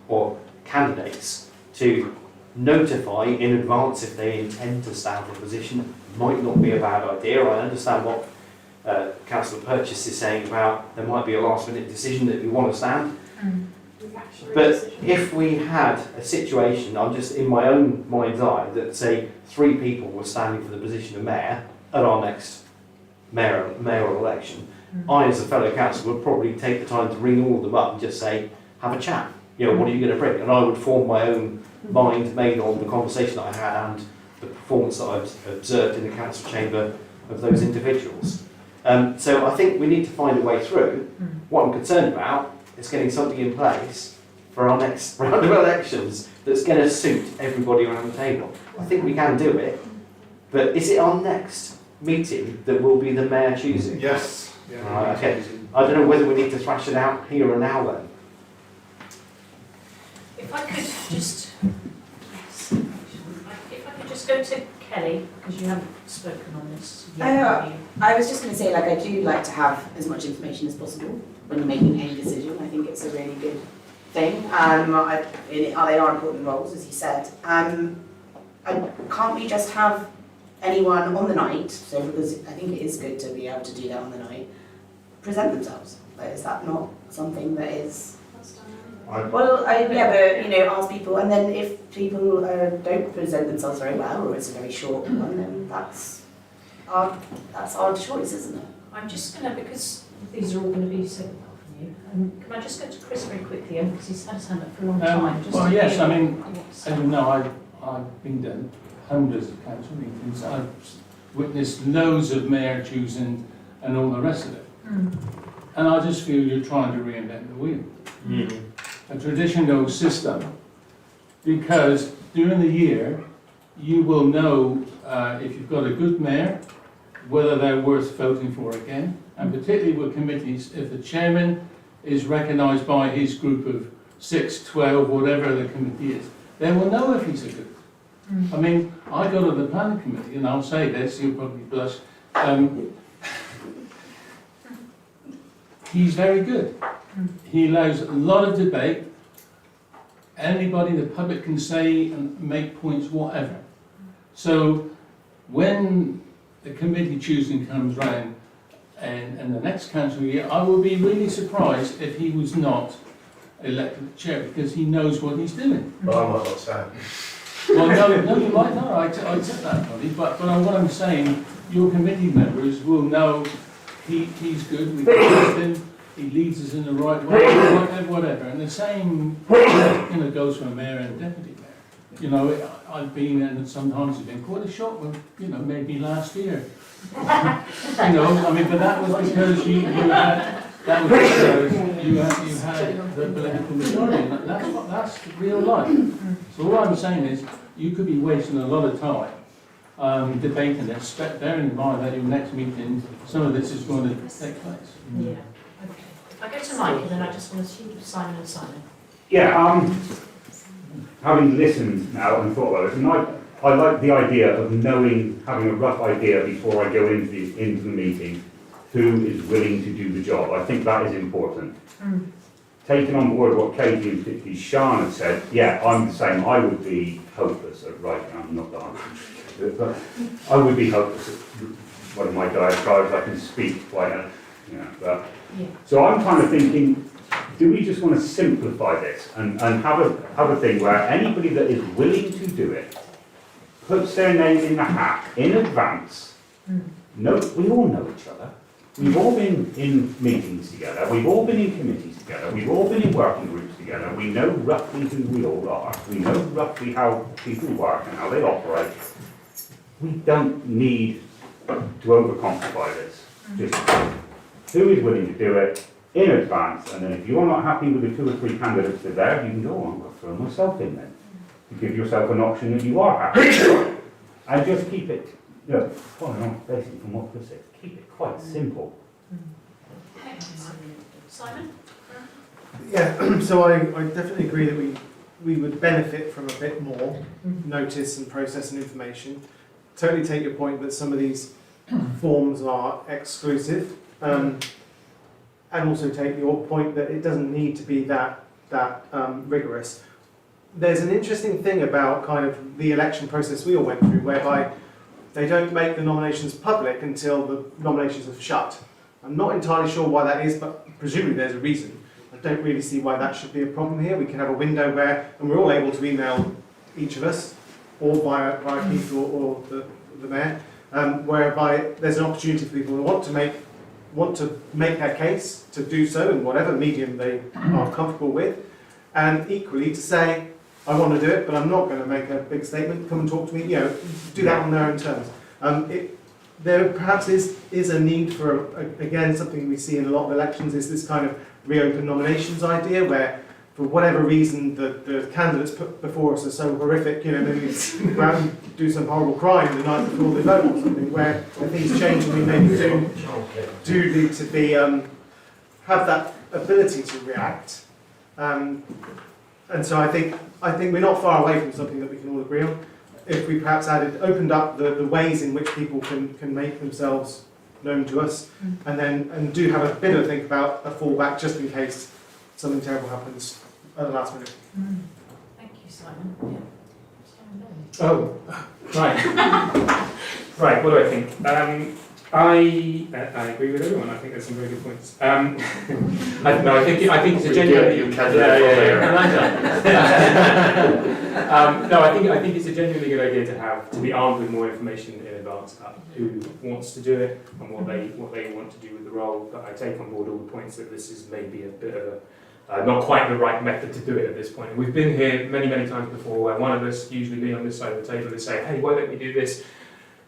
G: or candidates to notify in advance if they intend to stand for a position might not be a bad idea. I understand what Councillor Purchase is saying about there might be a last minute decision that you want to stand. But if we had a situation, I'm just in my own mind's eye, that say 3 people were standing for the position of mayor at our next mayoral election, I as a fellow councillor would probably take the time to ring all of them up and just say, have a chat. You know, what are you going to bring? And I would form my own mind made on the conversation that I had and the performance that I've observed in the council chamber of those individuals. So I think we need to find a way through. What I'm concerned about is getting something in place for our next round of elections that's going to suit everybody around the table. I think we can do it, but is it our next meeting that will be the mayor choosing?
B: Yes. Yeah.
G: Right, okay. I don't know whether we need to thrash it out here and now then.
A: If I could just just go to Kelly, because you haven't spoken on this yet, have you?
D: I was just going to say, like, I do like to have as much information as possible when you're making any decision. I think it's a really good thing. They are important roles, as you said. Can't we just have anyone on the night, so because I think it is good to be able to do that on the night, present themselves? Like, is that not something that is... Well, ask people, and then if people don't present themselves very well, or it's a very short one, then that's our choice, isn't it?
A: I'm just going to, because these are all going to be so apart from you, can I just go to Chris very quickly, because he's had his hand up for a long time? Just
I: Well,
A: to
I: yes,
A: hear
I: I mean,
A: what's-
I: as you know, I've been to hundreds of council meetings. I've witnessed loads of mayor choosing and all the rest of it. And I just feel you're trying to reinvent the wheel. A traditional system, because during the year, you will know if you've got a good mayor, whether they're worth voting for again, and particularly with committees, if the chairman is recognised by his group of 6, 12, whatever the committee is, they will know if he's a good. I mean, I go to the planning committee, and I'll say this, you'll probably blush, he's very good. He allows a lot of debate. Anybody, the public can say and make points, whatever. So when the committee choosing comes round and the next council year, I will be really surprised if he was not elected chair, because he knows what he's doing.
W: Well, I might not stand.
I: Well, no, you might not. I accept that, Tony. But what I'm saying, your committee members will know he's good. We trust him. He leads us in the right way, whatever. And the same, goes for a mayor and deputy mayor. I've been, and sometimes it's been quite a shock. Well, maybe last year. But that was because you had the political majority. And that's real life. So all I'm saying is, you could be wasting a lot of time debating this, bearing in mind that your next meeting, some of this is going to take place.
A: Yeah. Okay. I go to Mike, and then I just want to see Simon and Simon.
T: Yeah, having listened now and thought about it, and I like the idea of having a rough idea before I go into the meeting, who is willing to do the job. I think that is important. Taking on board what Katie and particularly Sian had said, yeah, I'm the same. I would be hopeless at writing. I'm not that. But I would be hopeless at one of my diatribes. I can speak quite So I'm kind of thinking, do we just want to simplify this and have a thing where anybody that is willing to do it puts their name in the hat in advance? No, we all know each other. We've all been in meetings together. We've all been in committees together. We've all been in working groups together. We know roughly who we all are. We know roughly how people work and how they operate. We don't need to overcomplicate this. Just who is willing to do it in advance, and then if you're not happy with the 2 or 3 candidates that are there, you can go on, I'll throw myself in then. To give yourself an option that you are happy with. And just keep it, following on basically from what Chris said, keep it quite simple.
A: Simon?
O: Yeah, so I definitely agree that we would benefit from a bit more notice and process and information. Totally take your point that some of these forms are exclusive. And also take your point that it doesn't need to be that rigorous. There's an interesting thing about kind of the election process we all went through, whereby they don't make the nominations public until the nominations are shut. I'm not entirely sure why that is, but presumably there's a reason. I don't really see why that should be a problem here. We can have a window where, and we're all able to email each of us, or via Keith or the mayor, whereby there's an opportunity for people who want to make their case to do so in whatever medium they are comfortable with, and equally to say, I want to do it, but I'm not going to make a big statement, come and talk to me, do that on their own terms. There perhaps is a need for, again, something we see in a lot of elections, is this kind of reopen nominations idea, where for whatever reason the candidates put before us are so horrific, maybe go out and do some horrible crime the night before they vote or something, where things change and we maybe do need to be have that ability to react. And so I think we're not far away from something that we can all agree on. if we perhaps opened up the ways in which people can make themselves known to us, and do have a bit of a think about a fallback just in case something terrible happens at the last minute.
A: Thank you, Simon.
N: Oh, right. Right, what do I think? I agree with everyone. I think there's some very good points. I think it's a genuinely I think it's a genuinely good idea to be armed with more information in advance about who wants to do it and what they want to do with the role. But I take on board all the points that this is maybe a bit of a not quite the right method to do it at this point. And we've been here many times before where one of us, usually me on this side of the table, is saying, hey, why don't we do this?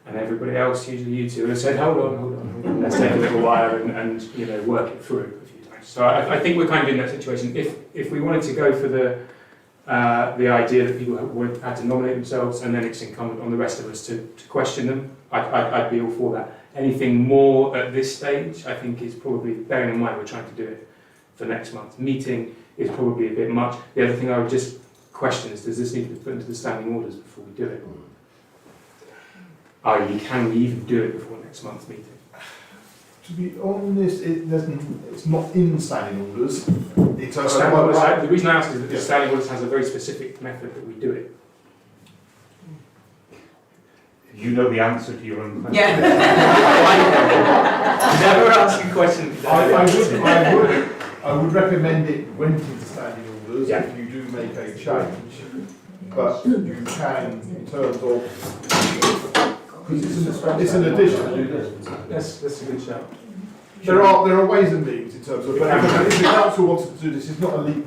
N: And everybody else, usually you two, have said, hold on, let's take a little while and work it through a few times. So I think we're kind of in that situation. If we wanted to go for the idea that people had to nominate themselves and then it's incumbent on the rest of us to question them, I'd be all for that. Anything more at this stage, I think is probably, bearing in mind we're trying to do it for next month's meeting, is probably a bit much. The other thing I would just question is, does this need to be put into the standing orders before we do it? I.e., can we even do it before next month's meeting?
B: To be honest, it's not in standing orders. It's
N: the reason I ask is that the standing orders has a very specific method that we do it.
T: You know the answer to your own question.
N: Yeah. Never ask a question.
B: I would recommend it went into standing orders if you do make a change, but you can, in terms of, it's an addition.
N: That's a good shout.
B: There are ways and means in terms of, but if the council wants to do this, it's not a legal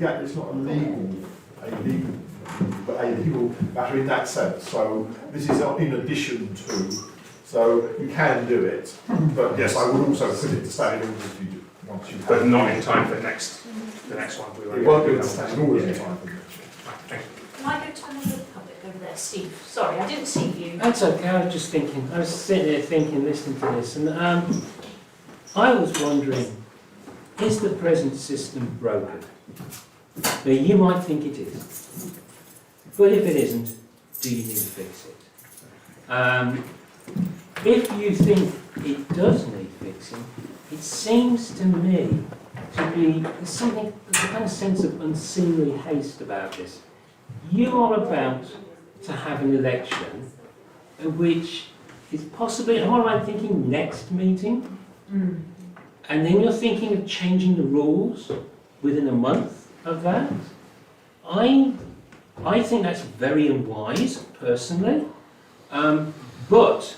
B: matter in that sense. So this is in addition to, so you can do it, but yes, I would also put it to standing orders if you do.
N: But not in time for the next one.
B: It won't be in standing orders in time for the next one.
N: Thank you.
A: Can I go to another public over there, Steve? Sorry, I didn't see you.
P: That's okay, I was just thinking, I was sitting there thinking, listening to this, and I was wondering, is the present system broken? Now, you might think it is, but if it isn't, do you need to fix it? If you think it does need fixing, it seems to me to be there's a kind of sense of unseemly haste about this. You are about to have an election, which is possibly, am I right thinking, next meeting? And then you're thinking of changing the rules within a month of that? I think that's very unwise, personally. But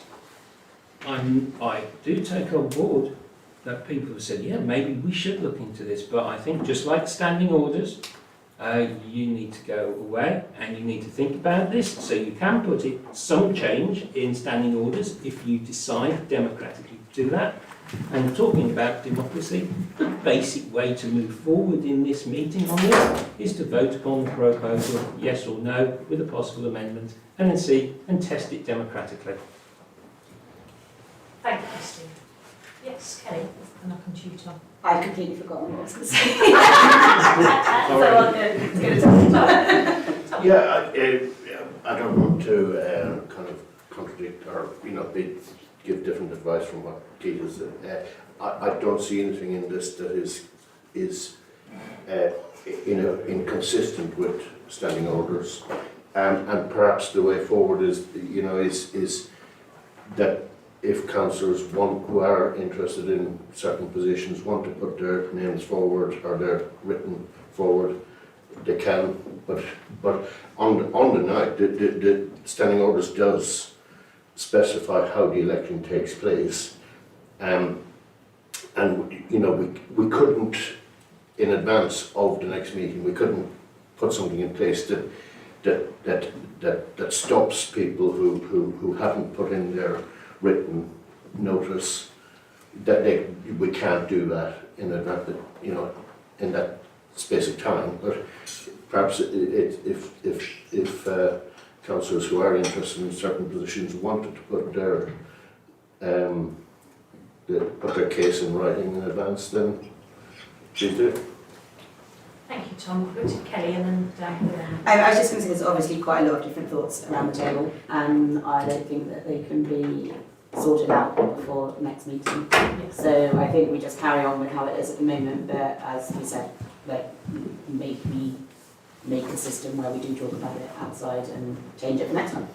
P: I do take on board that people have said, yeah, maybe we should look into this. But I think just like standing orders, you need to go away and you need to think about this. So you can put some change in standing orders if you decide democratically to do that. And talking about democracy, the basic way to move forward in this meeting on this is to vote upon the proposal, yes or no, with a possible amendment, and then see and test it democratically.
A: Thank you, Steve. Yes, Kelly, and I'll come to you, Tom.
D: I've completely forgotten what I was going to say.
Q: I don't want to kind of contradict or give different advice from what Keith said. I don't see anything in this that is inconsistent with standing orders, and perhaps the way forward is that if councillors who are interested in certain positions want to put their names forward or their written forward, they can. But on the night, the standing orders does specify how the election takes place, and we couldn't, in advance of the next meeting, we couldn't put something in place that stops people who haven't put in their written notice, that we can't do that in advance, in that space of time. But perhaps if councillors who are interested in certain positions wanted to put their case in writing in advance, then please do.
A: Thank you, Tom. We'll go to Kelly and then down here.
D: I was just going to say there's obviously quite a lot of different thoughts around the table, and I don't think that they can be sorted out before the next meeting.
A: Yes.
D: So I think we just carry on with how it is at the moment, but as you said, like maybe make a system where we do talk about it outside and change it for next time.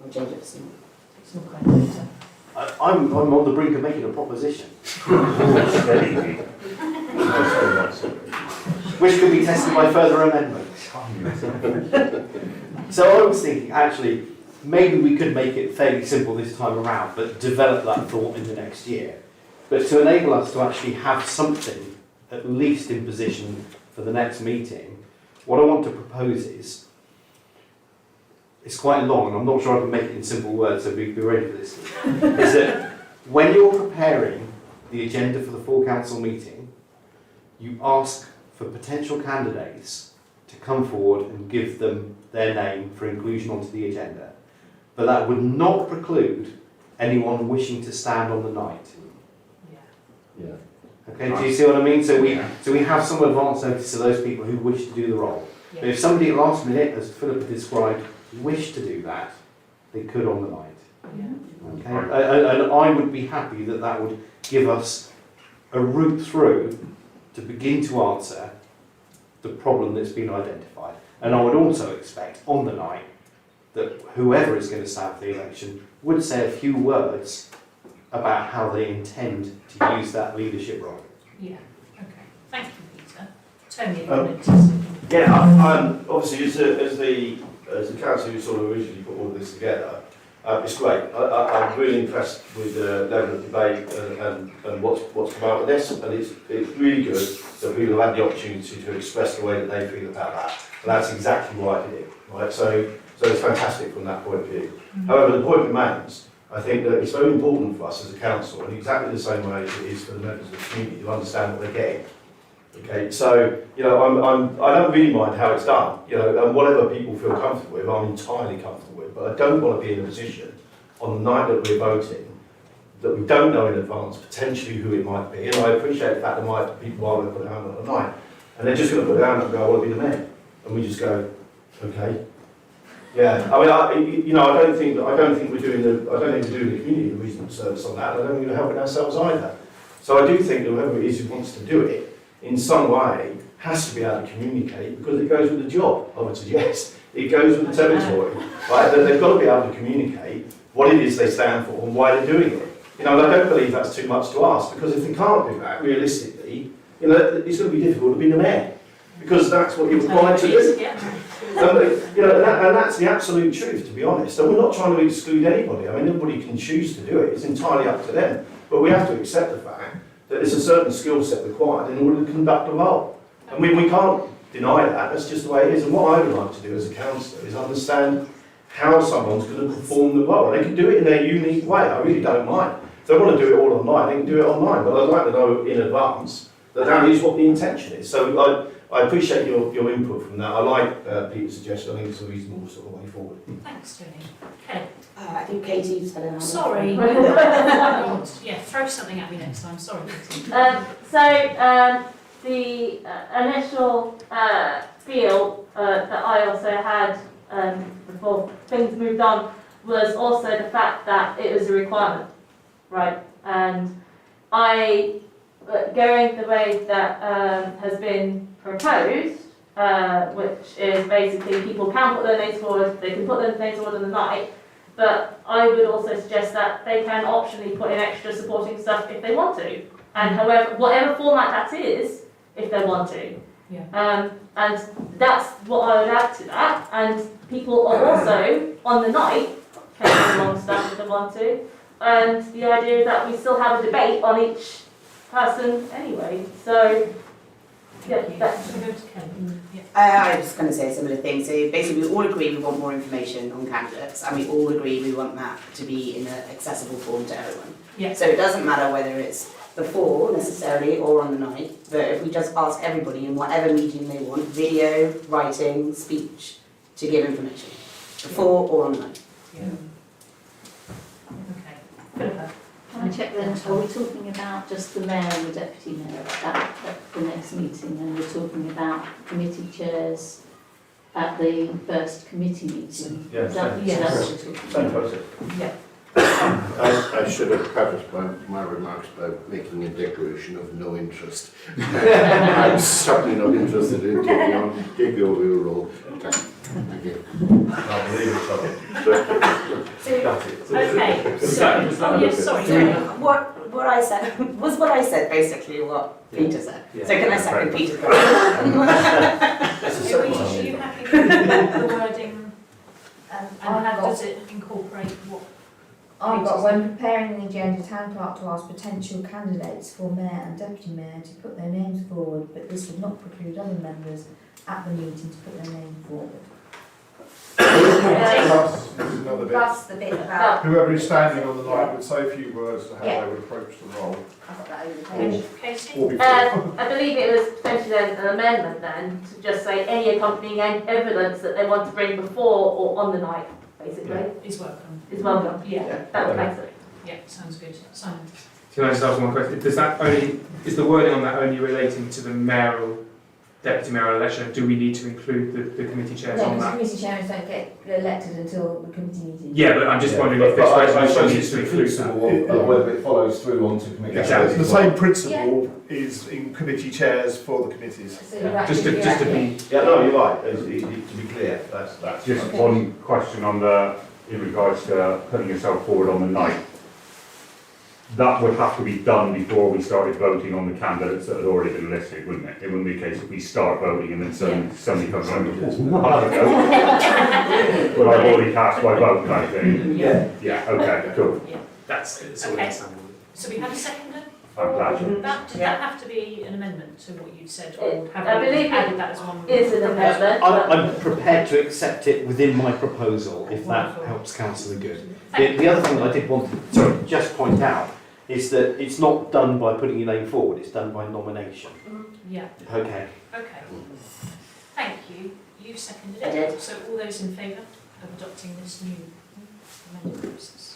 D: Or change it for soon.
A: Some kind of
G: I'm on the brink of making a proposition. Which could be tested by further amendments. So I was thinking, actually, maybe we could make it fairly simple this time around, but develop that thought in the next year. But to enable us to actually have something, at least in position for the next meeting, what I want to propose is, it's quite long, and I'm not sure I can make it in simple words, so be ready for this, is that when you're preparing the agenda for the full council meeting, you ask for potential candidates to come forward and give them their name for inclusion onto the agenda. But that would not preclude anyone wishing to stand on the night.
U: Yeah.
G: Okay, do you see what I mean? So we have some advance notice to those people who wish to do the role.
A: Yeah.
G: But if somebody at last minute, as Philip described, wished to do that, they could on the night.
A: Yeah.
G: Okay? And I would be happy that that would give us a route through to begin to answer the problem that's been identified. And I would also expect on the night that whoever is going to stand for the election would say a few words about how they intend to use that leadership role.
A: Yeah. Okay. Thank you, Peter. Tony, you wanted to say?
W: Yeah, obviously as the council who sort of originally put all of this together, it's great. I'm really impressed with the level of debate and what's come out of this, and it's really good that people have had the opportunity to express the way that they feel about that, and that's exactly why I did it. Right, so it's fantastic from that point of view. However, the point remains, I think that it's very important for us as a council, in exactly the same way as it is for the members of the community, to understand what they're getting. Okay, so you know, I don't really mind how it's done. You know, and whatever people feel comfortable with, I'm entirely comfortable with. But I don't want to be in a position on the night that we're voting that we don't know in advance potentially who it might be. And I appreciate the fact that might people are going to put their hand on the night, and they're just going to put their hand up and go, "I want to be the mayor," and we just go, "Okay." Yeah, I mean, I don't think we're doing the community a reasonable service on that. I don't think we're helping ourselves either. So I do think that whoever it is who wants to do it, in some way, has to be able to communicate, because it goes with the job, I would suggest. It goes with the territory, right? That they've got to be able to communicate what it is they stand for and why they're doing it. You know, and I don't believe that's too much to ask, because if they can't do that, realistically, you know, it's going to be difficult to be the mayor, because that's what you're required to do. You know, and that's the absolute truth, to be honest. And we're not trying to exclude anybody. I mean, everybody can choose to do it. It's entirely up to them. But we have to accept the fact that there's a certain skill set required in order to conduct a role. And we can't deny that. That's just the way it is. And what I would like to do as a councillor is understand how someone's going to perform the role. They can do it in their unique way. I really don't mind. If they want to do it all online, they can do it online. But I'd like to know in advance that that is what the intention is. So I appreciate your input from that. I like Peter's suggestion. I think it's a reasonable sort of way forward.
A: Thanks, Tony. Okay.
D: I think Katie's had a hand.
A: Sorry. Yeah, throw something at me next time. Sorry, Katie.
J: The initial feel that I also had before things moved on was also the fact that it was a requirement, right? And going the way that has been proposed, which is basically people can put their names forward, they can put their names forward on the night, but I would also suggest that they can optionally put in extra supporting stuff if they want to, and however, whatever format that is, if they want to.
A: Yeah.
J: And that's what I would add to that, and people are also, on the night, can put along stuff if they want to, and the idea is that we still have a debate on each person anyway, so yeah, that's
D: I was just going to say a similar thing. So basically, we all agree we want more information on candidates, and we all agree we want that to be in an accessible form to everyone.
A: Yeah.
D: So it doesn't matter whether it's before necessarily or on the night, but if we just ask everybody in whatever medium they want, video, writing, speech, to give information, before or on the night.
A: Yeah. Okay. Philippa,
C: check then, are we talking about just the mayor and the deputy mayor at the next meeting, and we're talking about committee chairs at the first committee meeting?
W: Yeah,
C: Is that-
W: same-
C: is that what
W: same-
C: we're talking
W: same
C: about?
W: process.
C: Yeah.
Q: I should have prefaced my remarks by making a declaration of no interest. I'm certainly not interested in taking on take over your role. Thank you.
W: I'll believe it's okay.
A: Okay, so, oh yes, sorry.
D: What I said was what I said, basically what Peter said.
W: Yeah.
D: So can I second Peter's
A: Are you happy with the wording, and how does it incorporate what?
H: I've got, when preparing the agenda, town clerk to ask potential candidates for mayor and deputy mayor to put their names forward, but this would not preclude other members at the meeting to put their name forward.
B: Plus, this is another bit.
H: Plus the bit about.
B: Whoever is standing on the night would say a few words to how
H: Yeah.
B: they would approach the role.
H: I've got that over the
B: Or-
H: page.
A: Casey?
B: or before.
J: I believe it was potentially then an amendment then to just say any accompanying evidence that they want to bring before or on the night, basically,
A: Is welcome.
J: is welcome.
A: Yeah.
J: That would make sense.
A: Yeah, sounds good. Simon?
N: Can I just ask one question? Does that only, is the wording on that only relating to the mayoral, deputy mayoral election? Do we need to include the committee chairs
H: No,
N: on
H: because
N: that?
H: committee chairmen don't get elected until the committee meeting.
N: Yeah, but I'm just wondering if this resolution needs to include that.
W: Whether it follows through onto committee.
B: Exactly. The same principle is in committee chairs for the committees.
H: So you're right,
N: Just to be.
W: Yeah, no, you're right. To be clear, that's
T: Just
W: okay.
T: one question on in regards to putting yourself forward on the night. That would have to be done before we started voting on the candidates that had already been listed, wouldn't it? It wouldn't be a case if we start voting and then somebody comes along and goes, "Oh, I don't know." Well, I've already cast my vote kind of thing.
W: Yeah.
T: Yeah, okay, cool.
A: Yeah.
N: That's all
A: Okay.
N: it sounded.
A: So we had a seconder?
T: I'm glad you-
A: Did that have to be an amendment to what you'd said, or have
J: I
A: we
J: believe
A: added that as one?
J: Is an amendment.
G: I'm prepared to accept it within my proposal, if that
A: Wonderful.
G: helps Councillor Good. The other thing that I did want to just point out is that it's not done by putting your name forward, it's done by nomination.
A: Yeah.
G: Okay.
A: Okay. Thank you. You seconded
J: I
A: it.
J: did.
A: So all those in favour of adopting this new amended process?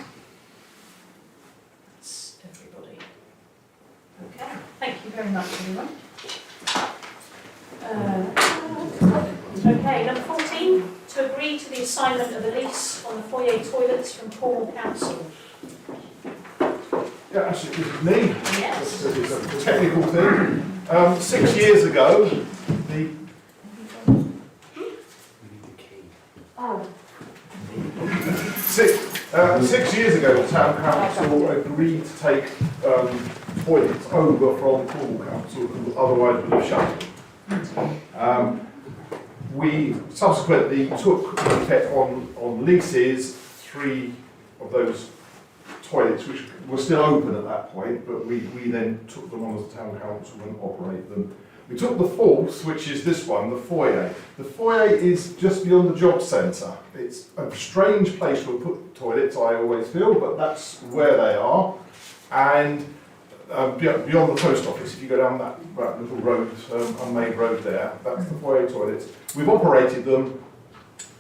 A: That's everybody. Okay. Thank you very much, everyone. Okay, number 14, to agree to the assignment of a lease on the foyer toilets from Cornwall Council.
B: Yeah, actually, this is me.
A: Yes.
B: It's a technical thing. 6 years ago, the
J: Oh.
B: 6 years ago, the town council agreed to take toilets over from Cornwall Council, who otherwise would have shut them. We subsequently took effect on leases 3 of those toilets, which were still open at that point, but we then took them on as a town council and operate them. We took the 4th, which is this one, the foyer. The foyer is just beyond the job centre. It's a strange place to put toilets, I always feel, but that's where they are. And beyond the post office, if you go down that little road, unmade road there, that's the foyer toilets. We've operated them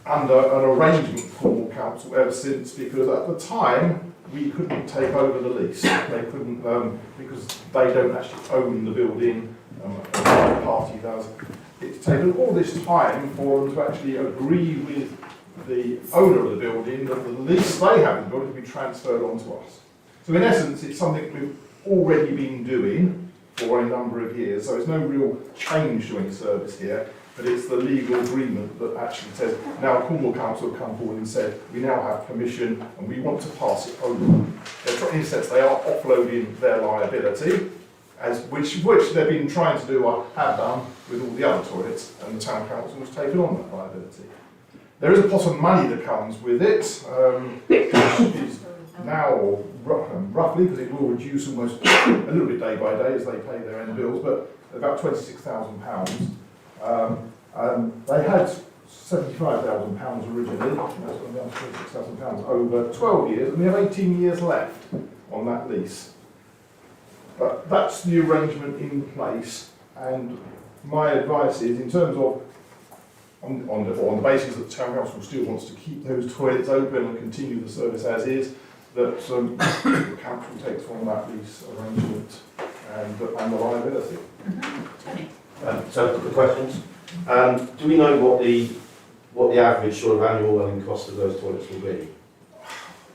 B: under an arrangement with Cornwall Council ever since, because at the time, we couldn't take over the lease. They couldn't, because they don't actually own the building, a third party does. It's taken all this time for them to actually agree with the owner of the building that the lease they have in the building can be transferred onto us. So in essence, it's something we've already been doing for a number of years, so it's no real change to any service here, but it's the legal agreement that actually says, now Cornwall Council have come forward and said, we now have permission and we want to pass it over. In a sense, they are offloading their liability, which they've been trying to do, or have done, with all the other toilets, and the town council has taken on that liability. There is a pot of money that comes with it, which is now, roughly, because it will reduce almost a little bit day by day as they pay their end bills, but about £26,000. They had £75,000 originally, that's gone down to £26,000 over 12 years, and we have 18 years left on that lease. But that's the arrangement in place, and my advice is, in terms of, on the basis that the town council still wants to keep those toilets open and continue the service as is, that the council takes on that lease arrangement and the liability.
A: Tony?
W: So a couple of questions. Do we know what the average sort of annual running cost of those toilets will be?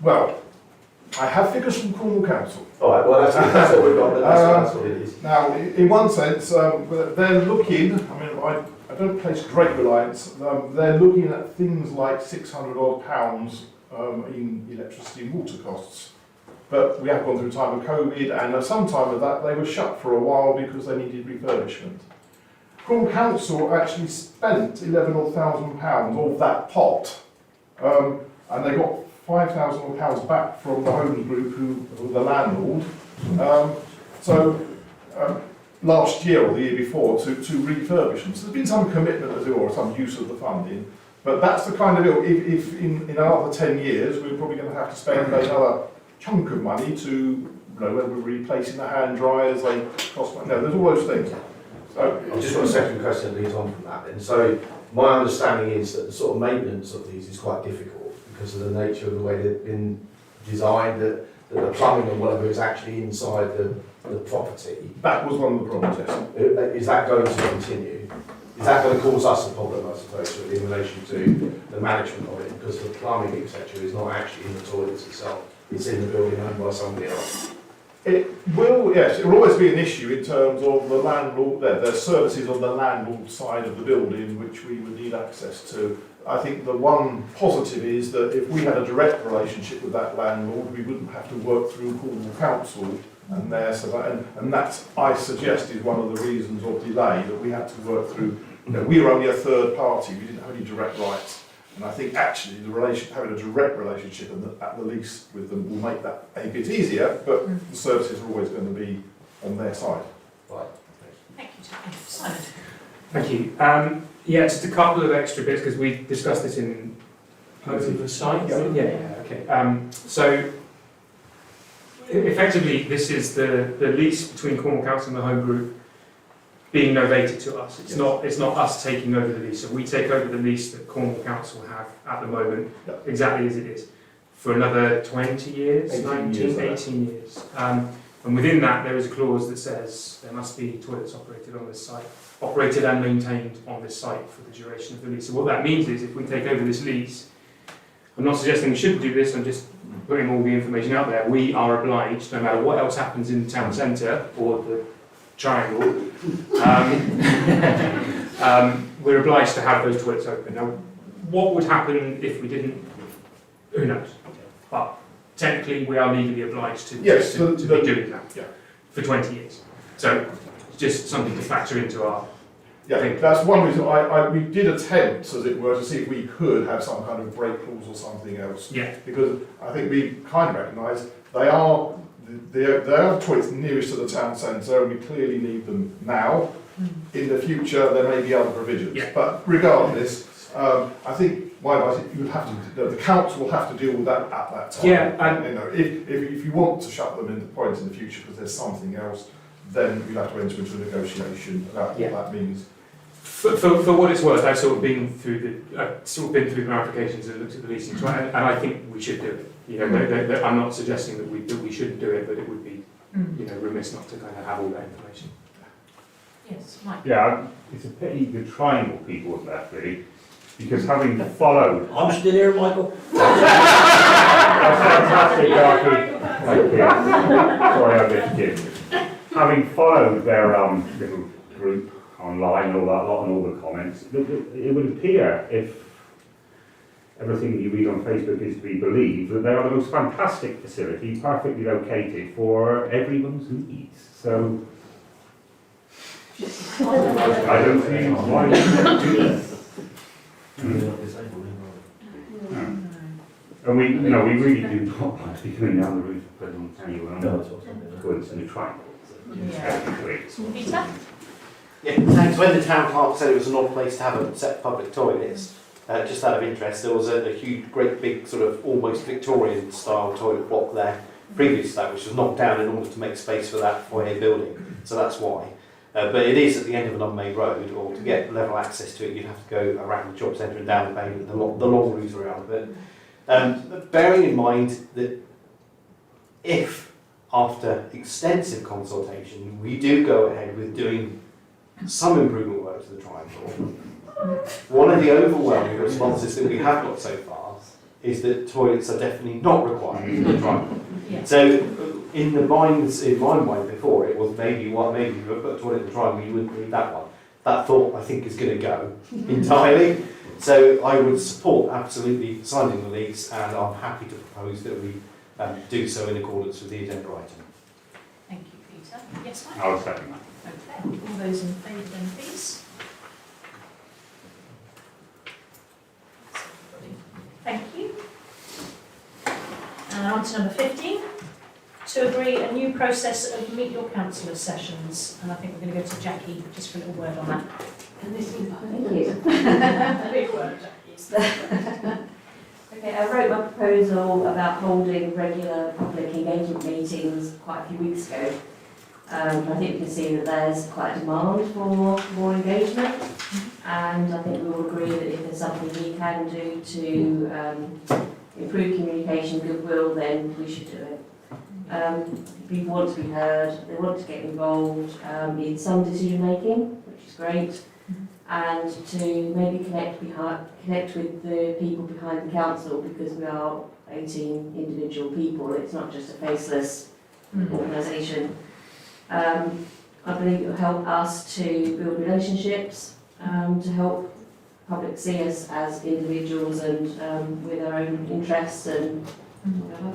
B: Well, I have figures from Cornwall Council.
W: All right, well that's what we've got, that's what it is.
B: Now, in one sense, they're looking, I don't place great reliance, they're looking at things like £600 odd in electricity and water costs. But we have gone through a time of COVID, and at some time of that they were shut for a while because they needed refurbishment. Cornwall Council actually spent £11,000 of that pot, and they got £5,000 back from the Homes Group, who were the landlord. Last year or the year before to refurbish them. So there's been some commitment as well, or some use of the funding. But that's the kind of, if in another 10 years we're probably going to have to spend another chunk of money to, whether we're replacing the hand dryers, they cost money. No, there's all those things. So
W: I've just got a second question that leads on from that then. So my understanding is that the sort of maintenance of these is quite difficult because of the nature of the way they've been designed, that the plumbing and whatever is actually inside the property.
B: That was one of the problems, yes.
W: Is that going to continue? Is that going to cause us a problem, I suppose, really, in relation to the management of it? Because the plumbing, etc., is not actually in the toilets itself. It's in the building owned by somebody else.
B: it will, yes, it will always be an issue in terms of the landlord, there's services on the landlord side of the building which we would need access to. I think the one positive is that if we had a direct relationship with that landlord, we wouldn't have to work through Cornwall Council and there, so that, and that, I suggest, is one of the reasons of delay, that we had to work through, we were only a third party, we didn't have any direct rights. And I think actually having a direct relationship at the lease with them will make that a bit easier, but the services are always going to be on their side.
W: Right.
A: Thank you, Tony. Simon.
N: Thank you. Yeah, just a couple of extra bits because we discussed this in
F: oversight.
N: Yeah. Okay. So effectively, this is the lease between Cornwall Council and the Home Group being novated to us. It's not us taking over the lease. So we take over the lease that Cornwall Council have at the moment, exactly as it is, for another 20 years, 18 years. And within that, there is a clause that says there must be toilets operated on this site, operated and maintained on this site for the duration of the lease. So what that means is if we take over this lease, I'm not suggesting we shouldn't do this, I'm just putting all the information out there, we are obliged, no matter what else happens in the town centre or the triangle, we're obliged to have those toilets open. Now, what would happen if we didn't? Who knows? But technically, we are legally obliged to,
B: yes,
N: to be doing that for 20 years. So, it's just something to factor into our thing.
B: That's one reason we did attempt, as it were, to see if we could have some kind of break clause or something else.
N: Yeah.
B: Because I think we kind of recognise they are toilets nearest to the town centre, and we clearly need them now. In the future, there may be other provisions. Yeah. But regardless, I think my advice is the council will have to deal with that at that time.
N: Yeah.
B: And if you want to shut them in the point in the future because there's something else, then you'll have to enter into a negotiation about what that means.
N: For what it's worth, I've sort of been through the ramifications and looked at the leasing, and I think we should do it. I'm not suggesting that we shouldn't do it, but it would be remiss not to kind of have all that information.
A: Yes, Mike.
T: Yeah, it's a pity the triangle people have left, really, because having followed...
K: I'm still here, Michael.
T: That's fantastic, Darky. Thank you. Sorry, I missed you. Having followed their little group online and all that lot and all the comments, it would appear, if everything you read on Facebook is to be believed, that they are the most fantastic facility, perfectly located for everyone's needs. So I don't see why you shouldn't do this. And we really do not want to be going down the route of putting on toilets in the triangle.
A: Peter?
G: Yeah, thanks. When the town clerk said it was an odd place to have a set of public toilets, just out of interest, there was a huge, great big sort of almost Victorian style toilet block there previous to that, which was knocked down in order to make space for that foyer building. So that's why. But it is at the end of an unmade road, or to get level access to it, you'd have to go around the job centre and down the bay, the long route around it. Bearing in mind that if after extensive consultation we do go ahead with doing some improvement work to the triangle, one of the overwhelming responses that we have got so far is that toilets are definitely not required in the triangle.
A: Yeah.
G: So in my mind before, it was maybe you put a toilet in the triangle, you wouldn't need that one. That thought, I think, is going to go entirely. So I would support absolutely signing the lease, and I'm happy to propose that we do so in accordance with the agenda item.
A: Thank you, Peter. Yes, Mike?
T: I'll second that.
A: Okay, all those in favour then, please. Thank you. And on to number 15, to agree a new process of meet your councillor sessions. And I think we're going to go to Jackie just for a little word on that.
K: Thank you.
A: Big word, Jackie.
K: Okay, I wrote my proposal about holding regular public engagement meetings quite a few weeks ago. I think we can see that there's quite a demand for more engagement, and I think we all agree that if there's something we can do to improve communication, goodwill, then we should do it. People want to be heard, they want to get involved in some decision making, which is great, and to maybe connect with the people behind the council, because we are 18 individual people. It's not just a faceless organisation. I believe it will help us to build relationships, to help the public see us as individuals and with our own interests and whatever,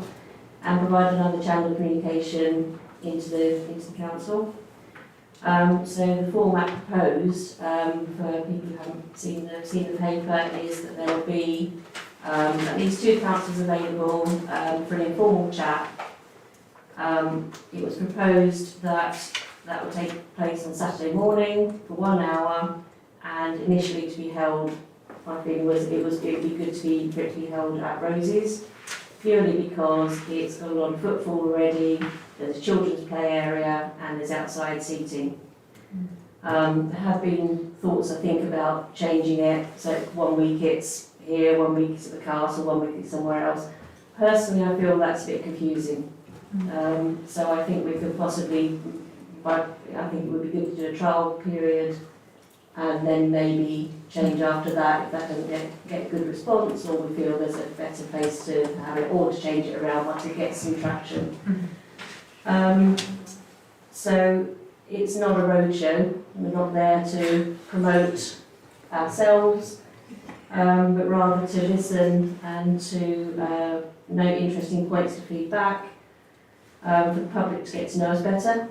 K: and provide another channel of communication into the council. So the format proposed for people who haven't seen the paper is that there will be at least 2 councillors available for an informal chat. It was proposed that would take place on Saturday morning for 1 hour, and initially to be held, my feeling was it would be good for it to be held at Rosie's, purely because it's got a lot of footfall already, there's a children's play area and there's outside seating. There have been thoughts, I think, about changing it, so 1 week it's here, 1 week it's at the castle, 1 week it's somewhere else. Personally, I feel that's a bit confusing. So I think we could possibly, I think it would be good to do a trial period and then maybe change after that if that doesn't get a good response, or we feel there's a better place to have it, or to change it around once it gets some traction. So it's not a roadshow, we're not there to promote ourselves, but rather to listen and to note interesting points to feedback, for the public to get to know us better,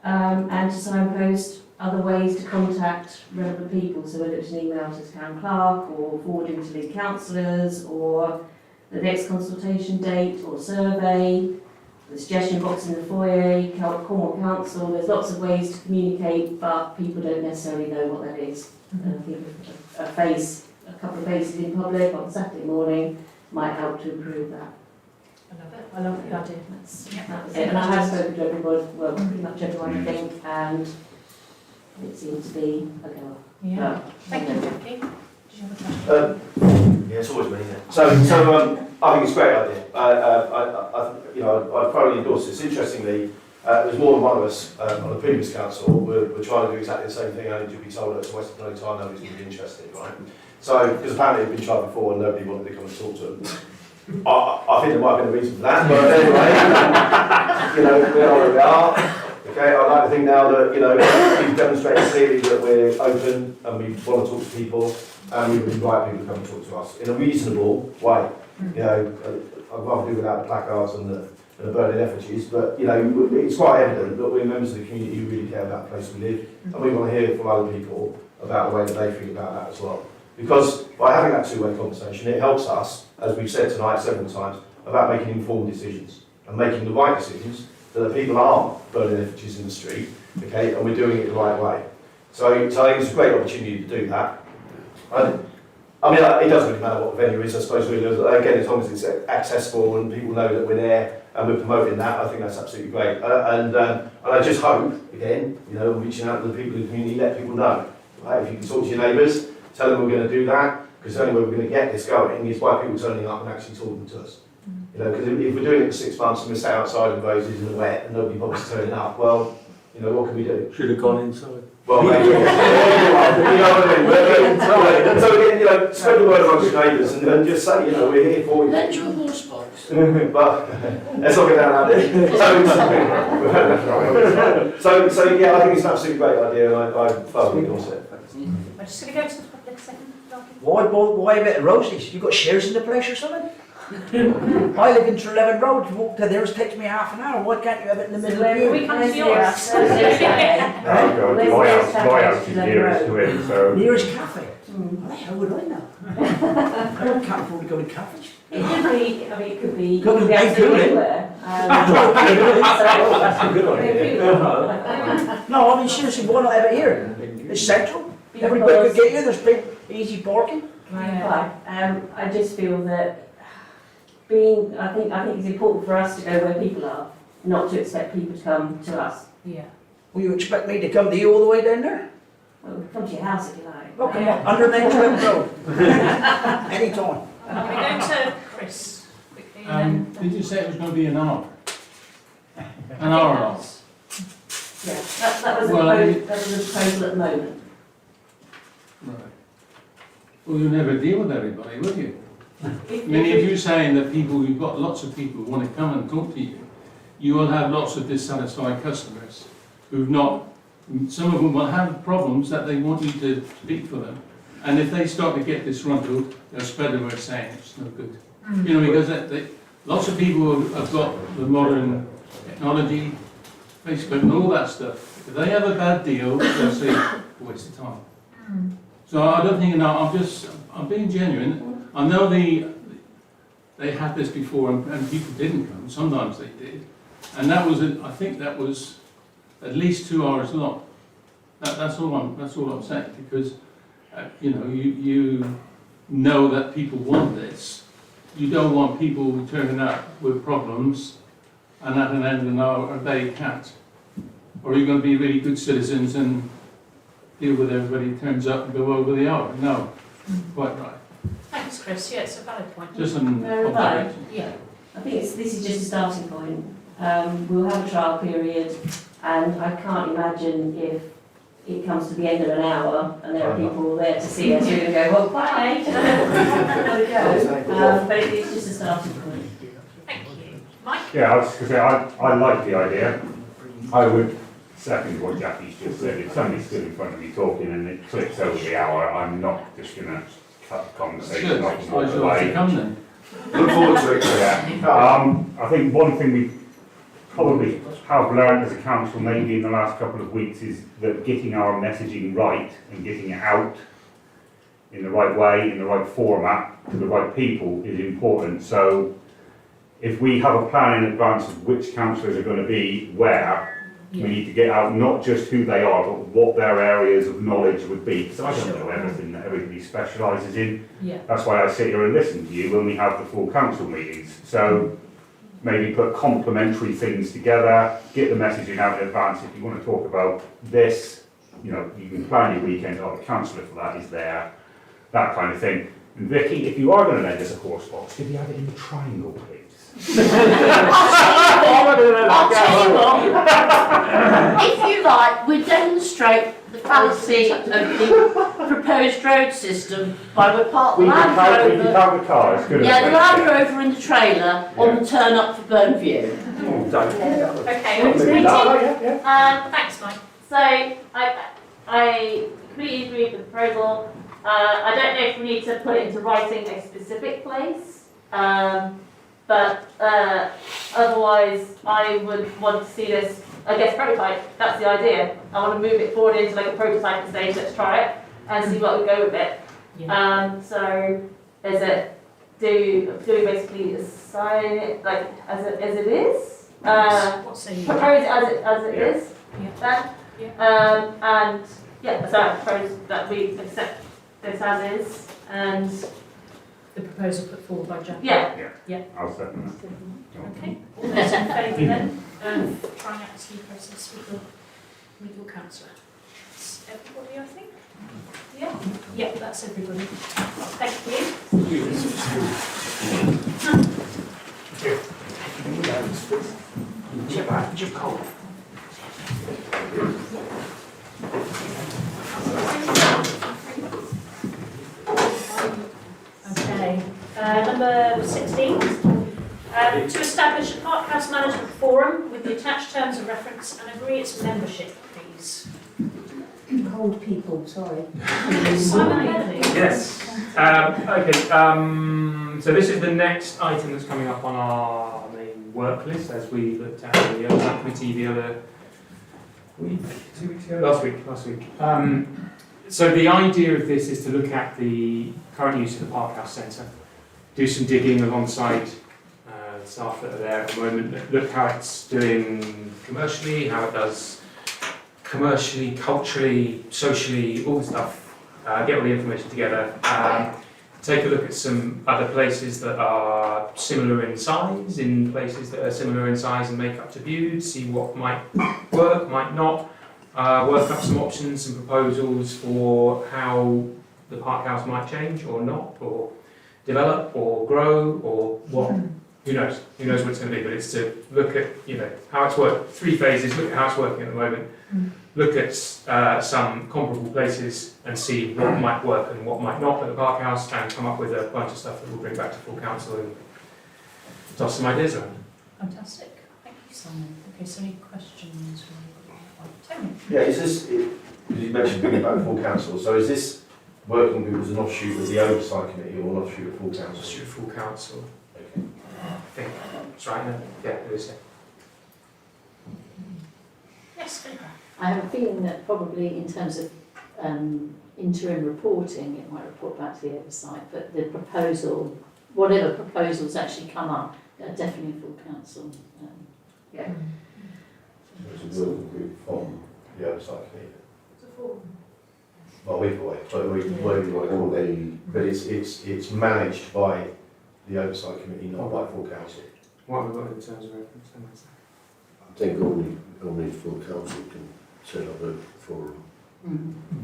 K: and to signpost other ways to contact relevant people, so whether it's an email to the town clerk, or forwarding to lead councillors, or the next consultation date or survey, the suggestion box in the foyer, Cornwall Council. There's lots of ways to communicate, but people don't necessarily know what that is. And I think a couple of faces in public on Saturday morning might help to improve that.
A: I love it. I love the idea.
K: That was it. And I have spoken to everybody, well, pretty much everyone, I think, and it seems to be a go.
A: Yeah. Thank you, Jackie. Did you have a question?
W: Yeah, it's always me, isn't it? So I think it's a great idea. I thoroughly endorse this. Interestingly, there's more than one of us on the previous council. We're trying to do exactly the same thing, only to be told that it's a waste of no time, nobody's going to be interested, right? So, because apparently we've been tried before and nobody wanted to come and talk to them. I think there might have been a reason for that, but anyway, we are where we are. Okay, I'd like to think now that, we've demonstrated clearly that we're open and we want to talk to people, and we would invite people to come and talk to us in a reasonable way. I'd rather do without the placards and the burning effigies, but it's quite evident that we're members of the community who really care about the place we live, and we want to hear from other people about the way that they feel about that as well. Because by having that two-way conversation, it helps us, as we've said tonight several times, about making informed decisions and making the right decisions, so that people aren't burning effigies in the street, okay, and we're doing it the right way. So I think it's a great opportunity to do that. I mean, it doesn't really matter what the venue is, I suppose, really. Again, as long as it's accessible and people know that we're there and we're promoting that, I think that's absolutely great. And I just hope, again, reaching out to the people in the community, let people know. Right? If you can talk to your neighbours, tell them we're going to do that, because the only way we're going to get this going is by people turning up and actually talking to us. You know, because if we're doing it for 6 months and we stay outside in roses in the wet and nobody bothers turning up, well, you know, what can we do?
M: Should have gone inside.
W: Well, maybe. You know what I mean? So again, you know, spread the word amongst your neighbours and just say, you know, we're here for you.
L: Let your horse box.
W: But let's not get down that So yeah, I think it's an absolutely great idea, and I thoroughly endorse it.
A: We're just going to go to the public second.
R: Why a bit of roses? You got shares in the place or something? I live in Treleaven Road, to walk to theirs takes me half an hour. Why can't you have it in the middle of you?
A: We come to yours.
T: My house is nearest to it, so.
R: Nearest cafe? How would I know? I can't afford to go to cafes.
K: It could be, I mean, it could be.
R: Could be
K: absolutely
R: good.
K: anywhere.
R: That's a good idea. No, I mean seriously, why not have it here? It's central. Everybody could get you. There's big, easy parking.
K: Yeah. I just feel that I think it's important for us to go where people are, not to expect people to come to us.
A: Yeah.
R: Will you expect me to come to you all the way down there?
K: Well, come to your house if you like.
R: Oh, come on, 108 Road. Anytime.
A: I'm going to go to Chris quickly and then.
I: Did you say it was going to be an hour? An hour and a half?
K: Yeah, that was a proposal at the moment.
I: Right. Well, you'll never deal with everybody, will you? I mean, if you're saying that you've got lots of people who want to come and talk to you, you will have lots of dissatisfied customers who've not, some of them will have problems that they want you to speak for them. And if they start to get disgruntled, they'll spread the word saying it's no good. You know, because lots of people have got the modern technology, Facebook and all that stuff. If they have a bad deal, they'll say, waste of time. So I don't think, I'm being genuine. I know they had this before and people didn't come, sometimes they did. And that was, I think that was at least 2 hours long. That's all I'm saying, because you know that people want this. You don't want people turning up with problems and at an end of an hour they can't. Or are you going to be really good citizens and deal with everybody who turns up and go over the hour? No, quite right.
A: Thanks, Chris. Yeah, it's a valid point.
I: Just an observation.
K: Yeah, I think this is just a starting point. We'll have a trial period, and I can't imagine if it comes to the end of an hour and there are people there to see us, you're going to go, well, bye. But it's just a starting point.
A: Thank you. Mike?
T: Yeah, I was just going to say, I like the idea. I would second what Jackie's just said. If somebody's stood in front of me talking and it clicks over the hour, I'm not just going to cut the conversation off and walk away.
W: Look forward to it.
T: Yeah. I think one thing we probably have learned as a council maybe in the last couple of weeks is that getting our messaging right and getting it out in the right way, in the right format, to the right people is important. So if we have a plan in advance of which councillors are going to be where, we need to get out not just who they are, but what their areas of knowledge would be. Because I don't know everything that everybody specialises in.
A: Yeah.
T: That's why I sit here and listen to you when we have the full council meetings. So maybe put complementary things together, get the messaging out in advance. If you want to talk about this, you know, you can plan your weekend, the councillor for that is there, that kind of thing. And Vicky, if you are going to lend us a horse box, could you have it in a triangle, please?
L: I'll tell you what, if you like, we demonstrate the fallacy of the proposed road system by we park the Land Rover.
T: We can park the cars, good.
L: Yeah, the Land Rover in the trailer on the turn up for Burnview.
A: Okay, thanks, Mike.
J: So I completely agree with the proposal. I don't know if we need to put it into writing a specific place, but otherwise I would want to see this, I guess, prototype. That's the idea. I want to move it forward into like a prototype stage. Let's try it and see what we go with it.
A: Yeah.
J: So is it do we basically assign it like as it is? Propose it as it is. Then. And yeah, so I propose that we accept this as is and
A: the proposal put forward by Jack.
J: Yeah.
T: I'll second that.
A: Okay. All those in favour then of trying out this new process with your councillor? That's everybody, I think. Yeah. Yeah, that's everybody. Thank you. To establish a park house management forum with the attached terms of reference and agree its membership fees.
H: Cold people, sorry.
A: Simon Levy.
N: Yes. So this is the next item that's coming up on our main work list as we looked at the other committee the other week, 2 weeks ago? Last week. So the idea of this is to look at the current use of the Park House Centre, do some digging alongside the staff that are there at the moment, look how it's doing commercially, how it does commercially, culturally, socially, all the stuff, get all the information together, take a look at some other places that are similar in size, in places that are similar in size and make up to Bude, see what might work, might not, work up some options, some proposals for how the park house might change or not, or develop or grow or what. Who knows what it's going to be, but it's to look at, how it's worked. 3 phases, look at how it's working at the moment, look at some comparable places and see what might work and what might not at the park house, and come up with a bunch of stuff that we'll bring back to full council and toss some ideas around.
A: Fantastic. Thank you, Simon. Okay, so any questions from Tony?
W: Yeah, is this, because you mentioned bringing it back to full council, so is this working group as an offshoot of the oversight committee or an offshoot of full council?
N: Offshoot of full council.
W: Okay.
N: I think that's right, no? Yeah, it is.
A: Yes, Philippa.
C: I have a feeling that probably in terms of interim reporting, it might report back to the oversight, but the proposal, whatever proposals actually come up, are definitely full council. Yeah.
W: So it's a working group from the oversight committee.
A: It's a forum.
W: Well, we've got it, whatever you want to call it, but it's managed by the oversight committee, not by full council.
N: What have we got in terms of reference?
Q: I think only full council can set up a forum.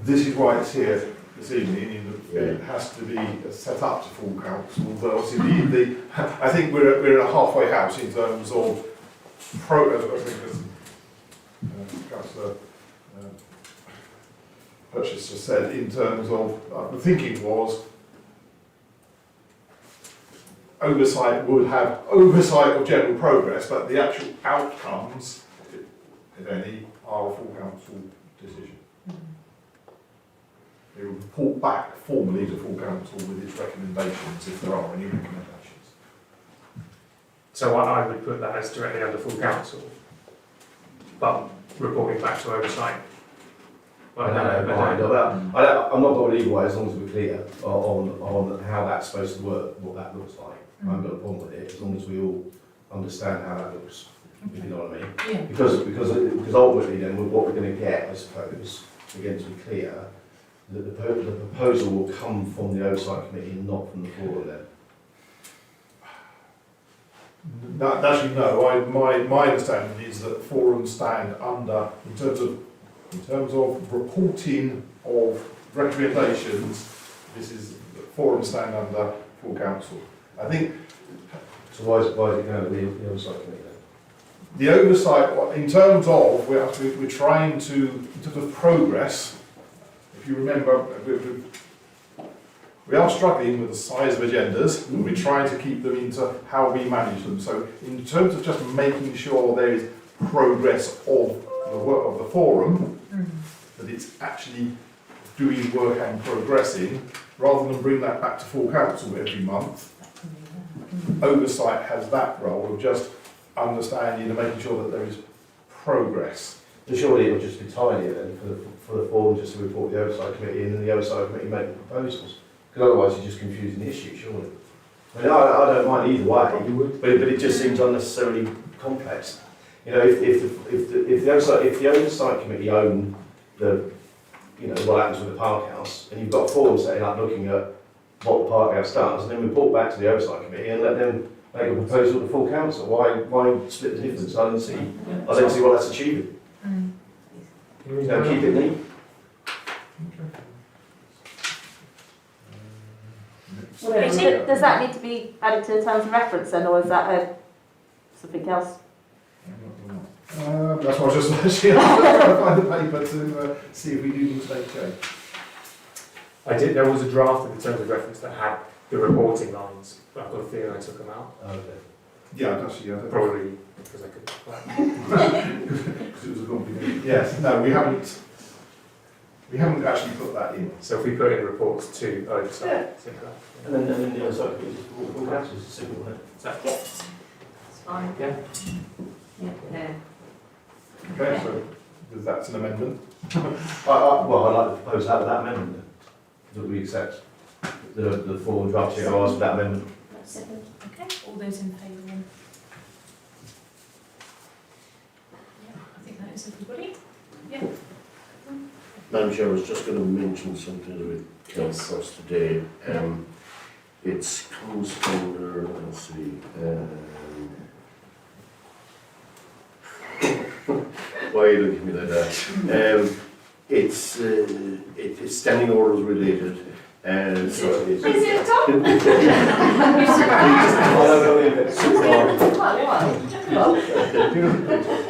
B: This is why it's here this evening, in that it has to be set up to full council, but obviously I think we're in a halfway house in terms of as Councillor Purchase just said, in terms of the thinking was oversight would have oversight of general progress, but the actual outcomes, if any, are a full council decision. It will report back formally to full council with its recommendations, if there are any recommendations.
N: So I would put that as directly under full council, but reporting back to oversight.
W: I'm not going either way as long as we're clear on how that's supposed to work, what that looks like. I haven't got a problem with it as long as we all understand how that looks, if you know what I mean.
A: Yeah.
W: Because ultimately then what we're going to get, I suppose, again to be clear, that the proposal will come from the oversight committee and not from the forum then.
B: Actually, no. My understanding is that forums stand under, in terms of reporting of recommendations, this is forums stand under full council. I think.
W: So why is it going to be the oversight committee then?
B: The oversight, in terms of, we're trying to, in terms of progress. If you remember, we are struggling with the size of agendas, and we're trying to keep them into how we manage them. So in terms of just making sure there is progress of the work of the forum, that it's actually doing work and progressing, rather than bring that back to full council every month, oversight has that role of just understanding and making sure that there is progress.
W: So surely it would just be tidier then for the forum just to report the oversight committee and then the oversight committee make the proposals. Because otherwise you're just confusing the issue, surely. I mean, I don't mind either way, but it just seems unnecessarily complex. You know, if the oversight committee own what happens with the park house, and you've got a forum setting up looking at what the park house does, and then report back to the oversight committee and let them make a proposal to full council. Why split the difference? I don't see what that's achieving. Keep it neat.
J: Does that need to be added to the terms of reference then, or is that something else?
B: That's what I was just actually trying to find the paper to see if we do need to make change.
N: There was a draft of the terms of reference that had the reporting lines, but I've got a feeling I took them out.
W: Okay.
B: Yeah, actually, yeah.
N: Probably because I could.
B: Because it was a company. Yes, no, we haven't actually put that in.
N: So if we put in reports to oversight,
U: And then the other side is all councils, it's simple, isn't it?
N: Exactly.
H: It's fine.
N: Yeah.
H: Yeah.
B: Okay, so that's an amendment.
W: Well, I'd like to propose that with that amendment, then, that we accept the formal draft CORs with that amendment.
H: Second.
A: Okay, all those in favour then? Yeah, I think that is everybody. Yeah.
Q: Madam Chair, I was just going to mention something that we came
A: Yes.
Q: across today. It comes under, let's see, why are you looking at me like that? It's standing orders related, and so it's.
A: Is it Tom?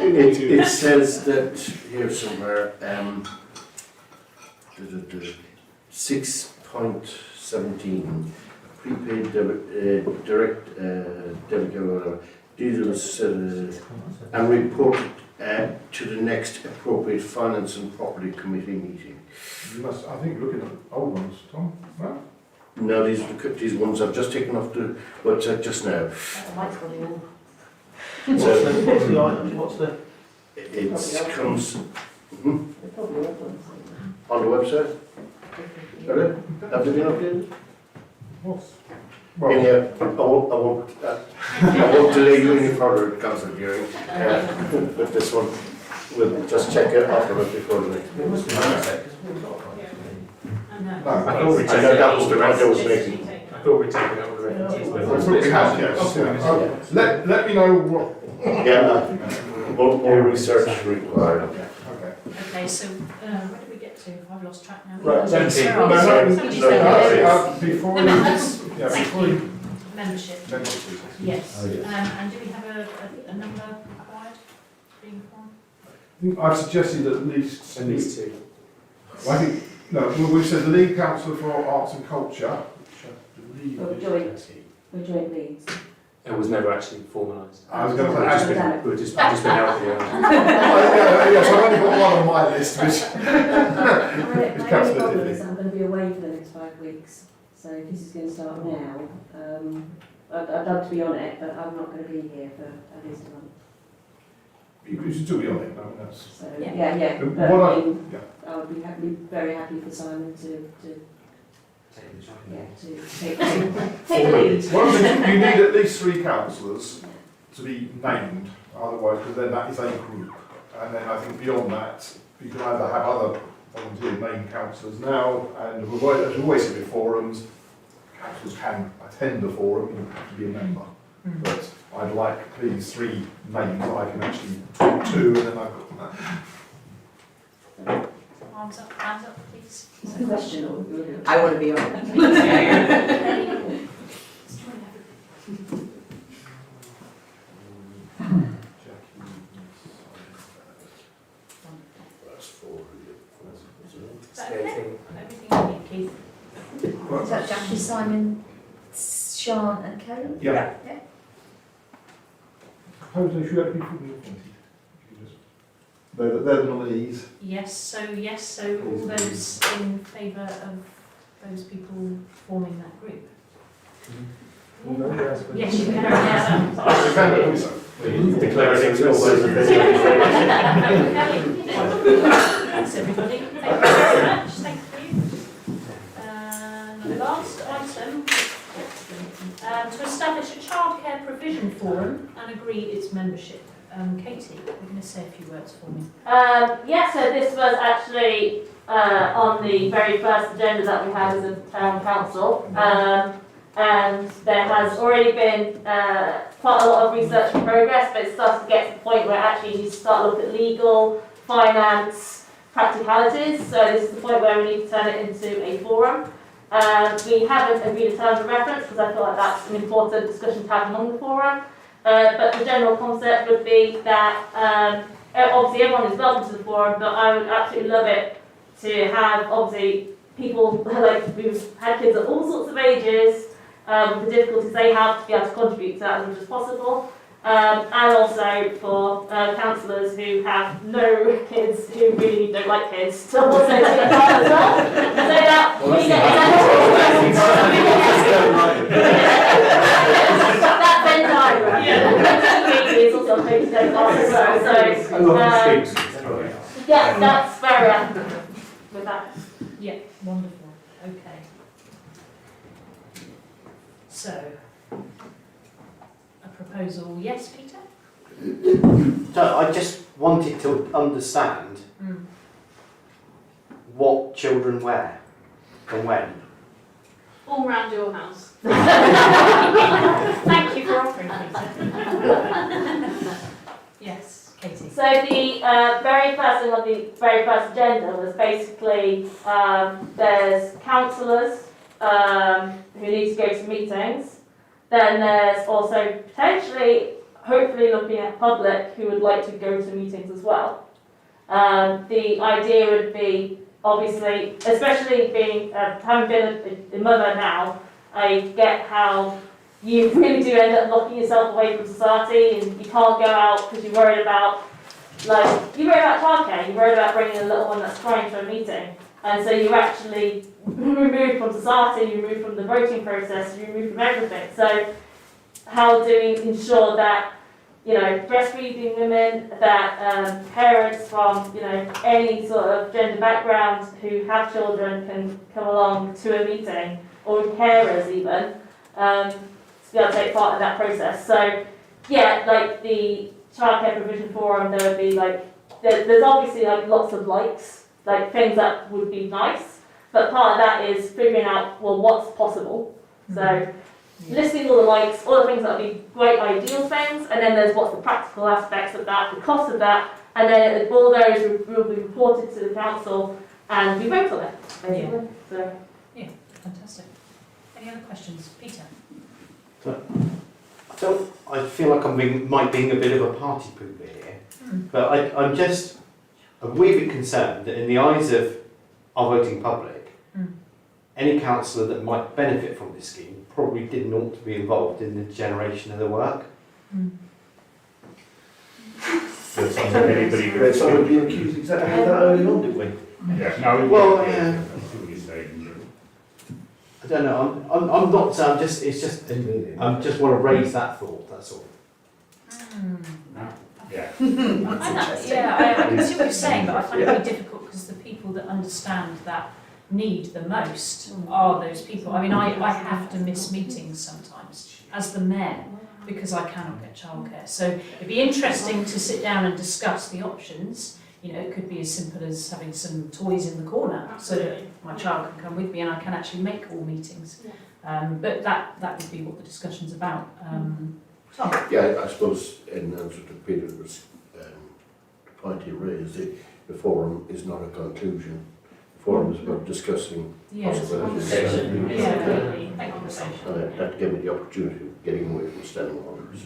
Q: It says that here somewhere, 6.17, prepaid direct debit or whatever, details and report to the next appropriate finance and property committee meeting.
B: You must, I think, looking at old ones, Tom. No?
Q: No, these ones I've just taken off the website just now.
U: What's the item? What's the?
Q: It comes on the website. Got it? Have they been updated?
B: Well,
Q: Anyhow, I won't delay you any further, Councillor Gearing, with this one. We'll just check it afterwards before the next.
B: no,
N: I thought we
Q: I know that was the point I was making.
N: I thought we'd taken it on the references.
B: we have, yes. Yeah. Let me know what.
Q: Yeah, more research required.
B: Okay.
A: Okay, so where did we get to? I've lost track now.
B: Right, before we, yeah, before we,
A: Membership.
B: membership.
A: Yes.
Q: Oh, yes.
A: And do we have a number required being formed?
B: I think I've suggested at least.
N: At least two.
B: I think, no, we've said the lead councillor for arts and culture, which I believe is.
K: We're joint leads.
N: It was never actually formalised.
B: I was going to say,
N: We've just been out here.
B: yes, I've only got one on my list, which.
K: My only
B: Councillor
K: problem
B: Diddley.
K: is I'm going to be away for the next 5 weeks, so if this is going to start now, I'd love to be on it, but I'm not going to be here for at least a month.
B: You should still be on it, no, that's.
K: So
A: Yeah.
K: yeah.
B: But
K: But
B: what
K: I
B: I-
K: mean,
B: yeah.
K: I would be very happy for Simon to take the lead.
B: Well, you need at least 3 councillors to be named, otherwise, because then that is a group. And then I think beyond that, you can either have other volunteer named councillors now, and as we've always said with forums, councillors can attend a forum, you don't have to be a member. But I'd like these 3 names that I can actually talk to, and then I've got that.
A: Hands up, please.
K: It's a question or
H: I want to be on it.
Q: That's 4.
A: Is that okay? Everything you need, Keith?
H: Is that Jackie, Simon, Sean and Karen?
B: Yeah.
H: Yeah.
B: Suppose they should actually be appointed. They're the nominees.
A: Yes, so all those in favour of those people forming that group? Yes, you can, yeah.
B: You can do so.
N: Declare it into all those in
A: Thanks everybody, thank you very much, thank you. The last item, to establish a childcare provision forum and agree its membership. Katie, you're going to say a few words for me.
J: Yeah, so this was actually on the very first agenda that we had as a town council. And there has already been quite a lot of research and progress, but it starts to get to the point where actually you need to start looking at legal, finance, practicalities. So this is the point where we need to turn it into a forum. We haven't agreed a terms of reference because I feel like that's an important discussion to have among the forum. But the general concept would be that obviously everyone is welcome to the forum, but I would absolutely love it to have obviously people like we've had kids of all sorts of ages with the difficulties they have to be able to contribute to that as much as possible. And also for councillors who have no kids who really don't like kids to also take part as well. So that we get that Venn diagram. Is also on page as well. So yeah, that's where we're at with that.
A: Yeah, wonderful. Okay. So, a proposal, yes, Peter?
G: So I just wanted to understand what children wear and when.
E: All round your house.
A: Thank you for offering, Peter. Yes, Katie.
J: So the very first thing on the very first agenda was basically there's councillors who need to go to meetings. Then there's also potentially, hopefully looking at public who would like to go to meetings as well. The idea would be, obviously, especially being having been a mother now, I get how you really do end up locking yourself away from society, and you can't go out because you're worried about, childcare, you're worried about bringing a little one that's crying to a meeting, and so you're actually removed from society, you're removed from the voting process, you're removed from everything. So how do we ensure that, breastfeeding women, that parents from, any sort of gender background who have children can come along to a meeting, or carers even, to be able to take part in that process. So, yeah, like the Childcare Provision Forum, there would be there's obviously lots of likes, things that would be nice, but part of that is figuring out, well, what's possible. So, listing all the likes, all the things that would be great ideal things, and then there's what's the practical aspects of that, the cost of that, and then all those will be reported to the council and we vote on it, basically. So,
A: yeah, fantastic. Any other questions? Peter?
G: I feel like I'm being a bit of a party pooper here, but I'm a wee bit concerned that in the eyes of our voting public, any councillor that might benefit from this scheme probably didn't ought to be involved in the generation of the work.
W: Did someone be accused exactly of that early on, did we?
T: Yeah, no,
G: well,
T: I see what you're saying.
G: I don't know. I'm not. I just want to raise that thought. That's all.
T: Yeah.
A: I can see what you're saying, but I find it really difficult because the people that understand that need the most are those people. I mean, I have to miss meetings sometimes as the mayor because I cannot get childcare. So it'd be interesting to sit down and discuss the options. It could be as simple as having some toys in the corner so that my child can come with me and I can actually make all meetings. But that would be what the discussion's about. Tom?
Q: Yeah, I suppose in answer to Peter's point he raised, the forum is not a conclusion. The forum is about discussing possibilities. That gave me the opportunity of getting away from standing orders.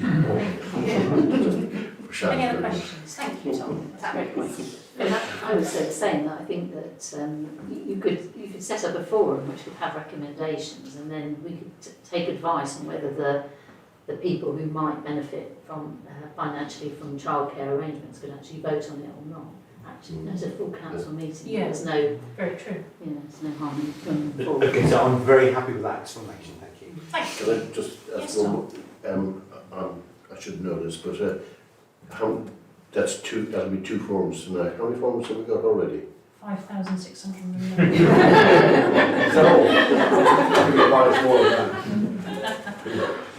A: Any other questions? Thank you, Tom. That's a great point.
C: I was saying that I think that you could set up a forum which would have recommendations, and then we could take advice on whether the people who might benefit from financially from childcare arrangements could actually vote on it or not. Actually, there's a full council meeting.
A: Yeah,
C: there's no
A: very true.
C: There's no harm in coming forward.
G: Okay, so I'm very happy with that explanation. Thank you.
A: Thank you.
Q: Can I just ask one more? I should know this, but that'll be 2 forums tonight. How many forums have we got already?
A: 5,611.
Q: Is that all?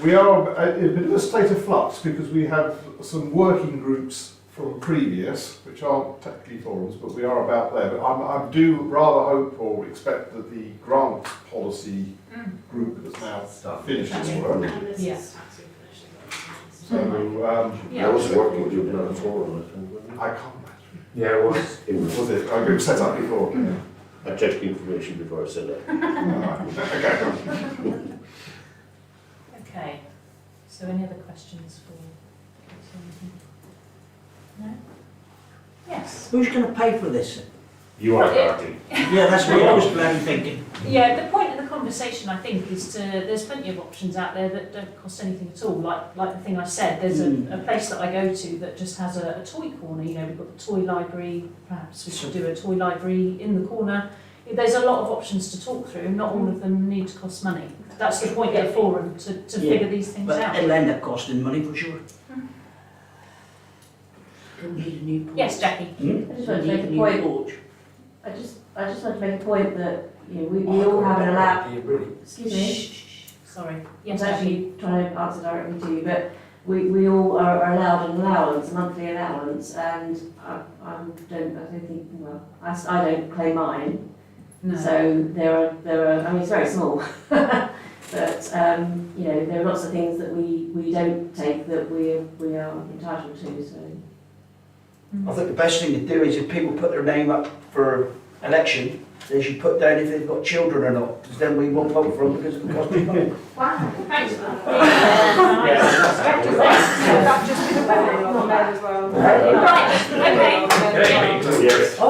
B: We are in a bit of a state of flux because we have some working groups from previous, which aren't technically forums, but we are about there. But I do rather hope or expect that the grant policy group has now finished its work.
A: Yes.
B: So,
Q: That was a working group, not a forum, I think, wasn't it?
B: I can't imagine.
W: Yeah, it was.
B: Was it? Our group set up before.
Q: I checked the information before I said that.
B: Okay.
A: Okay. So any other questions for No? Yes.
R: Who's going to pay for this?
T: You are, Dorothy.
R: Yeah, that's what I was bloody thinking.
A: Yeah, the point the conversation, I think, is there's plenty of options out there that don't cost anything at all. Like the thing I said, there's a place that I go to that just has a toy corner. You know, we've got the toy library. Perhaps we should do a toy library in the corner. There's a lot of options to talk through. Not all of them need to cost money. That's the point of the forum, to figure these things
R: But
A: out.
R: it'll end up costing money for sure.
A: Yes, Jackie.
K: I just want to make a point. I just want to make a point that we all have an allowance. Excuse me.
A: Sorry.
K: Yes, I'm actually trying to answer directly to you, but we all are allowed an allowance, a monthly allowance, and I don't claim mine.
A: No.
K: So there are. I mean, it's very small, but there are lots of things that we don't take that we are entitled to. So.
R: I think the best thing to do is if people put their name up for election, they should put down if they've got children or not, because then we won't vote for them because it costs money.
A: Wow, thanks for that.
D: That just be the wedding on there as well.
A: Right, okay.
T: Yes.
A: So,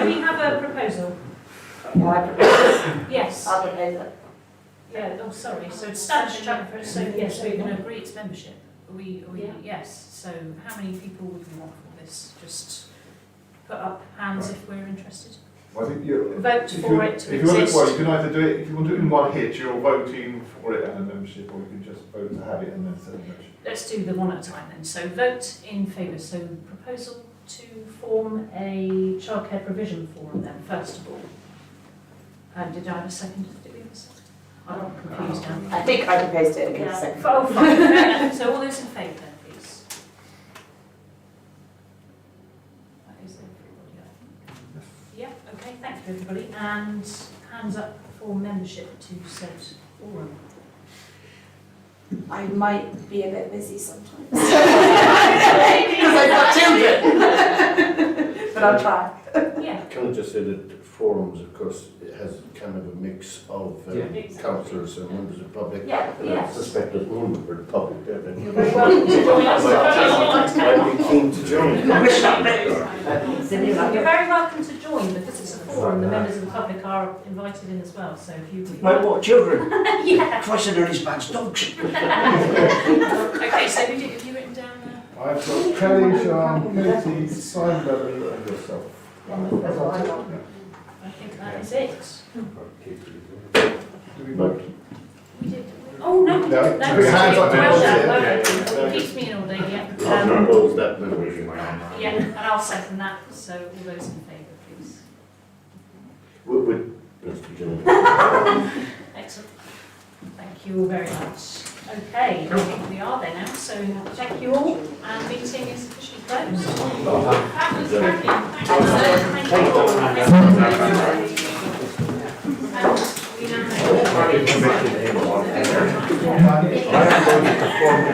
A: do we have a proposal?
D: Yeah, I propose.
A: Yes.
D: I'll propose it.
A: Yeah, oh, sorry, so establish a chapter, so yes, we're going to agree it's membership. Yes, so how many people would we want for this? Just put up hands if we're interested.
B: I think you
A: Vote for it to
B: if you want
A: exist.
B: well, you can either do it, if you want to do it in one hit, you're voting for it and a membership, or you can just vote to have it and then set a membership.
A: Let's do the one at a time then. So vote in favour. So proposal to form a childcare provision forum then, first of all. Did I have a second? Did we have a second? I'm confused now.
D: I think I proposed it against
A: Yeah.
D: second.
A: Oh, fine. Fair enough. So all those in favour then, please. That is everybody, I think. Yeah, okay, thank you everybody. And hands up for membership to said forum.
D: I might be a bit busy sometimes. Because I've got children. But I'll try.
A: Yeah.
Q: Can I just say that forums, of course, it has kind of a mix of councillors and members of the public.
A: Yeah,
Q: And
A: yes.
Q: I suspect there's one member of the public there. Then
A: You're very welcome to join us.
Q: I'd be keen to join.
A: You're very welcome to join because it's a forum. The members of the public are invited in as well. So if you would
R: Like what, children?
A: Yeah.
R: Christ, they're these bad dogs.
A: Okay, so have you written down there?
B: I've got Kelly, Sean, Katie, Simon Beverly and yourself.
A: That's what I got. I think that is it.
B: Do we vote?
A: We did. Oh no, we
B: No,
A: didn't.
B: put your hands up.
A: Well done,
B: Yeah,
A: well
B: yeah,
A: done.
B: yeah.
A: Keeps me in order, yeah.
Q: I'll propose that membership.
A: Yeah, and I'll second that. So all those in favour, please.
Q: With Mr. Jones.
A: Excellent. Thank you all very much. Okay, I think we are there now. So thank you all, and meeting is officially closed. Fabulous, thank you. And we now